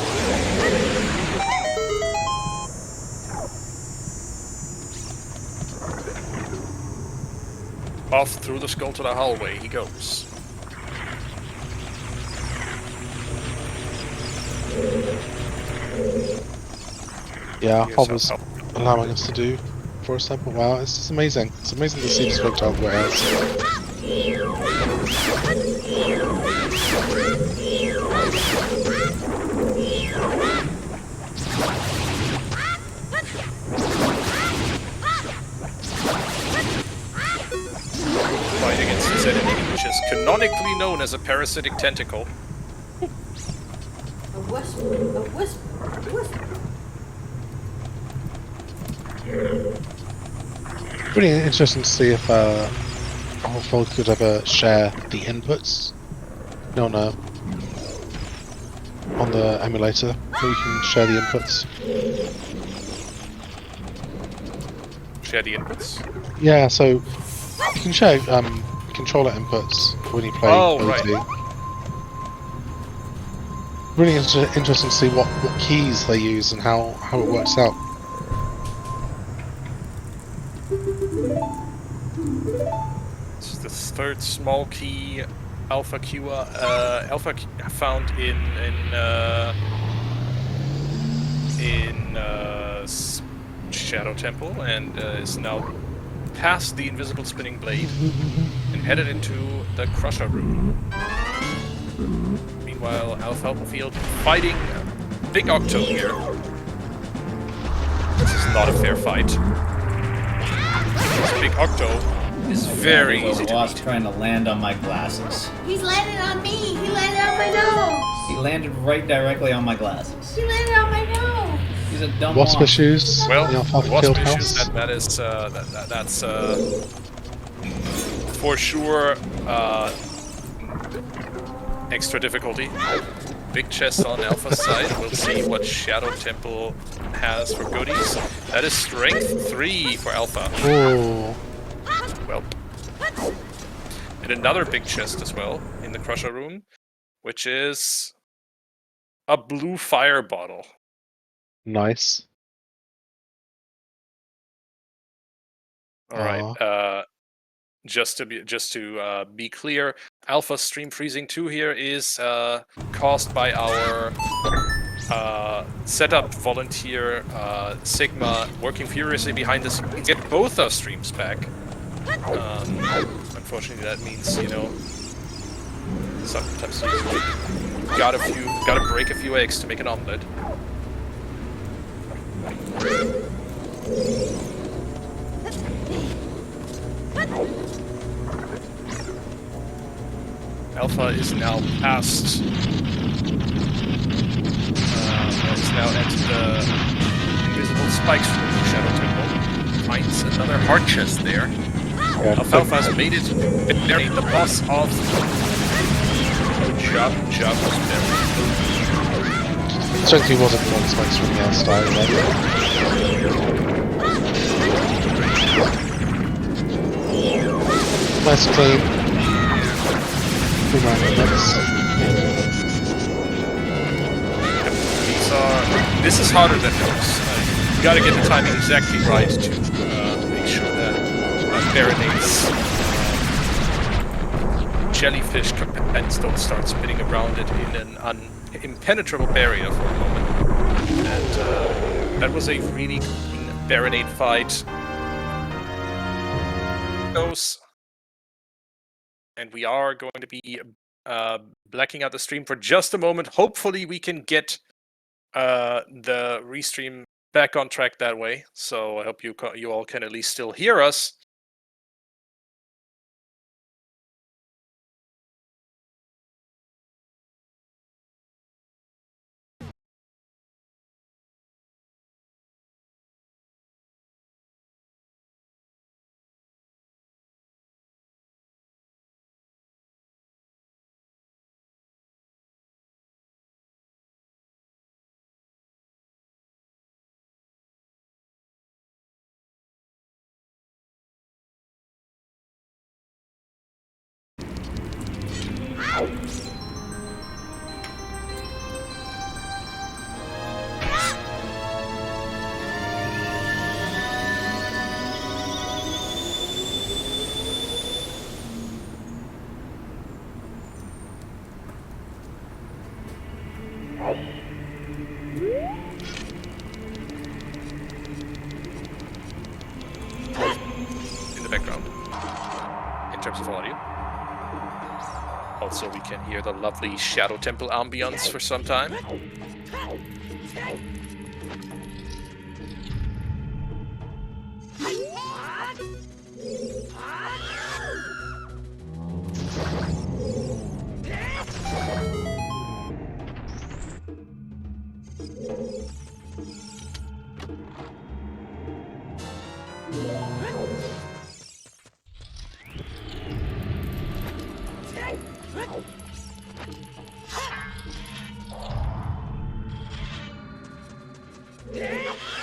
[SPEAKER 1] Off through the skull to the hallway he goes.
[SPEAKER 2] Yeah,
[SPEAKER 1] Here's
[SPEAKER 2] Hobber's
[SPEAKER 1] how-
[SPEAKER 2] allowing us to do Forest Temple. Wow, it's just amazing. It's amazing to see this worked out the way it has.
[SPEAKER 1] Fight against this enemy, which is canonically known as a parasitic tentacle.
[SPEAKER 4] A whisper, a whisper, a whisper.
[SPEAKER 2] Pretty interesting to see if our fold could ever share the inputs on the emulator. We can share the inputs.
[SPEAKER 1] Share the inputs.
[SPEAKER 2] Yeah, so you can share controller inputs when you play
[SPEAKER 1] Oh,
[SPEAKER 2] OT.
[SPEAKER 1] right.
[SPEAKER 2] Really interesting to see what keys they use and how it works out.
[SPEAKER 1] is the third small key alpha found in Shadow Temple, and is now past the invisible spinning blade and headed into the Crusher room. Meanwhile, alfalfafield fighting Big Octo here. This is not a fair fight. This Big Octo is very easy to
[SPEAKER 3] Wasp
[SPEAKER 1] beat.
[SPEAKER 3] trying to land on my glasses.
[SPEAKER 4] He's landed on me. He landed on my nose.
[SPEAKER 3] He landed right directly on my glasses.
[SPEAKER 4] He landed on my nose.
[SPEAKER 3] He's a dumb
[SPEAKER 2] Wasp
[SPEAKER 3] wasp.
[SPEAKER 2] issues.
[SPEAKER 1] Well,
[SPEAKER 2] in the
[SPEAKER 1] wasp
[SPEAKER 2] alfalfafield
[SPEAKER 1] issues,
[SPEAKER 2] house.
[SPEAKER 1] that's for sure extra difficulty. Big chest on Alpha's side. We'll see what Shadow Temple has for goodies. That is strength 3 for Alpha.
[SPEAKER 2] Oh,
[SPEAKER 1] Well, and another big chest as well in the Crusher room, which is a blue fire bottle.
[SPEAKER 2] nice.
[SPEAKER 1] All right. Just to be clear, Alpha Stream Freezing 2 here is caused by our setup volunteer Sigma working furiously behind the scenes to get both our streams back. Unfortunately, that means, you know, sometimes you gotta break a few eggs to make an omelet. Alpha is now past. Is now at the invisible spikes from the Shadow Temple. Finds another heart chest there.
[SPEAKER 2] Yeah,
[SPEAKER 1] Alfalfa has made it. Buried the boss of. Job was buried.
[SPEAKER 2] Strength wasn't one spikes from the outside, right? Nice clean.
[SPEAKER 1] This is harder than it looks. You gotta get the timing exactly right to make sure that Baronade's jellyfish companions don't start spinning around it in an impenetrable barrier for a moment. And that was a really clean Baronade fight. And we are going to be blacking out the stream for just a moment. Hopefully we can get the restream back on track that way. So I hope you all can at least still hear us. In the background, in terms of audio. Also, we can hear the lovely Shadow Temple ambience for some time.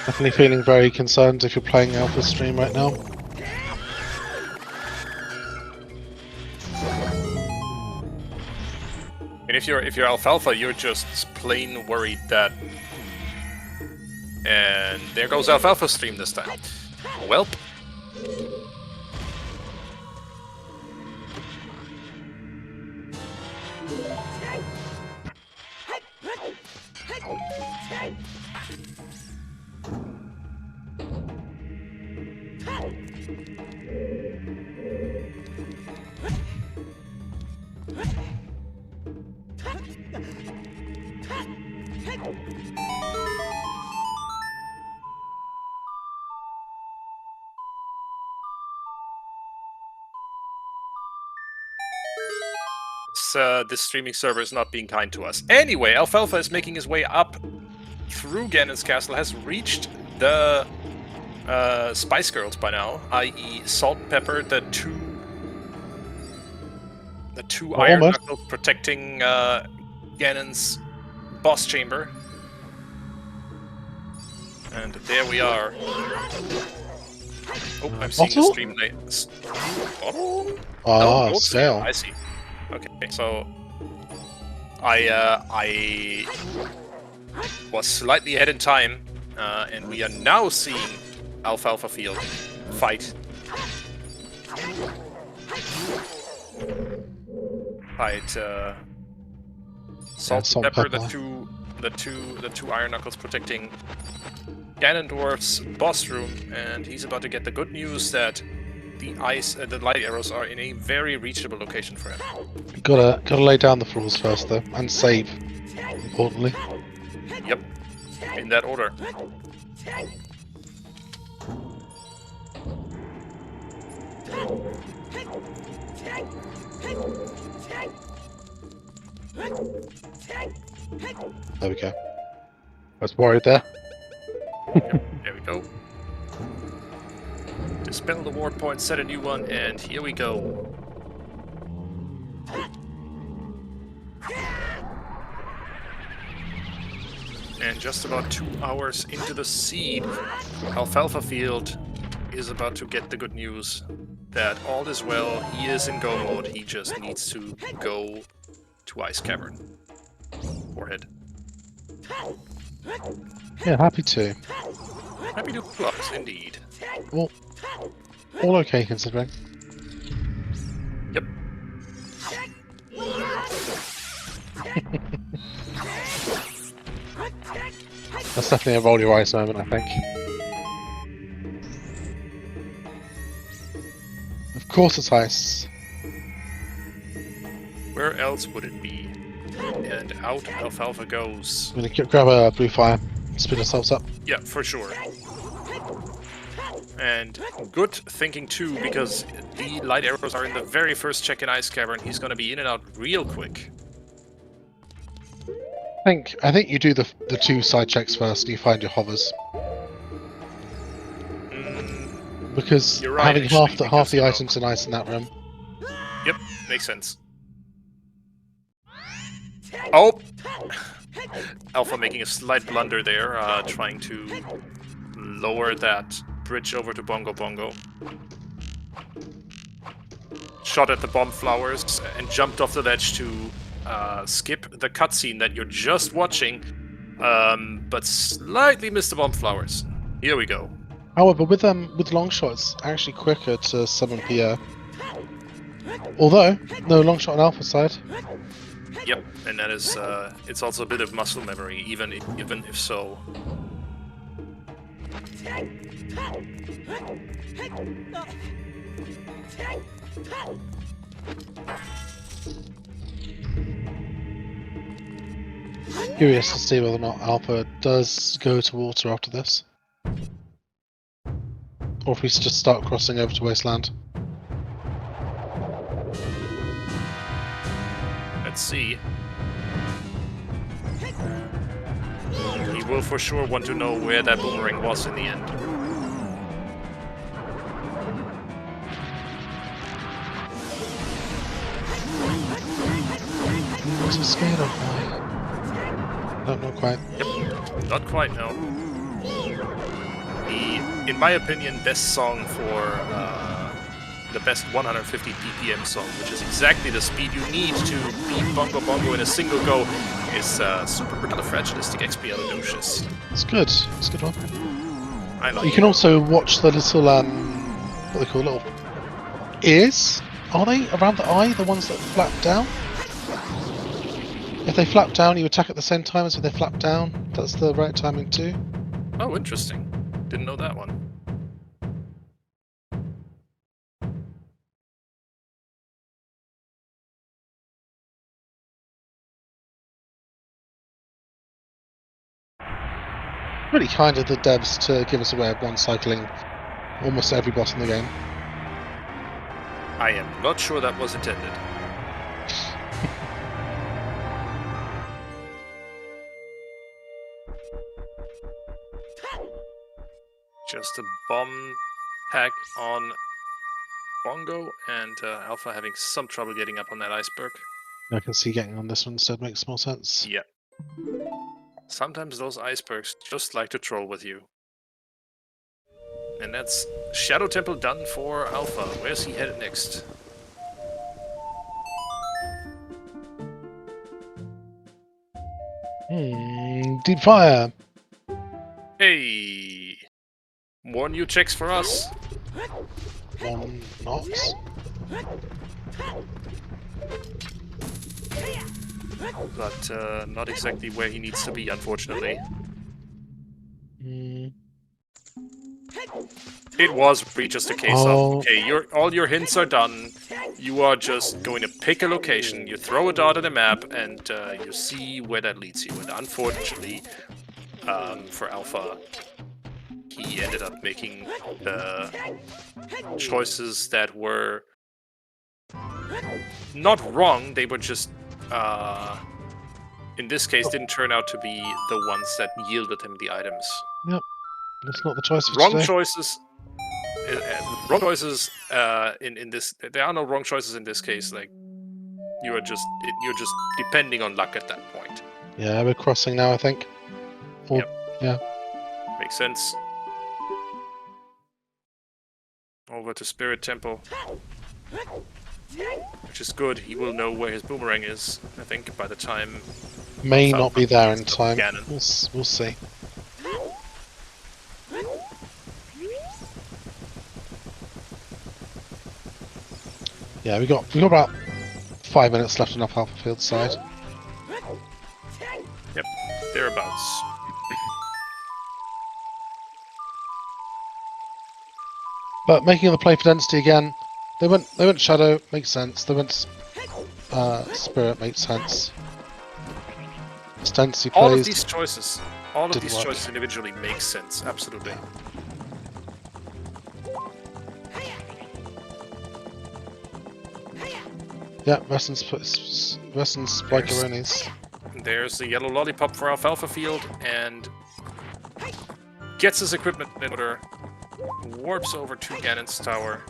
[SPEAKER 2] Definitely feeling very concerned if you're playing Alpha stream right now.
[SPEAKER 1] And if you're Alfalfa, you're just plain worried that. And there goes Alfalfa stream this time. Welp. This streaming server is not being kind to us. Anyway, Alfalfa is making his way up through Ganon's castle, has reached the Spice Girls by now, i.e. Salt and Pepper, the two Iron
[SPEAKER 2] Almost.
[SPEAKER 1] Knuckles protecting Ganon's boss chamber. And there we are. Oh, I'm seeing the
[SPEAKER 2] Bottle?
[SPEAKER 1] stream late. Bottle?
[SPEAKER 2] Ah,
[SPEAKER 1] gold
[SPEAKER 2] sail.
[SPEAKER 1] I see. Okay, so I was slightly ahead in time, and we are now seeing alfalfafield fight Salt and Pepper, the two Iron Knuckles protecting Ganondorf's boss room, and he's about to get the good news that the light arrows are in a very reachable location for him.
[SPEAKER 2] Gotta lay down the floors first though, and save. Importantly.
[SPEAKER 1] Yep, in that order.
[SPEAKER 2] There we go. I was worried there.
[SPEAKER 1] There we go. Dispel the ward point, set a new one, and here we go. And just about 2 hours into the seed, Alfalfafield is about to get the good news that all is well, he is in go mode, he just needs to go to Ice Cavern. Warhead.
[SPEAKER 2] Yeah, happy to.
[SPEAKER 1] Happy to clubs, indeed.
[SPEAKER 2] Well, all okay considering.
[SPEAKER 1] Yep.
[SPEAKER 2] That's definitely a roll your eyes moment, I think. Of course it's ice.
[SPEAKER 1] Where else would it be? And out Alfalfa goes.
[SPEAKER 2] I'm gonna grab a blue fire, spin ourselves up.
[SPEAKER 1] Yeah, for sure. And good thinking too, because the light arrows are in the very first check in Ice Cavern. He's gonna be in and out real quick.
[SPEAKER 2] I think you do the two side checks first and you find your hovers. Because
[SPEAKER 1] You're right,
[SPEAKER 2] having
[SPEAKER 1] actually,
[SPEAKER 2] half the
[SPEAKER 1] because,
[SPEAKER 2] items in ice in that room.
[SPEAKER 1] Yep, makes sense. Oh! Alpha making a slight blunder there, trying to lower that bridge over to Bongo Bongo. Shot at the bomb flowers and jumped off the ledge to skip the cutscene that you're just watching, but slightly missed the bomb flowers. Here we go.
[SPEAKER 2] However, with Longshot, it's actually quicker to summon Pierre. Although, no Longshot on Alpha side.
[SPEAKER 1] Yep, and that is, it's also a bit of muscle memory, even if so.
[SPEAKER 2] Curious to see whether or not Alpha does go to water after this. Or if we just start crossing over to Wasteland.
[SPEAKER 1] Let's see. He will for sure want to know where that boomerang was in the end.
[SPEAKER 2] What's the scale of No, not quite.
[SPEAKER 1] Yep, not quite, no. The, in my opinion, best song for the best 150 BPM song, which is exactly the speed you need to beat Bongo Bongo in a single go, is Supercalifragilisticexpialidocious.
[SPEAKER 2] It's good. It's a good one.
[SPEAKER 1] I like
[SPEAKER 2] You
[SPEAKER 1] it.
[SPEAKER 2] can also watch the little what they call little ears. Are they around the eye? The ones that flap down? If they flap down, you attack at the same time as if they flap down. That's the right timing too.
[SPEAKER 1] Oh, interesting. Didn't know that one.
[SPEAKER 2] Really kind of the devs to give us a way of one-cycling almost every boss in the game.
[SPEAKER 1] I am not sure that was intended. Just a bomb pack on Bongo, and Alpha having some trouble getting up on that iceberg.
[SPEAKER 2] I can see getting on this one instead makes more sense.
[SPEAKER 1] Yeah. Sometimes those icebergs just like to troll with you. And that's Shadow Temple done for Alpha. Where's he headed next?
[SPEAKER 2] Deep fire!
[SPEAKER 1] Hey! More new checks for us.
[SPEAKER 2] One not.
[SPEAKER 1] But not exactly where he needs to be, unfortunately. It was really just a case of, okay, all your hints are done. You are just going to pick a location, you throw a dot on the map, and you see where that leads you. And unfortunately, for Alpha, he ended up making the choices that were not wrong, they were just, in this case, didn't turn out to be the ones that yielded him the items.
[SPEAKER 2] Yep, that's not the choice for
[SPEAKER 1] Wrong
[SPEAKER 2] today.
[SPEAKER 1] choices. Wrong choices in this. There are no wrong choices in this case. Like you're just depending on luck at that point.
[SPEAKER 2] Yeah, we're crossing now, I think. Or,
[SPEAKER 1] Yep.
[SPEAKER 2] Yeah.
[SPEAKER 1] Makes sense. Over to Spirit Temple, which is good. He will know where his boomerang is. I think by the time.
[SPEAKER 2] May not be there in time.
[SPEAKER 1] Ganon.
[SPEAKER 2] We'll see. Yeah, we got about 5 minutes left on alfalfafield side.
[SPEAKER 1] Yep, thereabouts.
[SPEAKER 2] But making the play for density again, they went shadow, makes sense. They went spirit, makes sense. It's density plays.
[SPEAKER 1] All of these choices
[SPEAKER 2] work.
[SPEAKER 1] individually make sense. Absolutely.
[SPEAKER 2] Yeah, Western Spikeronies.
[SPEAKER 1] There's the yellow lollipop for alfalfafield, and gets his equipment in order. Warps over to Ganon's tower.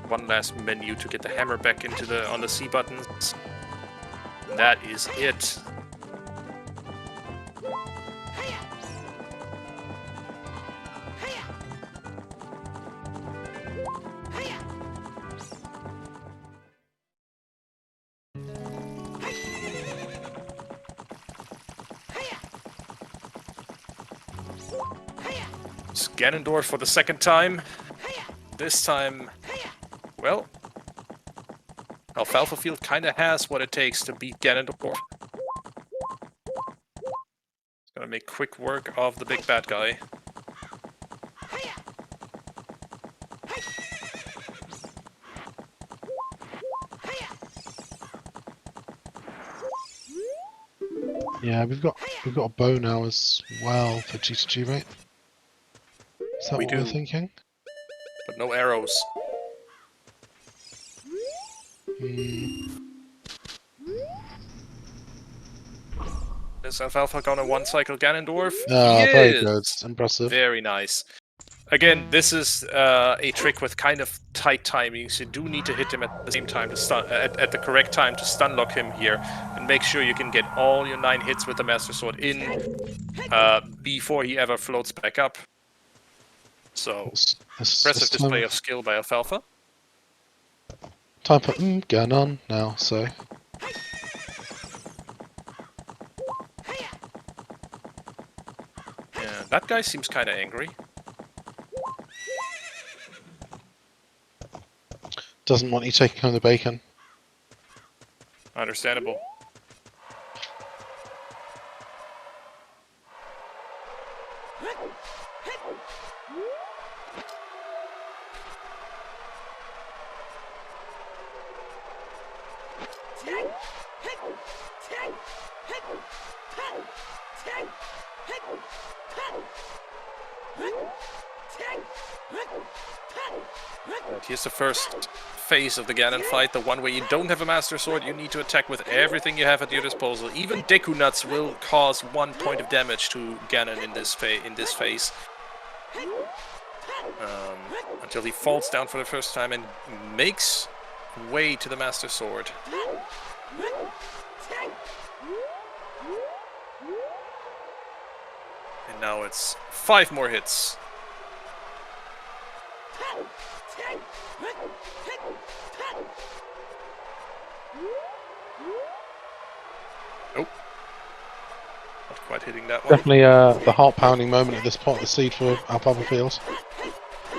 [SPEAKER 1] One last menu to get the hammer back into on the C buttons. That is it. It's Ganondorf for the second time. This time, well, alfalfafield kind of has what it takes to beat Ganondorf. Gonna make quick work of the big bad guy.
[SPEAKER 2] Yeah, we've got a bow now as well for G2G, right? Is that
[SPEAKER 1] We
[SPEAKER 2] what we're
[SPEAKER 1] do.
[SPEAKER 2] thinking?
[SPEAKER 1] But no arrows. Is Alfalfa gonna one-cycle Ganondorf?
[SPEAKER 2] Ah, very
[SPEAKER 1] Yes!
[SPEAKER 2] good. Impressive.
[SPEAKER 1] Very nice. Again, this is a trick with kind of tight timings. You do need to hit him at the same time to stun, at the correct time to stun lock him here, and make sure you can get all your 9 hits with the Master Sword in before he ever floats back up. So, impressive display of skill by Alfalfa.
[SPEAKER 2] Time for Ganon now, so.
[SPEAKER 1] Yeah, that guy seems kind of angry.
[SPEAKER 2] Doesn't want you taking home the bacon.
[SPEAKER 1] Understandable. Right, here's the first phase of the Ganon fight, the one where you don't have a Master Sword, you need to attack with everything you have at your disposal. Even Deku Nuts will cause 1 point of damage to Ganon in this phase. Until he falls down for the first time and makes way to the Master Sword. And now it's 5 more hits. Nope. Not quite hitting that one.
[SPEAKER 2] Definitely the heart-pounding moment at this point of the seed for alfalfafield.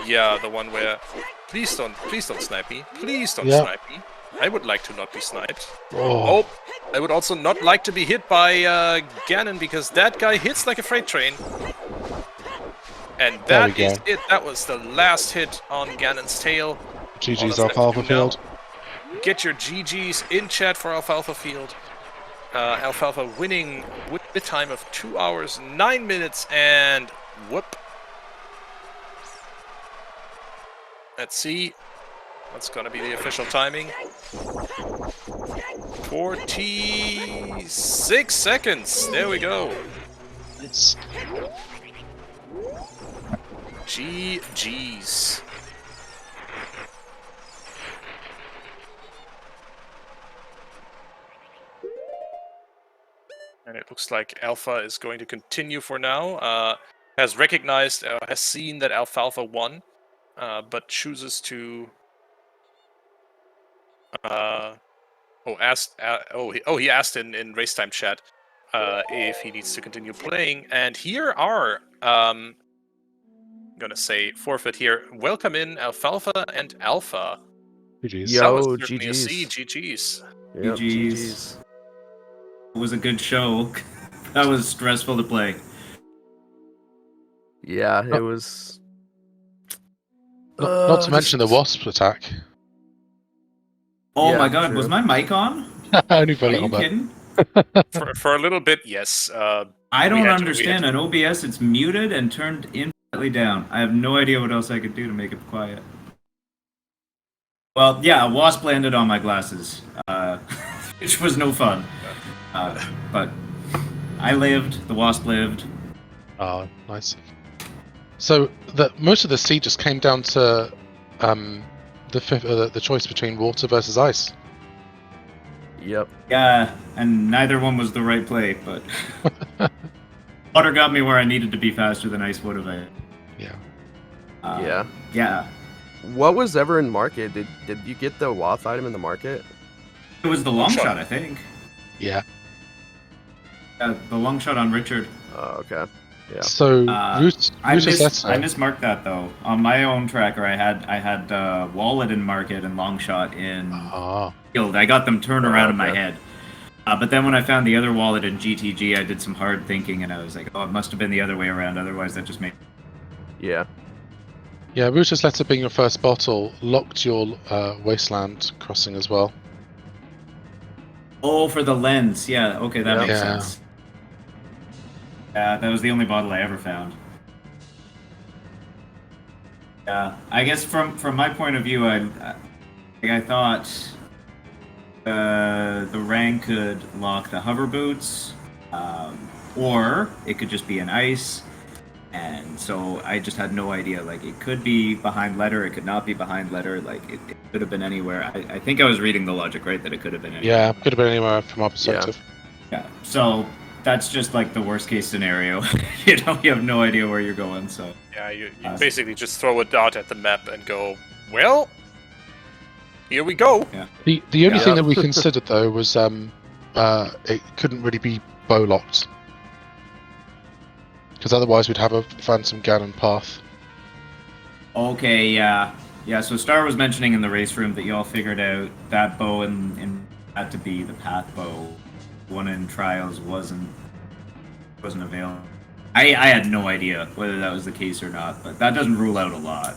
[SPEAKER 1] Yeah, the one where please don't snipe me. Please don't
[SPEAKER 2] Yeah.
[SPEAKER 1] snipe me. I would like to not be sniped.
[SPEAKER 2] Oh,
[SPEAKER 1] Oh, I would also not like to be hit by Ganon because that guy hits like a freight train. And
[SPEAKER 2] There we
[SPEAKER 1] that is
[SPEAKER 2] go.
[SPEAKER 1] it. That was the last hit on Ganon's tail.
[SPEAKER 2] GG's
[SPEAKER 1] All that's left to do
[SPEAKER 2] alfalfafield.
[SPEAKER 1] now, get your GGs in chat for alfalfafield. Alfalfa winning with the time of 2 hours, 9 minutes, and whoop. Let's see. What's gonna be the official timing? 46 seconds. There we go.
[SPEAKER 2] It's
[SPEAKER 1] GG's. And it looks like Alpha is going to continue for now. Has recognized, has seen that Alfalfa won, but chooses to. He asked in race time chat if he needs to continue playing, and here are I'm gonna say forfeit here. Welcome in Alfalfa and Alpha.
[SPEAKER 2] GG's.
[SPEAKER 1] That was
[SPEAKER 5] Yo,
[SPEAKER 1] certainly a
[SPEAKER 5] GG's.
[SPEAKER 1] C. GG's.
[SPEAKER 5] Yep,
[SPEAKER 3] GG's. It was a good show. That was stressful to play.
[SPEAKER 5] Yeah, it was.
[SPEAKER 2] Not to mention the wasp attack.
[SPEAKER 3] Oh
[SPEAKER 5] Yeah,
[SPEAKER 3] my god,
[SPEAKER 5] true.
[SPEAKER 3] was my mic on?
[SPEAKER 2] Only for a
[SPEAKER 3] Are
[SPEAKER 2] little
[SPEAKER 3] you
[SPEAKER 2] bit.
[SPEAKER 3] kidding?
[SPEAKER 1] For a little bit, yes.
[SPEAKER 3] I don't
[SPEAKER 1] we had
[SPEAKER 3] understand. On OBS, it's muted and turned infinitely down. I have no idea what else I could do to make it quiet. Well, yeah, a wasp landed on my glasses, which was no fun. But I lived, the wasp lived.
[SPEAKER 2] Oh, nice. So most of the seed just came down to the choice between water versus ice.
[SPEAKER 5] Yep.
[SPEAKER 3] Yeah, and neither one was the right play, but water got me where I needed to be faster than ice would have.
[SPEAKER 2] Yeah.
[SPEAKER 5] Yeah.
[SPEAKER 3] Yeah.
[SPEAKER 5] What was ever in market? Did you get the Wath item in the market?
[SPEAKER 3] It was the long
[SPEAKER 1] shot.
[SPEAKER 3] shot, I think.
[SPEAKER 2] Yeah.
[SPEAKER 3] The long shot on Richard.
[SPEAKER 5] Oh, okay. Yeah.
[SPEAKER 2] So
[SPEAKER 3] I mismarked that though. On my own tracker, I had wallet in market and long shot in
[SPEAKER 2] Ah,
[SPEAKER 3] field. I got them turned around in my
[SPEAKER 5] okay.
[SPEAKER 3] head. But then when I found the other wallet in GTG, I did some hard thinking and I was like, oh, it must have been the other way around. Otherwise, that just made.
[SPEAKER 5] Yeah.
[SPEAKER 2] yeah. Router's Letter being your first bottle locked your wasteland crossing as well.
[SPEAKER 3] Oh, for the lens. Yeah. Okay, that makes
[SPEAKER 2] Yeah.
[SPEAKER 3] sense. That was the only bottle I ever found. Yeah, I guess from my point of view, I thought the rank could lock the hover boots, or it could just be an ice, and so I just had no idea. Like, it could be behind letter, it could not be behind letter. Like, it could have been anywhere. I think I was reading the logic right that it could have been anywhere.
[SPEAKER 2] Yeah, could have been anywhere from our perspective.
[SPEAKER 3] Yeah. So that's just like the worst case scenario. You have no idea where you're going. So
[SPEAKER 1] Yeah, you basically just throw a dot at the map and go, well, here we go.
[SPEAKER 2] The only
[SPEAKER 5] Yeah.
[SPEAKER 2] thing that we considered though was it couldn't really be bow locked because otherwise we'd have a Phantom Ganon path.
[SPEAKER 3] okay, yeah. So Star was mentioning in the race room that y'all figured out that bow in had to be the path bow. One in trials wasn't available. I had no idea whether that was the case or not, but that doesn't rule out a lot.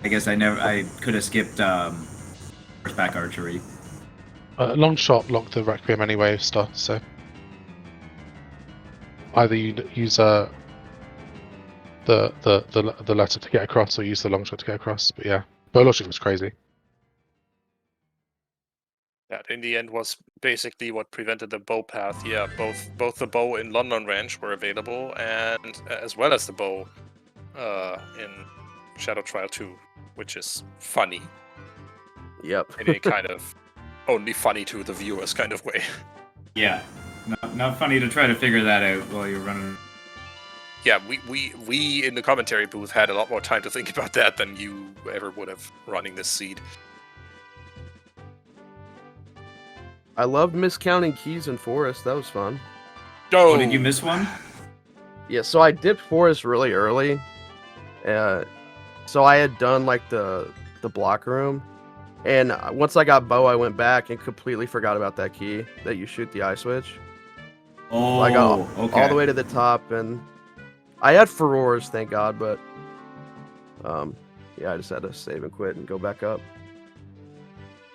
[SPEAKER 3] I guess I could have skipped horseback archery.
[SPEAKER 2] Long shot locked the Requiem anyway, so either you use the letter to get across, or use the long shot to get across. But yeah, bow logic was crazy.
[SPEAKER 1] That in the end was basically what prevented the bow path. Yeah, both the bow in London Ranch were available, and as well as the bow in Shadow Trial 2, which is funny
[SPEAKER 5] Yep.
[SPEAKER 1] in a kind of only funny to the viewers kind of way.
[SPEAKER 3] Yeah, not funny to try to figure that out while you're running.
[SPEAKER 1] Yeah, we in the commentary booth had a lot more time to think about that than you ever would have running this seed.
[SPEAKER 5] I loved miscounting keys in Forest. That was fun.
[SPEAKER 1] Oh,
[SPEAKER 3] Did you miss one?
[SPEAKER 5] Yeah, so I dipped Forest really early. So I had done like the block room, and once I got bow, I went back and completely forgot about that key that you shoot the eye switch.
[SPEAKER 3] Oh,
[SPEAKER 5] I got
[SPEAKER 3] okay.
[SPEAKER 5] all the way to the top, and I had furores, thank God, but yeah, I just had to save and quit and go back up.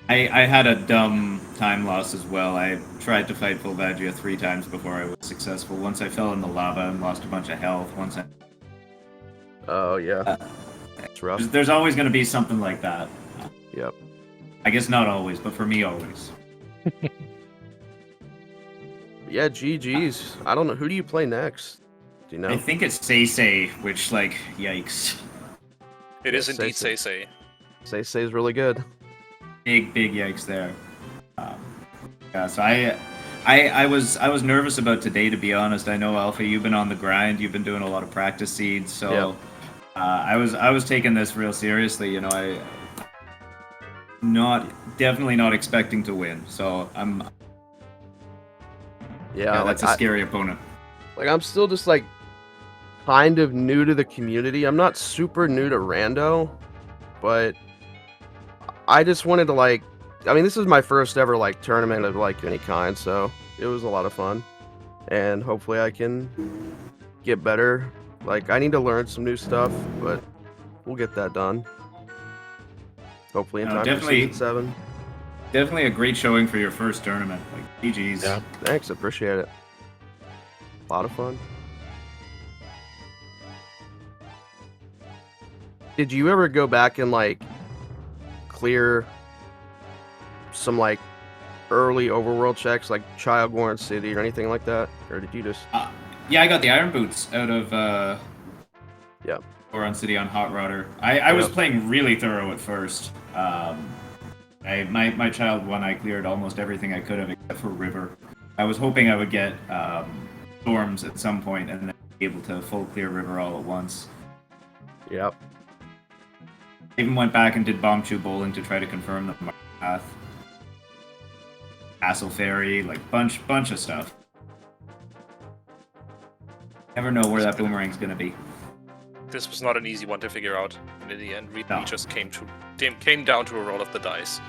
[SPEAKER 3] I had a dumb time loss as well. I tried to fight Fulvagia 3 times before I was successful. Once I fell in the lava and lost a bunch of health.
[SPEAKER 5] Oh yeah, it's rough.
[SPEAKER 3] There's always going to be something like that.
[SPEAKER 5] Yep.
[SPEAKER 3] I guess not always, but for me, always.
[SPEAKER 5] Yeah, GG's. I don't know. Who do you play next? Do you know?
[SPEAKER 3] I think it's Say, which, like, yikes.
[SPEAKER 1] it is indeed
[SPEAKER 5] Say.
[SPEAKER 1] Say.
[SPEAKER 5] Say is really good.
[SPEAKER 3] Big yikes there. Yeah, so I was nervous about today, to be honest. I know, Alpha, you've been on the grind. You've been doing a lot of practice seeds, so
[SPEAKER 5] Yep.
[SPEAKER 3] I was taking this real seriously. You know, definitely not expecting to win. So
[SPEAKER 5] Yeah,
[SPEAKER 3] that's a scary opponent.
[SPEAKER 5] Like I'm still just like kind of new to the community. I'm not super new to Rando, but I just wanted to like, I mean, this is my first ever like tournament of like any kind, so it was a lot of fun, and hopefully I can get better. Like I need to learn some new stuff, but we'll get that done. Hopefully in time for Season 7.
[SPEAKER 3] Definitely a great showing for your first tournament. Like GG's.
[SPEAKER 2] Yeah.
[SPEAKER 5] Thanks, appreciate it. A lot of fun. Did you ever go back and like clear some like early overworld checks like Childborn City or anything like that? Or did you just
[SPEAKER 3] Yeah, I got the Iron Boots out of
[SPEAKER 5] Yep.
[SPEAKER 3] Goron City on Hot Rodder. I was playing really thorough at first. My child one, I cleared almost everything I could have except for River. I was hoping I would get Storms at some point and then be able to full clear River all at once.
[SPEAKER 5] Yep.
[SPEAKER 3] I even went back and did Bomb Chew Bowling to try to confirm the path. Castle Ferry, like bunch of stuff. Never know where that boomerang's gonna be.
[SPEAKER 1] This was not an easy one to figure out, and in the end, we
[SPEAKER 3] No.
[SPEAKER 1] just came down to a roll of the dice.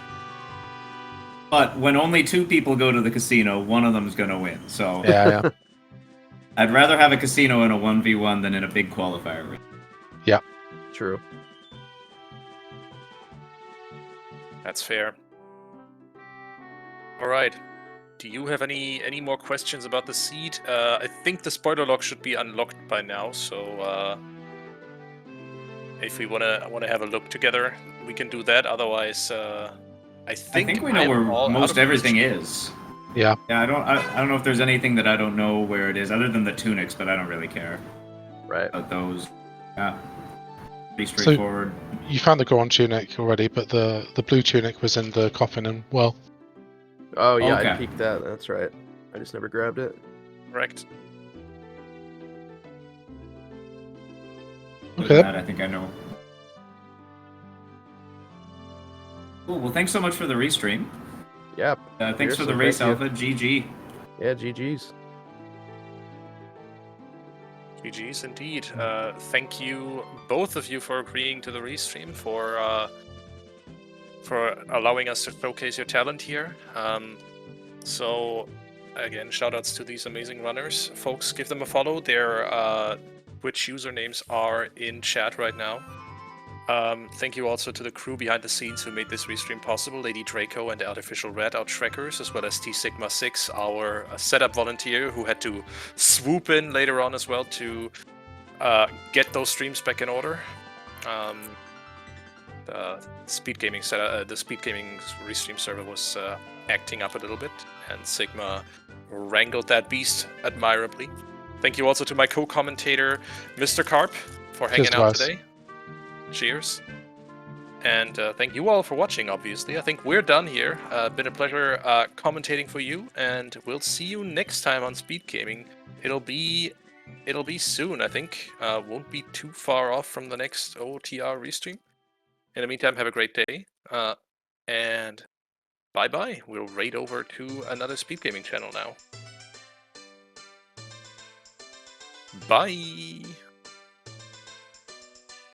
[SPEAKER 3] But when only 2 people go to the casino, one of them's gonna win. So
[SPEAKER 2] Yeah.
[SPEAKER 3] I'd rather have a casino in a 1v1 than in a big qualifier.
[SPEAKER 5] True.
[SPEAKER 1] That's fair. All right. Do you have any more questions about the seed? I think the spoiler log should be unlocked by now, so if we wanna have a look together, we can do that. Otherwise, I think
[SPEAKER 3] we know where most everything is.
[SPEAKER 2] Yeah.
[SPEAKER 3] Yeah, I don't know if there's anything that I don't know where it is, other than the tunics, but I don't really care
[SPEAKER 5] Right.
[SPEAKER 3] about those. Yeah, pretty straightforward.
[SPEAKER 2] You found the Goron tunic already, but the blue tunic was in the coffin and well.
[SPEAKER 5] Oh yeah,
[SPEAKER 3] Okay.
[SPEAKER 5] I peeked that. That's right. I just never grabbed it.
[SPEAKER 1] correct.
[SPEAKER 3] Other than
[SPEAKER 2] Okay.
[SPEAKER 3] that, I think I know. Cool. Well, thanks so much for the restream.
[SPEAKER 5] Yep.
[SPEAKER 3] Thanks for the
[SPEAKER 5] Seriously,
[SPEAKER 3] race,
[SPEAKER 5] thank you.
[SPEAKER 3] Alpha. GG.
[SPEAKER 5] Yeah, GG's.
[SPEAKER 1] GG's indeed. Thank you, both of you, for agreeing to the restream, for allowing us to showcase your talent here. So, again, shoutouts to these amazing runners. Folks, give them a follow. Their Twitch usernames are in chat right now. Thank you also to the crew behind the scenes who made this restream possible, Lady Draco and Artificial Red, our trackers, as well as T Sigma 6, our setup volunteer, who had to swoop in later on as well to get those streams back in order. The Speedgaming restream server was acting up a little bit, and Sigma wrangled that beast admirably. Thank you also to my co-commentator, Mr. Carp, for hanging out today. Cheers. And thank you all for watching, obviously. I think we're done here. Been a pleasure commentating for you, and we'll see you next time on Speedgaming. It'll be soon, I think. Won't be too far off from the next OTR restream. In the meantime, have a great day. And bye-bye. We'll raid over to another Speedgaming channel now. Bye!